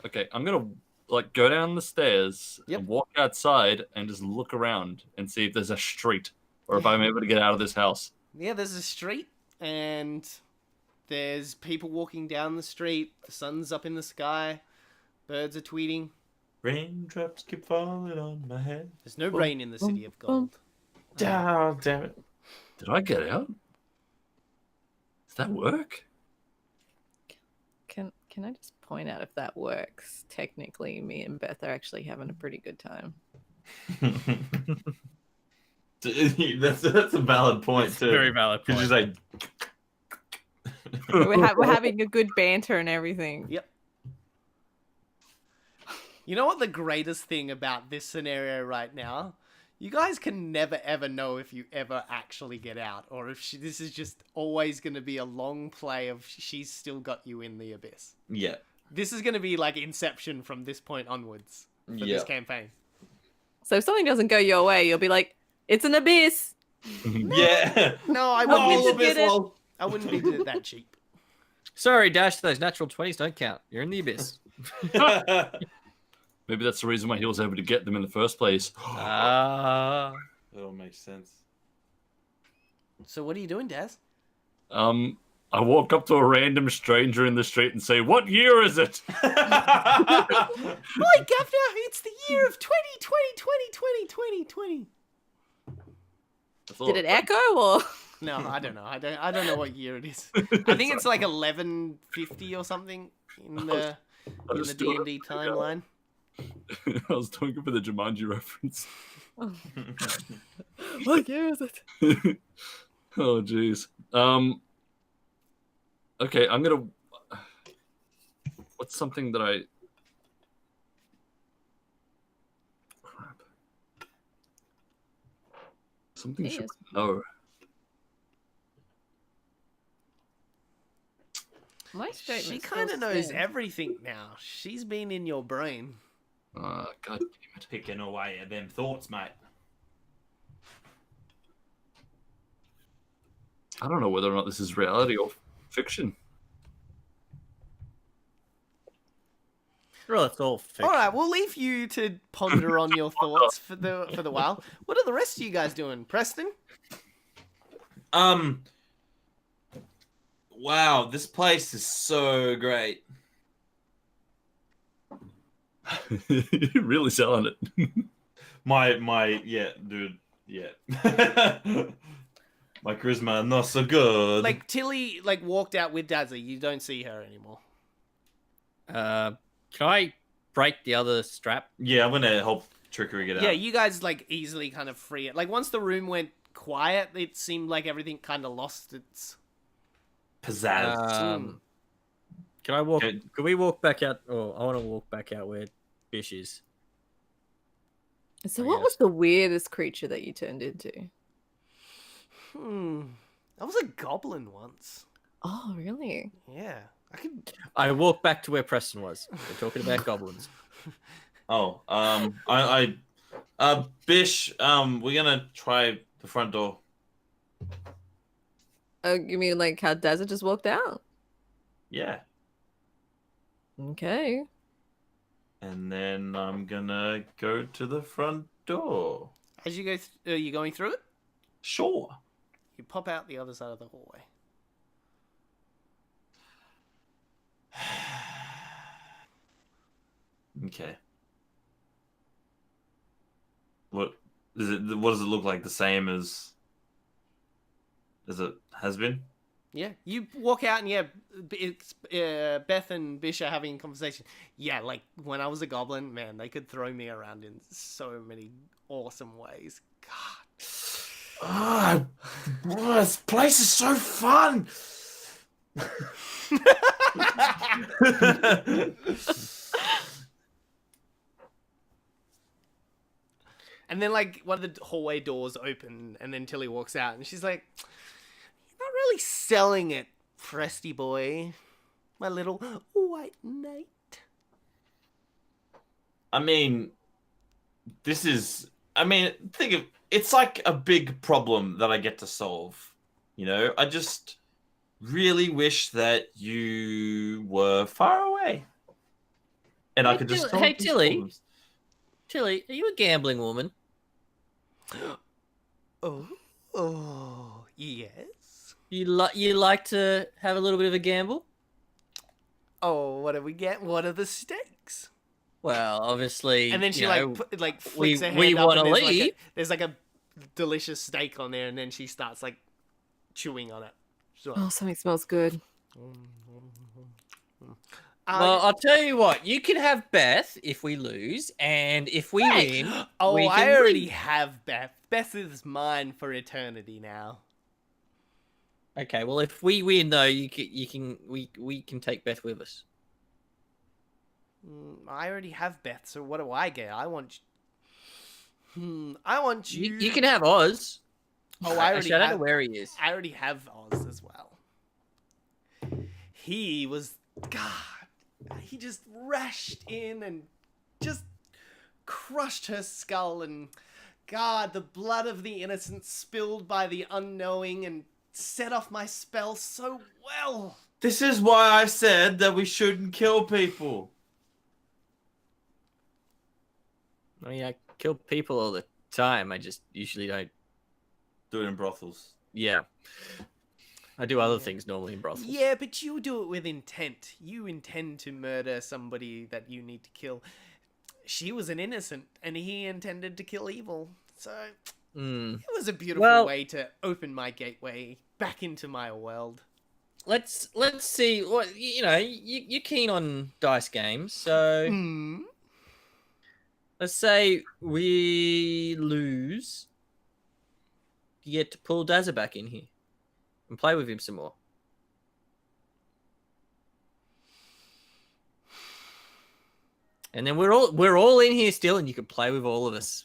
Okay, I'm gonna go down the stairs Yep. and walk outside and just look around and see if there's a street or if I'm able to get out of this house. Yeah, there's a street and there's people walking down the street. The sun's up in the sky. Birds are tweeting. Raindrops keep falling on my head. There's no rain in the city of gold. Oh, damn it. Did I get out? Does that work? Can I just point out if that works? Technically, me and Beth are actually having a pretty good time. that's a valid point too. Very valid Because point. she's like, We're having a good banter and everything. Yep. You know what the greatest thing about this scenario right now? You guys can never ever know if you ever actually get out, or if this is just always going to be a long play of she's still got you in the abyss. yeah. This is going to be like Inception from this point onwards for this campaign. So if something doesn't go your way, you'll be like, "It's an abyss." Yeah. No, I Oh, wouldn't. did it. I wouldn't be that cheap. Sorry, Dash, those natural 20s don't count. You're in the abyss. Maybe that's the reason why he was able to get them in the first place. Ah. That all makes sense. So what are you doing, Daz? I walk up to a random stranger in the street and say, "What year is it?" Hi, Governor. It's the year of 2020. Did it echo or? No, I don't know. I don't know what year it is. I think it's like 1150 or something in the I in was the doing D&D timeline. I was doing it for the Jumanji reference. What year is it? Oh jeez. Okay, I'm gonna. What's something that I? Crap. Something Yes. should know. My statement. She still kind of knows stands. everything now. She's been in your brain. God damn it. Picking away at them thoughts, mate. I don't know whether or not this is reality or fiction. Well, it's all fiction. All right, we'll leave you to ponder on your thoughts for the while. What are the rest of you guys doing, Preston? Wow, this place is so great. You're really selling it. Yeah, dude, yeah. My charisma not so good. Like Tilly, walked out with Dazzy. You don't see her anymore. Can I break the other strap? Yeah, I'm gonna help Trickery get out. Yeah, you guys easily kind of free it. Like once the room went quiet, it seemed like everything kind of lost its. Pizzazz. Can I walk? Okay. Can we walk back out? Oh, I want to walk back out where Bish is. So, I what was guess. the weirdest creature that you turned into? I was a goblin once. Oh, really? Yeah, I could. I walk back to where Preston was. We're talking about goblins. Oh, Bish, we're gonna try the front door. Oh, you mean like how Dazza just walked out? Yeah. Okay. And then I'm gonna go to the front door. As you go, are you going through it? Sure. You pop out the other side of the hallway. Okay. What is it? What does it look like? The same as it has been? Yeah, you walk out and yeah, it's Beth and Bish are having a conversation. Yeah, like when I was a goblin, man, they could throw me around in so many awesome ways. God. Ah, this place is so fun. And then like one of the hallway doors open and then Tilly walks out and she's like, "You're not really selling it, Presty boy. My little white knight." I mean, think of it's like a big problem that I get to solve. You know, I just really wish that you were far away, and I Hey, could just Tilly- solve hey, these Tilly. problems. Tilly, are you a gambling woman? Oh, yes. You like to have a little bit of a gamble? Oh, what do we get? What are the stakes? Well, obviously. And then she you know, flicks her hand we up wanna and leave. there's like a delicious steak on there and then she starts like chewing on it. She's like, Oh, something smells good. Well, I'll tell you what. You can have Beth if we lose, and if we win, oh, we I can already leave. have Beth. Beth is mine for eternity now. Okay. Well, if we win, though, we can take Beth with us. I already have Beth, so what do I get? I want. I want you. You can have Oz. Oh, I already Actually, I don't know have. where he is. I already have Oz as well. He was God. He just rushed in and just crushed her skull, and God, the blood of the innocent spilled by the unknowing and set off my spell so well. This is why I said that we shouldn't kill people. I mean, I kill people all the time. I just usually don't. Do it in brothels. Yeah. I do other things normally in brothels. Yeah, but you do it with intent. You intend to murder somebody that you need to kill. She was an innocent, and he intended to kill evil. So it was a beautiful Well- way to open my gateway back into my world. let's see what you're keen on dice games, so Hmm. let's say we lose. You get to pull Dazza back in here and play with him some more. And then we're all in here still, and you can play with all of us.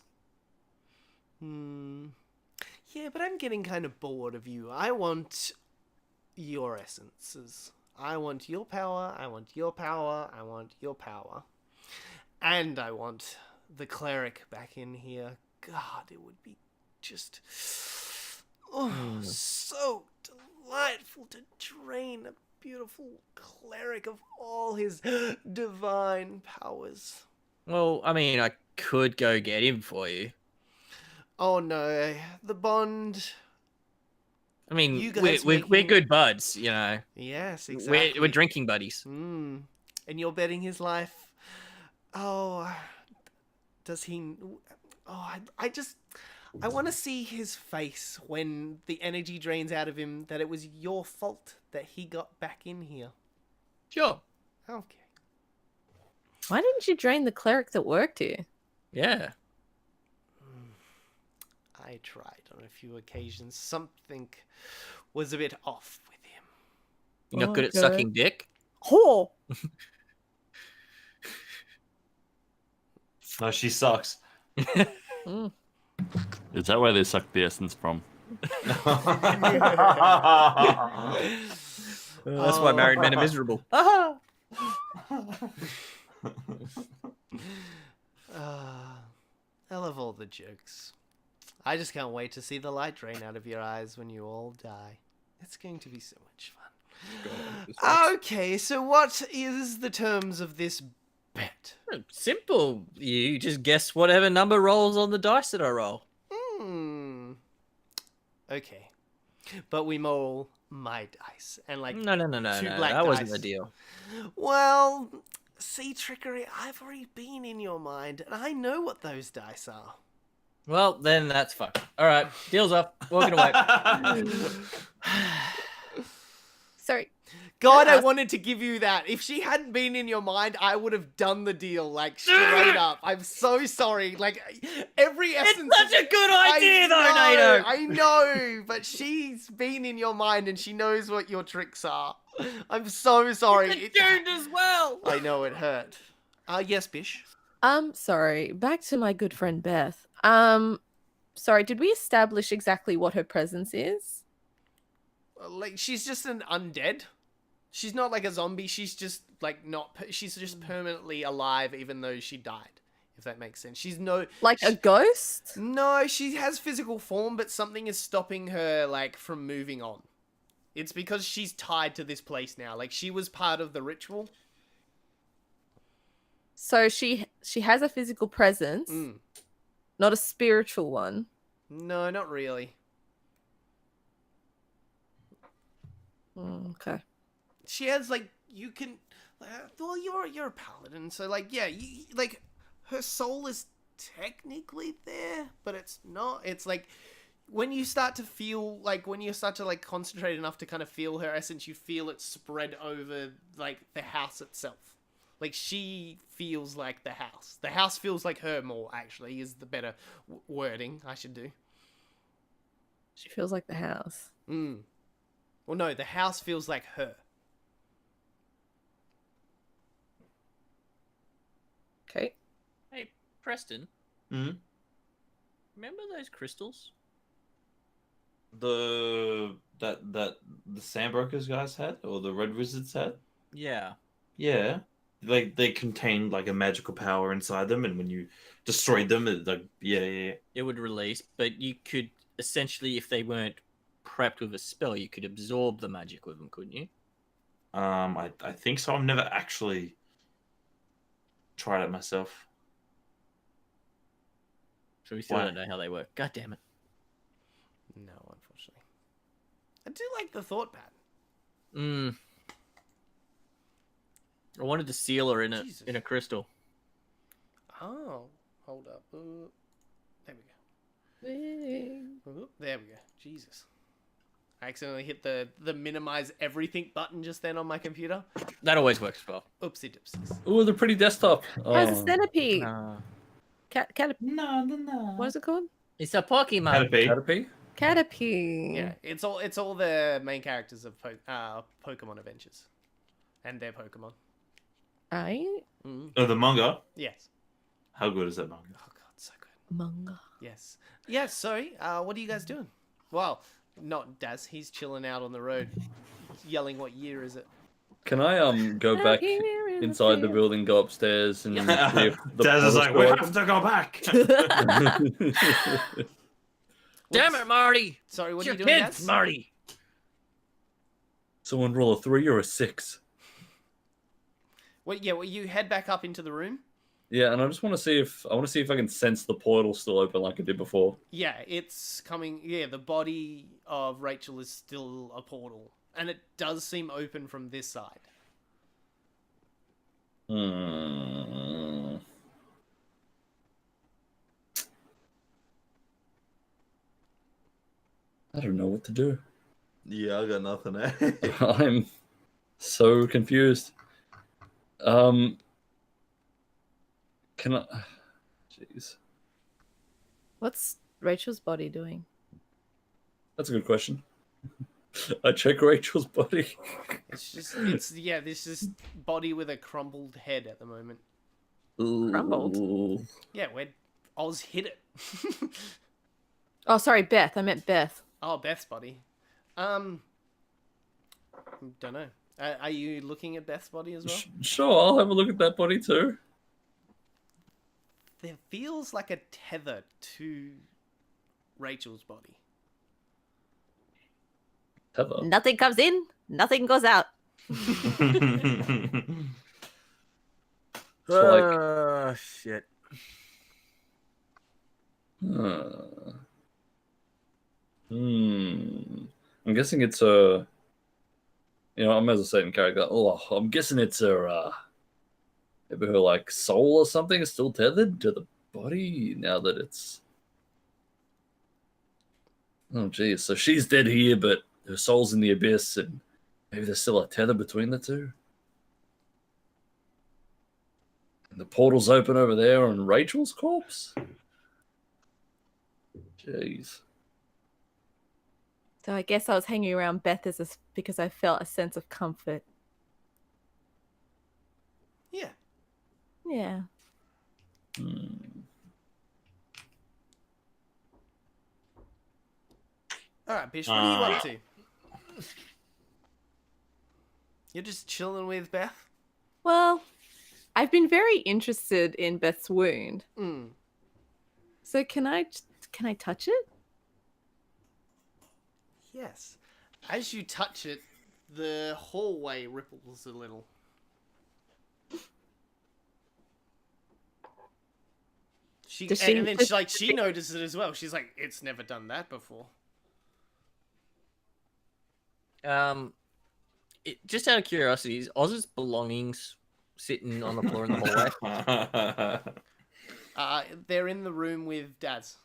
Hmm. Yeah, but I'm getting kind of bored of you. I want your essences. I want your power. I want your power. I want your power. And I want the cleric back in here. God, it would be just so delightful to drain a beautiful cleric of all his divine powers. Well, I mean, I could go get him for you. Oh no, the bond. I mean, You guys we're making- good buds, you know. Yes, exactly. We're drinking buddies. And you're betting his life. Oh, does he? Oh, I want to see his face when the energy drains out of him. That it was your fault that he got back in here. Sure. Okay. Why didn't you drain the cleric that worked here? Yeah. I tried on a few occasions. Something was a bit off with him. You're not good at Okay. sucking dick. Oh, No, she sucks. Is that where they suck the essence from? That's why married men are miserable. Aha! I love all the jokes. I just can't wait to see the light drain out of your eyes when you all die. It's going to be so much fun. Okay, so what is the terms of this bet? Simple. You just guess whatever number rolls on the dice that I roll. Okay. But we roll my dice. And like No. two black That wasn't dice. the deal. Well, see, Trickery, I've already been in your mind, and I know what those dice are. Well, then that's fucked. All right, deal's up. Walking away. sorry. God, I Yes. wanted to give you that. If she hadn't been in your mind, I would have done the deal, like, straight up. I'm so sorry. Like, every essence... It's such a good idea, though, I Nato. I know, but she's been in your mind, and she knows what your tricks are. I'm so sorry. It's tuned as well. I know, it hurt. Yes, Bish? Sorry. Back to my good friend Beth. Sorry, did we establish exactly what her presence is? Like, she's just an undead. She's not like a zombie. She's just like not. She's just permanently alive, even though she died. If that makes sense. She's no Like a ghost? No. She has physical form, but something is stopping her like from moving on. It's because she's tied to this place now. Like she was part of the ritual. So she has a physical presence, not a spiritual one. No, not really. Okay. She has like you can. Well, you're a paladin, so like yeah, like her soul is technically there, but it's not. It's like when you start to feel like when you start to like concentrate enough to kind of feel her essence, you feel it spread over like the house itself. Like she feels like the house. The house feels like her more. Actually, is the better wording I should do. She feels like the house. Well, no, the house feels like her. Okay. Hey, Preston. Hmm? Remember those crystals? The Sandbrokers guys had, or the Red Wizards had? Yeah. Yeah. Like they contained like a magical power inside them, and when you destroyed them, it, like yeah. It would release, but you could essentially, if they weren't prepped with a spell, you could absorb the magic with them, couldn't you? I think so. I've never actually tried it myself. So we still Why? don't know how they work. God damn it. No, unfortunately. I do like the thought pattern. I wanted to seal her in Jesus. a crystal. Oh, hold up. There we go. There we go. Jesus. I accidentally hit the minimize everything button just then on my computer. That always works well. Oopsie doopsies. Ooh, the pretty desktop. Oh, it's a centipede. No. No. What is it called? It's a Pokemon. Caterpie. Caterpie? Caterpie. Yeah, it's all the main characters of Pokemon Adventures, and their Pokemon. Right? Oh, the manga. Yes. How good is that manga? Oh god, so good. Manga. Yes. Yes. Sorry. What are you guys doing? Well, not Daz. He's chilling out on the road, yelling, "What year is it?" Can I go back inside the building, go upstairs, and see if the Daz is portal's like, we still have to go back. open? Damn it, Marty! Sorry, what It's are your you doing, kids, Daz? Marty. Someone roll a 3 or a 6. Well, you head back up into the room. Yeah, and I just want to see if I can sense the portal still open like I did before. Yeah, it's coming. Yeah, the body of Rachel is still a portal, and it does seem open from this side. Hmm. I don't know what to do. Yeah, I got nothing. Eh? I'm so confused. Can I? Jeez, What's Rachel's body doing? that's a good question. I check Rachel's body. It's this is body with a crumbled head at the moment. Crumbled? Ooh. Yeah, where Oz hit it. Oh, sorry, Beth. I meant Beth. Oh, Beth's body. Don't know. Are you looking at Beth's body as well? Sure, I'll have a look at that body too. There feels like a tether to Rachel's body. Tether. Nothing comes in, nothing goes out. Like- Shit. I'm guessing it's a. I'm as a certain character. Oh, I'm guessing it's a. Maybe her like soul or something is still tethered to the body now that it's. Oh, geez. So she's dead here, but her soul's in the abyss, and maybe there's still a tether between the two. And the portal's open over there on Rachel's corpse. Jeez. So I guess I was hanging around Beth because I felt a sense of comfort. Yeah. Yeah. Alright, Bish, what are you up to? You're just chilling with Beth? Well, I've been very interested in Beth's wound. Mm. So can I touch it? Yes. As you touch it, the hallway ripples a little. She notices it as well. She's like, it's never done that before. Just out of curiosity, is Oz's belongings sitting on the floor in the hallway? They're in the room with Daz.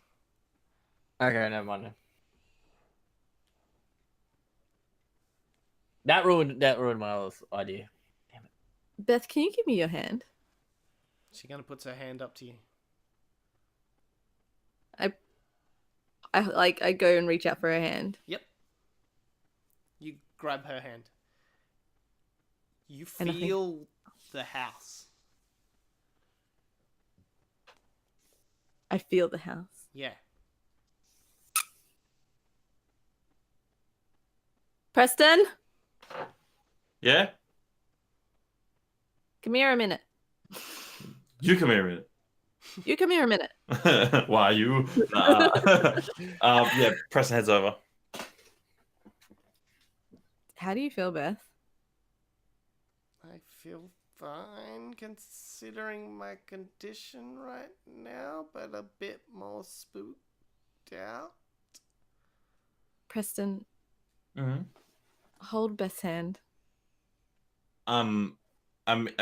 Okay, never mind. That ruined my other idea. Damn it. Beth, can you give me your hand? She kind of puts her hand up to you. I go and reach out for her hand. Yep. You grab her hand. You And I think- feel the house. I feel the house. Yeah. Preston, Yeah? come here a minute. You come here a minute. You come here a minute. Why you? Yeah, Preston heads over. How do you feel, Beth? I feel fine considering my condition right now, but a bit more spooked out. Preston, Mm-hmm. hold Beth's hand. I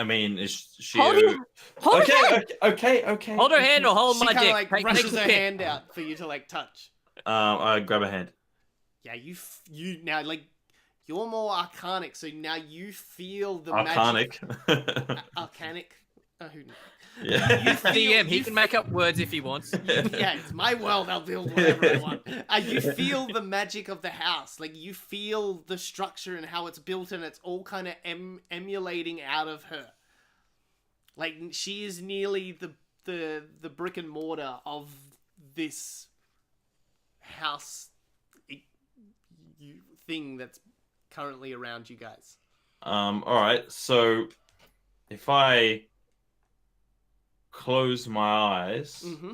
mean, is she? Hold her Okay. Hold her hand or hold She my kind dick. of like Take rushes the her pick. hand out for you to like touch. I grab a hand. Yeah, you now like you're more arcanic, so now you feel the Arcanic. magic. Arcanic. Who knows? Yeah. You feel, DM, he you can make up words if he wants. yeah, it's my world. I'll build whatever I want. You feel the magic of the house. Like you feel the structure and how it's built, and it's all kind of emulating out of her. Like she is nearly the brick and mortar of this house thing that's currently around you guys. All right. So if I close my eyes, Mm-hmm.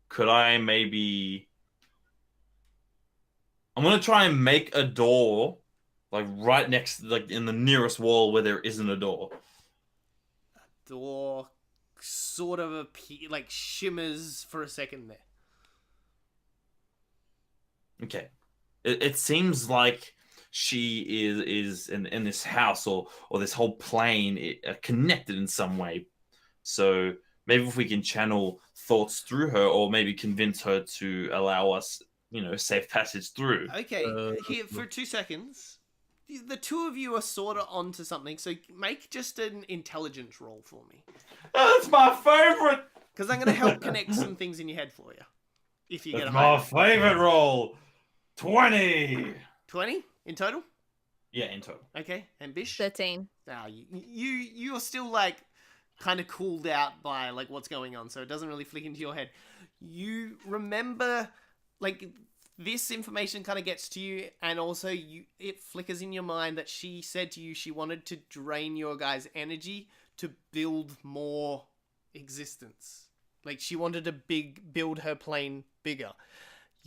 could I maybe? I'm gonna try and make a door, like right next, like in the nearest wall where there isn't a door. Door sort of like shimmers for a second there. Okay. It seems like she is in this house or this whole plane connected in some way. So maybe if we can channel thoughts through her, or maybe convince her to allow us, safe passage through. Okay, here for 2 seconds. The two of you are sort of onto something, so make just an intelligence roll for me. That's my favorite. Because I'm going to help connect some things in your head for you. If you get a my high favorite roll. 20. 20 in total? Yeah, in total. Okay, and Bish? 13. Now, you're still, like, kind of cooled out by, like, what's going on, so it doesn't really flick into your head. You remember, like, this information kind of gets to you, and also it flickers in your mind that she said to you she wanted to drain your guys' energy to build more existence. Like, she wanted to build her plane bigger.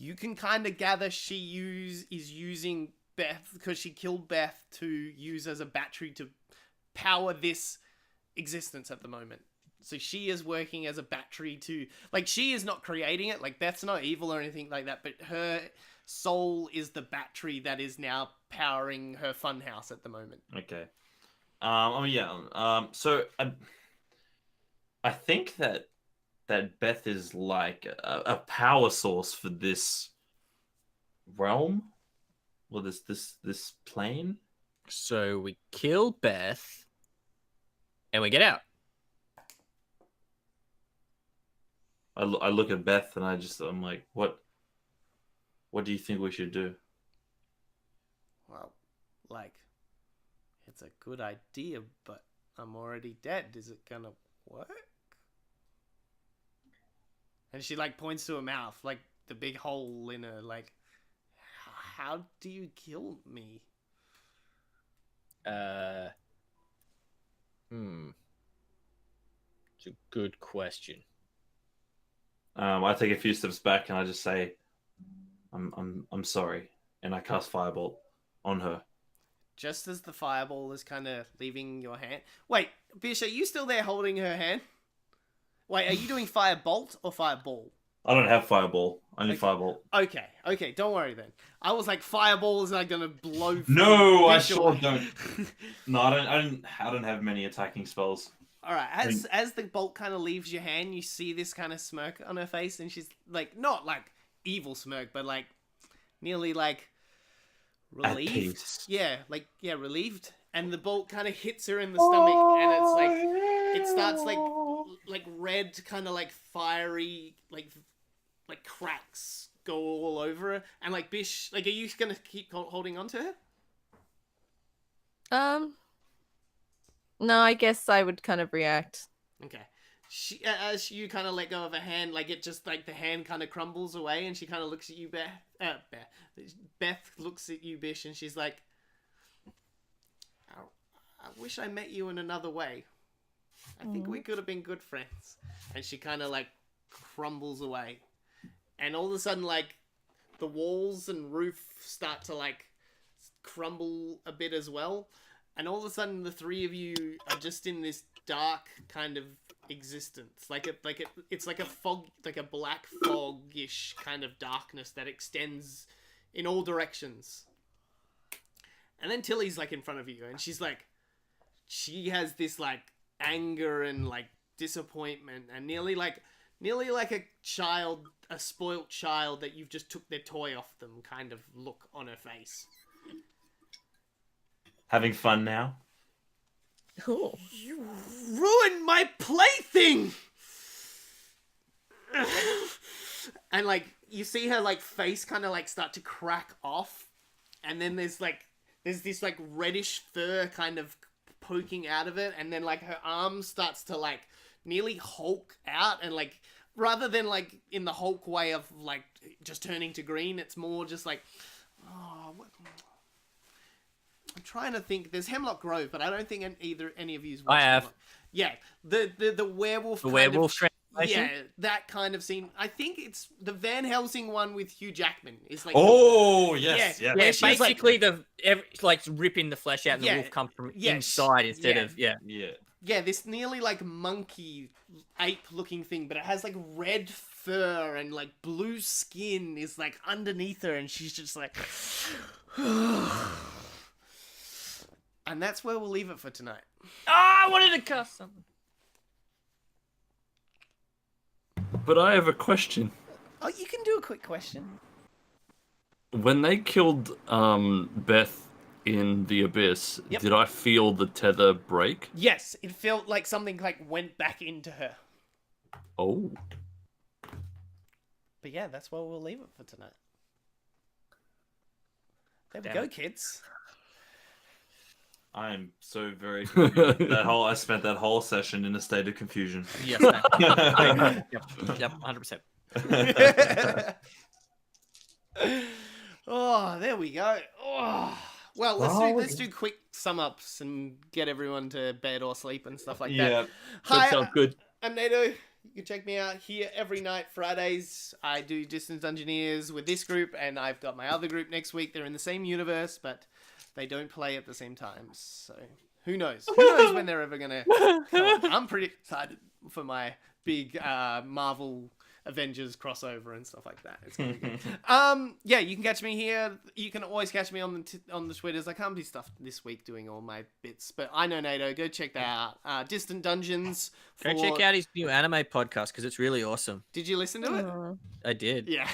You can kind of gather she is using Beth, because she killed Beth, to use as a battery to power this existence at the moment. So she is working as a battery to, like, she is not creating it, like Beth's not evil or anything like that, but her soul is the battery that is now powering her funhouse at the moment. Okay. So I think that Beth is like a power source for this realm, or this plane. So we kill Beth, and we get out. I look at Beth and I'm like, what do you think we should do? Well, like, it's a good idea, but I'm already dead. Is it gonna work? And she, like, points to her mouth, like, the big hole in her, like, how do you kill me? It's a good question. I take a few steps back and I just say, I'm sorry, and I cast Firebolt on her. Just as the fireball is kind of leaving your hand. Wait, Bish, are you still there holding her hand? Wait, are you doing firebolt or fireball? I don't have Fireball. Only Firebolt. Okay, don't worry then. I was like, fireball is like gonna blow. No, I Bish sure away. don't. No, I don't have many attacking spells. All right, as the bolt kind of leaves your hand, you see this kind of smirk on her face, and she's like, not like evil smirk, but like nearly like relieved. peace. Yeah, relieved. And the bolt kind of hits her in the stomach, and it's like it starts like red, kind of like fiery, like cracks go all over her. And like Bish, like, are you gonna keep holding on to her? No, I guess I would kind of react. Okay. She, as you kind of let go of her hand, like it just like the hand kind of crumbles away, and she kind of looks at you, Beth looks at you, Bish, and she's like, I wish I met you in another way. I think we could have been good friends. And she kind of like crumbles away, and all of a sudden, like, the walls and roof start to like crumble a bit as well. And all of a sudden, the three of you are just in this dark kind of existence. It's like a fog, like a black fog-ish kind of darkness that extends in all directions. And then Tilly's like in front of you, and she's like, she has this like anger and like disappointment, and nearly like nearly like a child, a spoilt child that you've just took their toy off them kind of look on her face. Having fun now? Cool. You ruined my plaything! And like, you see her like face kind of like start to crack off. And then there's this like reddish fur kind of poking out of it. And then like her arm starts to like nearly Hulk out, and like rather than like in the Hulk way of like just turning to green, it's more just like, oh, what? I'm trying to think. There's Hemlock Grove, but I don't think any of you's watched I have. Hemlock. Yeah, the werewolf. The kind werewolf of, translation? yeah, that kind of scene. I think it's the Van Helsing one with Hugh Jackman. Is like Oh, yes, Yeah. yes. Yeah, she's like- basically like ripping the flesh out, and Yeah, the wolf comes from yes, inside instead yeah. of yeah. Yeah. this nearly like monkey ape looking thing, but it has like red fur and like blue skin is like underneath her, and she's just like. And that's where we'll leave it for tonight. Ah, I wanted to cuss something. But I have a question. Oh, you can do a quick question. When they killed Beth in the abyss, Yep. did I feel the tether break? Yes, it felt like something like went back into her. Oh. But yeah, that's where we'll leave it for tonight. There we Damn go, it. kids. I am so very confused. I spent that whole session in a state of confusion. Yes, man. Yep, 100%. Oh, there we go. Oh. Well, let's do quick sum ups and get everyone to bed or sleep and stuff like that. Yeah. That Hi, sounds good. I'm Nato. You can check me out here every night, Fridays. I do Distance Dungeoneers with this group, and I've got my other group next week. They're in the same universe, but they don't play at the same times. So who knows? Who knows when they're ever gonna come on. I'm pretty excited for my big Marvel Avengers crossover and stuff like that. It's gonna be good. Yeah, you can catch me here. You can always catch me on the Twitters. I can't do stuff this week doing all my bits, but I know NATO. Go check that out. Distant Dungeons. Go check out his new anime podcast because it's really awesome. Did you listen to it? I did. Yeah.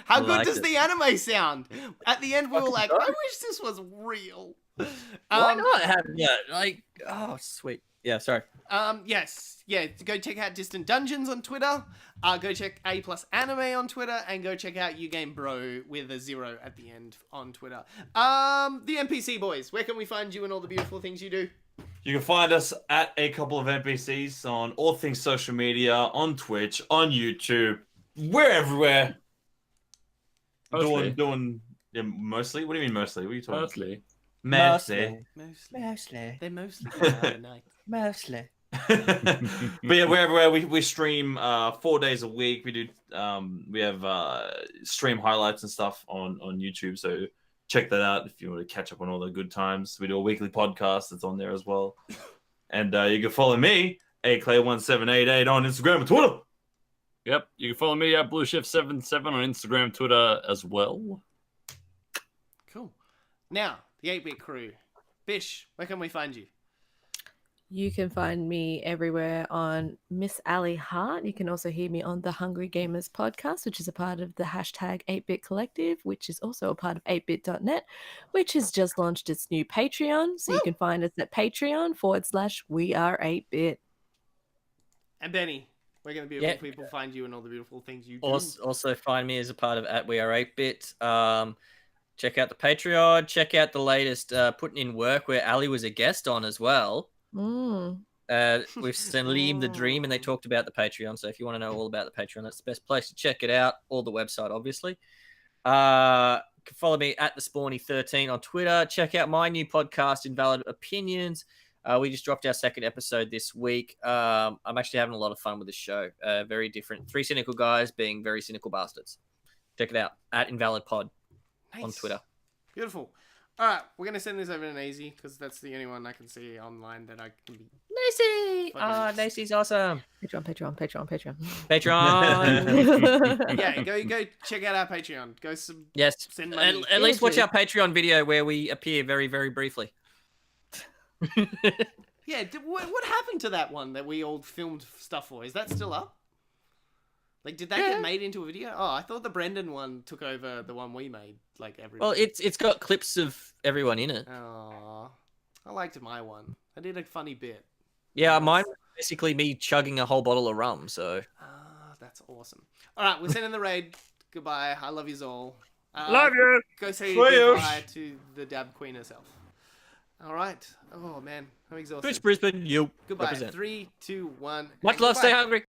How I good liked does it. the anime sound? At the end, we were like, I wish this was real. Why not have that? Like, oh, sweet. Yeah, sorry. Yes. Yeah, go check out Distant Dungeons on Twitter. Go check A+Anime on Twitter, and go check out YouGameBro with a 0 at the end on Twitter. The NPC boys, where can we find you and all the beautiful things you do? You can find us at a couple of NPCs on all things social media, on Twitch, on YouTube. We're everywhere. Mostly. Doing yeah, mostly? What do you mean mostly? What are you talking Mostly. about? Mostly. Mostly. They mostly come out at night. Mostly. But yeah, we're everywhere. We stream 4 days a week. We do we have stream highlights and stuff on YouTube, so check that out if you want to catch up on all the good times. We do a weekly podcast that's on there as well. And you can follow me, aclay1788 on Instagram and Twitter. Yep. You can follow me at BlueShift77 on Instagram, Twitter as well. Cool. Now, the 8-Bit Crew. Bish, where can we find you? You can find me everywhere on Miss Ali Hart. You can also hear me on the Hungry Gamers podcast, which is a part of the hashtag 8-Bit Collective, which is also a part of 8bit.net, which has just launched its new Patreon. So you can find us at Patreon/We Are 8Bit. And Benny, where can the beautiful people find you and all the beautiful things you do? Also find me as a part of @WeAre8bit. Check out the Patreon. Check out the latest Putting in Work, where Ali was a guest on as well. With Salim the Dream, and they talked about the Patreon. So if you want to know all about the Patreon, that's the best place to check it out, or the website, obviously. You can follow me at the Spawny13 on Twitter. Check out my new podcast, Invalid Opinions. We just dropped our second episode this week. I'm actually having a lot of fun with this show. Very different. 3 cynical guys being very cynical bastards. Check it out at Invalid Pod on Twitter. Beautiful. All right, we're going to send this over to Nazy, because that's the only one I can see online that I can be... Nacy! Fucking- Nacy's awesome. Patreon. Patreon. Yeah, go check out our Patreon. Go Yes. send money. At least watch you. our Patreon video where we appear very, very briefly. Yeah, what happened to that one that we all filmed stuff for? Is that still up? Like, did that get made into a video? Oh, I thought the Brendan one took over the one we made. Like every. Well, it's got clips of everyone in it. Oh, I liked my one. I did a funny bit. Yeah, mine was basically me chugging a whole bottle of rum. So. Ah, that's awesome. All right, we're sending the raid. Goodbye. I love yous all. Love you. Go say Love you. goodbye to the Dab Queen herself. All right. Oh man, I'm exhausted. Twitch Brisbane, you Goodbye. represent. 3, 2, 1. Much love. Stay hungry.